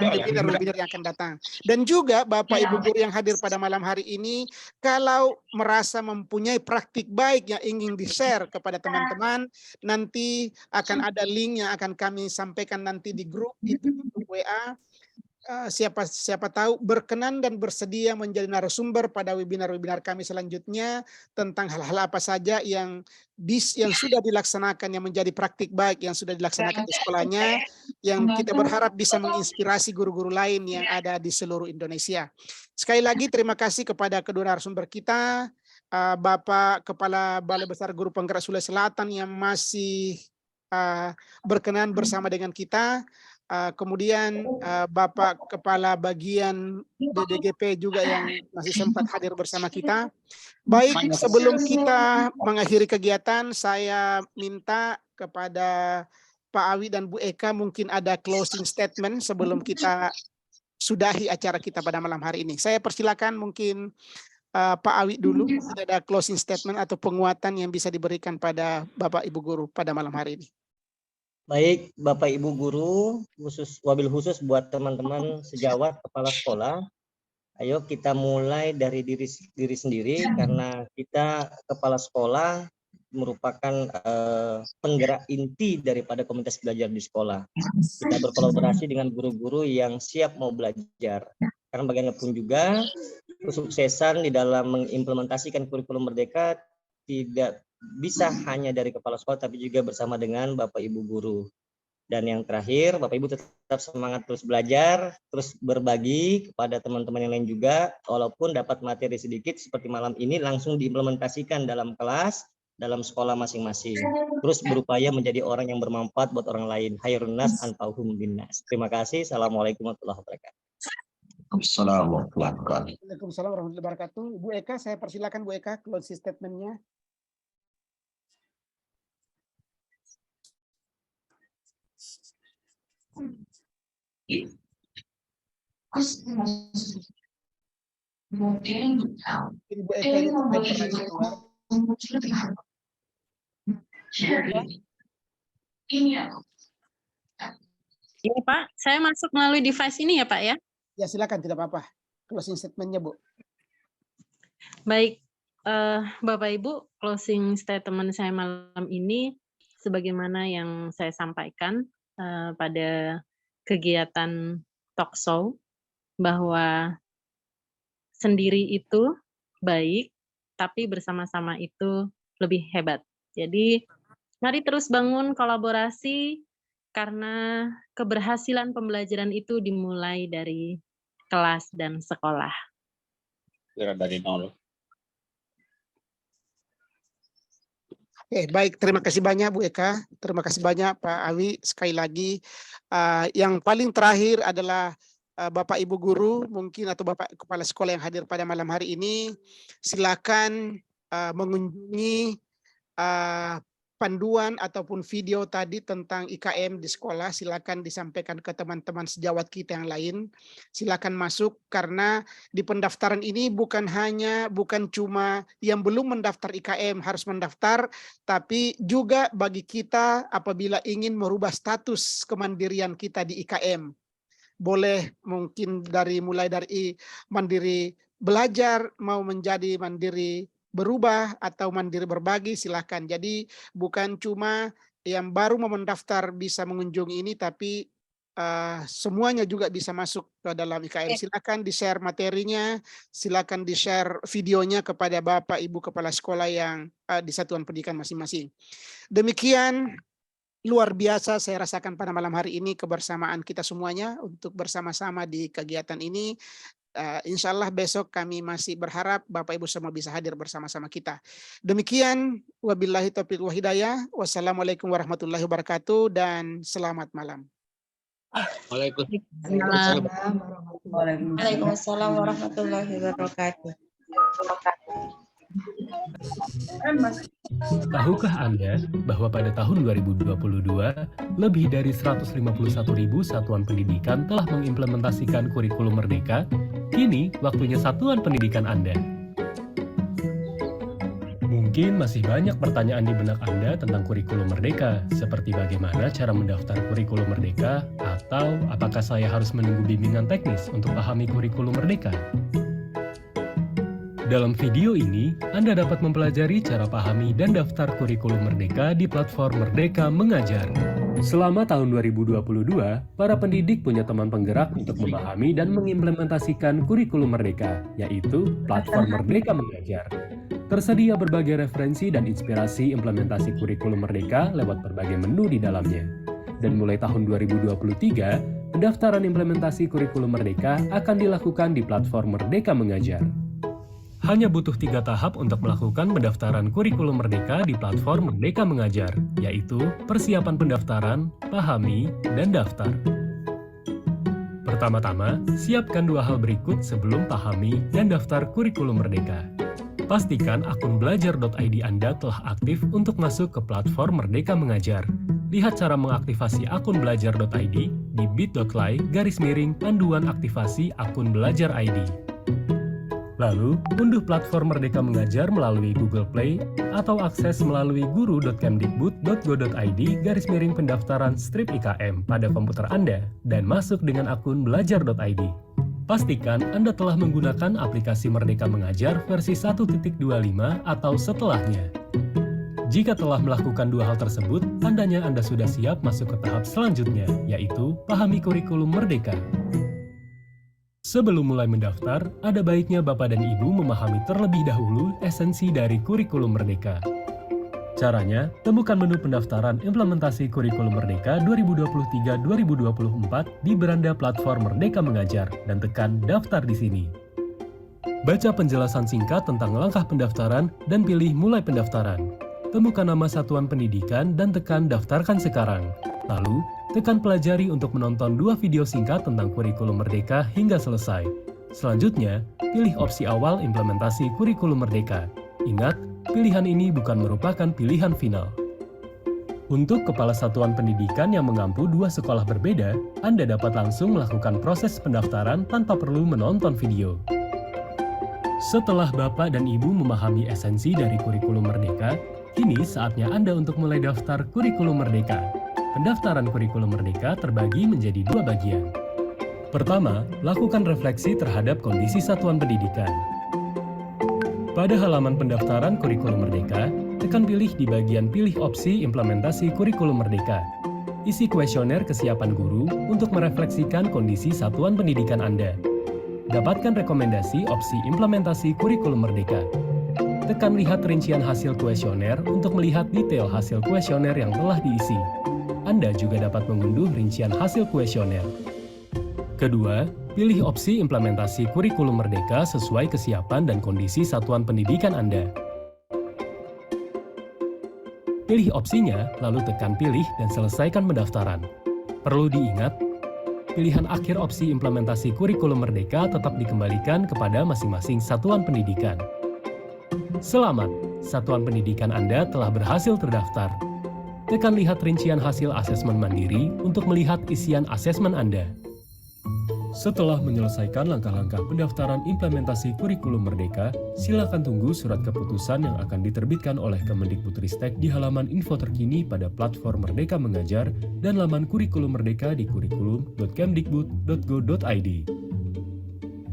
webinar yang akan datang. Dan juga Bapak Ibu guru yang hadir pada malam hari ini, kalau merasa mempunyai praktik baik yang ingin di-share kepada teman-teman, nanti akan ada link yang akan kami sampaikan nanti di grup WA. Siapa tahu berkenan dan bersedia menjadi narasumber pada webinar-webinar kami selanjutnya tentang hal-hal apa saja yang sudah dilaksanakan, yang menjadi praktik baik yang sudah dilaksanakan di sekolahnya, yang kita berharap bisa menginspirasi guru-guru lain yang ada di seluruh Indonesia. Sekali lagi terima kasih kepada kedua narasumber kita, Bapak Kepala Balai Besar Guru Penggerak Sulawesi Selatan yang masih berkenan bersama dengan kita. Kemudian Bapak Kepala Bagian DDGP juga yang masih sempat hadir bersama kita. Baik, sebelum kita mengakhiri kegiatan, saya minta kepada Pak Awi dan Bu Eka mungkin ada closing statement sebelum kita sudahi acara kita pada malam hari ini. Saya persilakan mungkin Pak Awi dulu, tidak ada closing statement atau penguatan yang bisa diberikan pada Bapak Ibu Guru pada malam hari ini. Baik, Bapak Ibu Guru, wabil khusus buat teman-teman sejawat kepala sekolah. Ayo kita mulai dari diri sendiri, karena kita kepala sekolah merupakan penggerak inti daripada komunitas belajar di sekolah. Kita berkolaborasi dengan guru-guru yang siap mau belajar. Karena bagaimanapun juga kesuksesan di dalam mengimplementasikan kurikulum Merdeka tidak bisa hanya dari kepala sekolah, tapi juga bersama dengan Bapak Ibu Guru. Dan yang terakhir, Bapak Ibu tetap semangat terus belajar, terus berbagi kepada teman-teman yang lain juga, walaupun dapat materi sedikit seperti malam ini langsung diimplementasikan dalam kelas, dalam sekolah masing-masing. Terus berupaya menjadi orang yang bermanfaat buat orang lain. Khairun nas anfa'uhum linnas. Terima kasih. Assalamualaikum warahmatullahi wabarakatuh. Waalaikumsalam warahmatullahi wabarakatuh. Bu Eka, saya persilakan Bu Eka closing statement-nya. Ibu Eka ini pernah keluar. Ini Pak, saya masuk melalui device ini ya Pak ya? Ya silakan, tidak apa-apa. Closing statement-nya Bu. Baik, Bapak Ibu, closing statement saya malam ini sebagaimana yang saya sampaikan pada kegiatan talk show, bahwa sendiri itu baik, tapi bersama-sama itu lebih hebat. Jadi mari terus bangun kolaborasi, karena keberhasilan pembelajaran itu dimulai dari kelas dan sekolah. Dari nol. Oke, baik. Terima kasih banyak Bu Eka. Terima kasih banyak Pak Awi. Sekali lagi, yang paling terakhir adalah Bapak Ibu Guru mungkin atau Bapak Kepala Sekolah yang hadir pada malam hari ini. Silakan mengunjungi panduan ataupun video tadi tentang IKM di sekolah, silakan disampaikan ke teman-teman sejawat kita yang lain. Silakan masuk, karena di pendaftaran ini bukan cuma yang belum mendaftar IKM harus mendaftar, tapi juga bagi kita apabila ingin merubah status kemandirian kita di IKM. Boleh mungkin mulai dari mandiri belajar mau menjadi mandiri berubah atau mandiri berbagi, silakan. Jadi bukan cuma yang baru mau mendaftar bisa mengunjungi ini, tapi semuanya juga bisa masuk ke dalam IKM. Silakan di-share materinya, silakan di-share videonya kepada Bapak Ibu Kepala Sekolah yang di satuan pendidikan masing-masing. Demikian luar biasa saya rasakan pada malam hari ini kebersamaan kita semuanya untuk bersama-sama di kegiatan ini. Insya Allah besok kami masih berharap Bapak Ibu semua bisa hadir bersama-sama kita. Demikian, wabillahi taufiq wa hidayah. Wassalamualaikum warahmatullahi wabarakatuh dan selamat malam. Waalaikumsalam warahmatullahi wabarakatuh. Tahukah Anda bahwa pada tahun 2022, lebih dari 151.000 satuan pendidikan telah mengimplementasikan kurikulum Merdeka? Kini, waktunya satuan pendidikan Anda. Mungkin masih banyak pertanyaan di benak Anda tentang kurikulum Merdeka, seperti bagaimana cara mendaftar kurikulum Merdeka, atau apakah saya harus menunggu bimbingan teknis untuk pahami kurikulum Merdeka? Dalam video ini, Anda dapat mempelajari cara pahami dan daftar kurikulum Merdeka di platform Merdeka Mengajar. Selama tahun 2022, para pendidik punya teman penggerak untuk memahami dan mengimplementasikan kurikulum Merdeka, yaitu platform Merdeka Mengajar. Tersedia berbagai referensi dan inspirasi implementasi kurikulum Merdeka lewat berbagai menu di dalamnya. Dan mulai tahun 2023, pendaftaran implementasi kurikulum Merdeka akan dilakukan di platform Merdeka Mengajar. Hanya butuh 3 tahap untuk melakukan pendaftaran kurikulum Merdeka di platform Merdeka Mengajar, yaitu persiapan pendaftaran, pahami, dan daftar. Pertama-tama, siapkan 2 hal berikut sebelum pahami dan daftar kurikulum Merdeka. Pastikan akun belajar.id Anda telah aktif untuk masuk ke platform Merdeka Mengajar. Lihat cara mengaktifasi akun belajar.id di bit.ly/panduan aktivasi akun belajar ID. Lalu, unduh platform Merdeka Mengajar melalui Google Play atau akses melalui guru.kemdikbud.go.id/pendaftaran-IKM pada komputer Anda dan masuk dengan akun belajar.id. Pastikan Anda telah menggunakan aplikasi Merdeka Mengajar versi 1.25 atau setelahnya. Jika telah melakukan dua hal tersebut, tandanya Anda sudah siap masuk ke tahap selanjutnya, yaitu pahami kurikulum Merdeka. Sebelum mulai mendaftar, ada baiknya Bapak dan Ibu memahami terlebih dahulu esensi dari kurikulum Merdeka. Caranya, temukan menu pendaftaran implementasi kurikulum Merdeka 2023-2024 di beranda platform Merdeka Mengajar dan tekan daftar di sini. Baca penjelasan singkat tentang langkah pendaftaran dan pilih mulai pendaftaran. Temukan nama satuan pendidikan dan tekan daftarkan sekarang. Lalu, tekan pelajari untuk menonton 2 video singkat tentang kurikulum Merdeka hingga selesai. Selanjutnya, pilih opsi awal implementasi kurikulum Merdeka. Ingat, pilihan ini bukan merupakan pilihan final. Untuk kepala satuan pendidikan yang mengampu 2 sekolah berbeda, Anda dapat langsung melakukan proses pendaftaran tanpa perlu menonton video. Setelah Bapak dan Ibu memahami esensi dari kurikulum Merdeka, kini saatnya Anda untuk mulai daftar kurikulum Merdeka. Pendaftaran kurikulum Merdeka terbagi menjadi 2 bagian. Pertama, lakukan refleksi terhadap kondisi satuan pendidikan. Pada halaman pendaftaran kurikulum Merdeka, tekan pilih di bagian pilih opsi implementasi kurikulum Merdeka. Isi kuesioner kesiapan guru untuk merefleksikan kondisi satuan pendidikan Anda. Dapatkan rekomendasi opsi implementasi kurikulum Merdeka. Tekan lihat rincian hasil kuesioner untuk melihat detail hasil kuesioner yang telah diisi. Anda juga dapat mengunduh rincian hasil kuesioner. Kedua, pilih opsi implementasi kurikulum Merdeka sesuai kesiapan dan kondisi satuan pendidikan Anda. Pilih opsinya, lalu tekan pilih dan selesaikan pendaftaran. Perlu diingat, pilihan akhir opsi implementasi kurikulum Merdeka tetap dikembalikan kepada masing-masing satuan pendidikan. Selamat, satuan pendidikan Anda telah berhasil terdaftar. Tekan lihat rincian hasil asesmen mandiri untuk melihat isian asesmen Anda. Setelah menyelesaikan langkah-langkah pendaftaran implementasi kurikulum Merdeka, silakan tunggu surat keputusan yang akan diterbitkan oleh Kemendikbudristek di halaman info terkini pada platform Merdeka Mengajar dan laman kurikulum Merdeka di kurikulum.kemdikbud.go.id.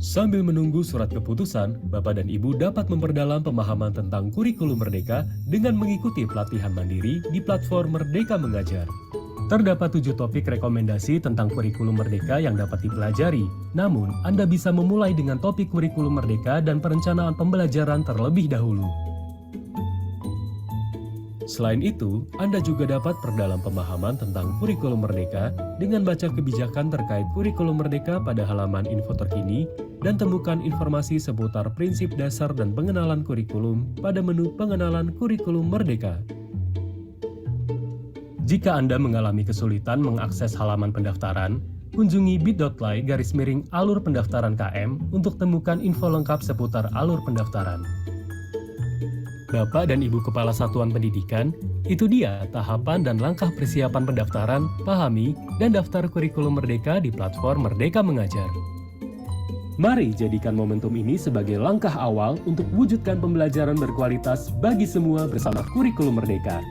Sambil menunggu surat keputusan, Bapak dan Ibu dapat memperdalam pemahaman tentang kurikulum Merdeka dengan mengikuti pelatihan mandiri di platform Merdeka Mengajar. Terdapat 7 topik rekomendasi tentang kurikulum Merdeka yang dapat dipelajari. Namun, Anda bisa memulai dengan topik kurikulum Merdeka dan perencanaan pembelajaran terlebih dahulu. Selain itu, Anda juga dapat perdalam pemahaman tentang kurikulum Merdeka dengan baca kebijakan terkait kurikulum Merdeka pada halaman info terkini dan temukan informasi seputar prinsip dasar dan pengenalan kurikulum pada menu pengenalan kurikulum Merdeka. Jika Anda mengalami kesulitan mengakses halaman pendaftaran, kunjungi bit.ly/alur pendaftaran KM untuk temukan info lengkap seputar alur pendaftaran. Bapak dan Ibu Kepala Satuan Pendidikan, itu dia tahapan dan langkah persiapan pendaftaran, pahami, dan daftar kurikulum Merdeka di platform Merdeka Mengajar. Mari jadikan momentum ini sebagai langkah awal untuk wujudkan pembelajaran berkualitas bagi semua bersama kurikulum Merdeka.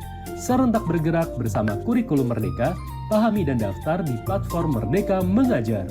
Serentak bergerak bersama kurikulum Merdeka, pahami dan daftar di platform Merdeka Mengajar.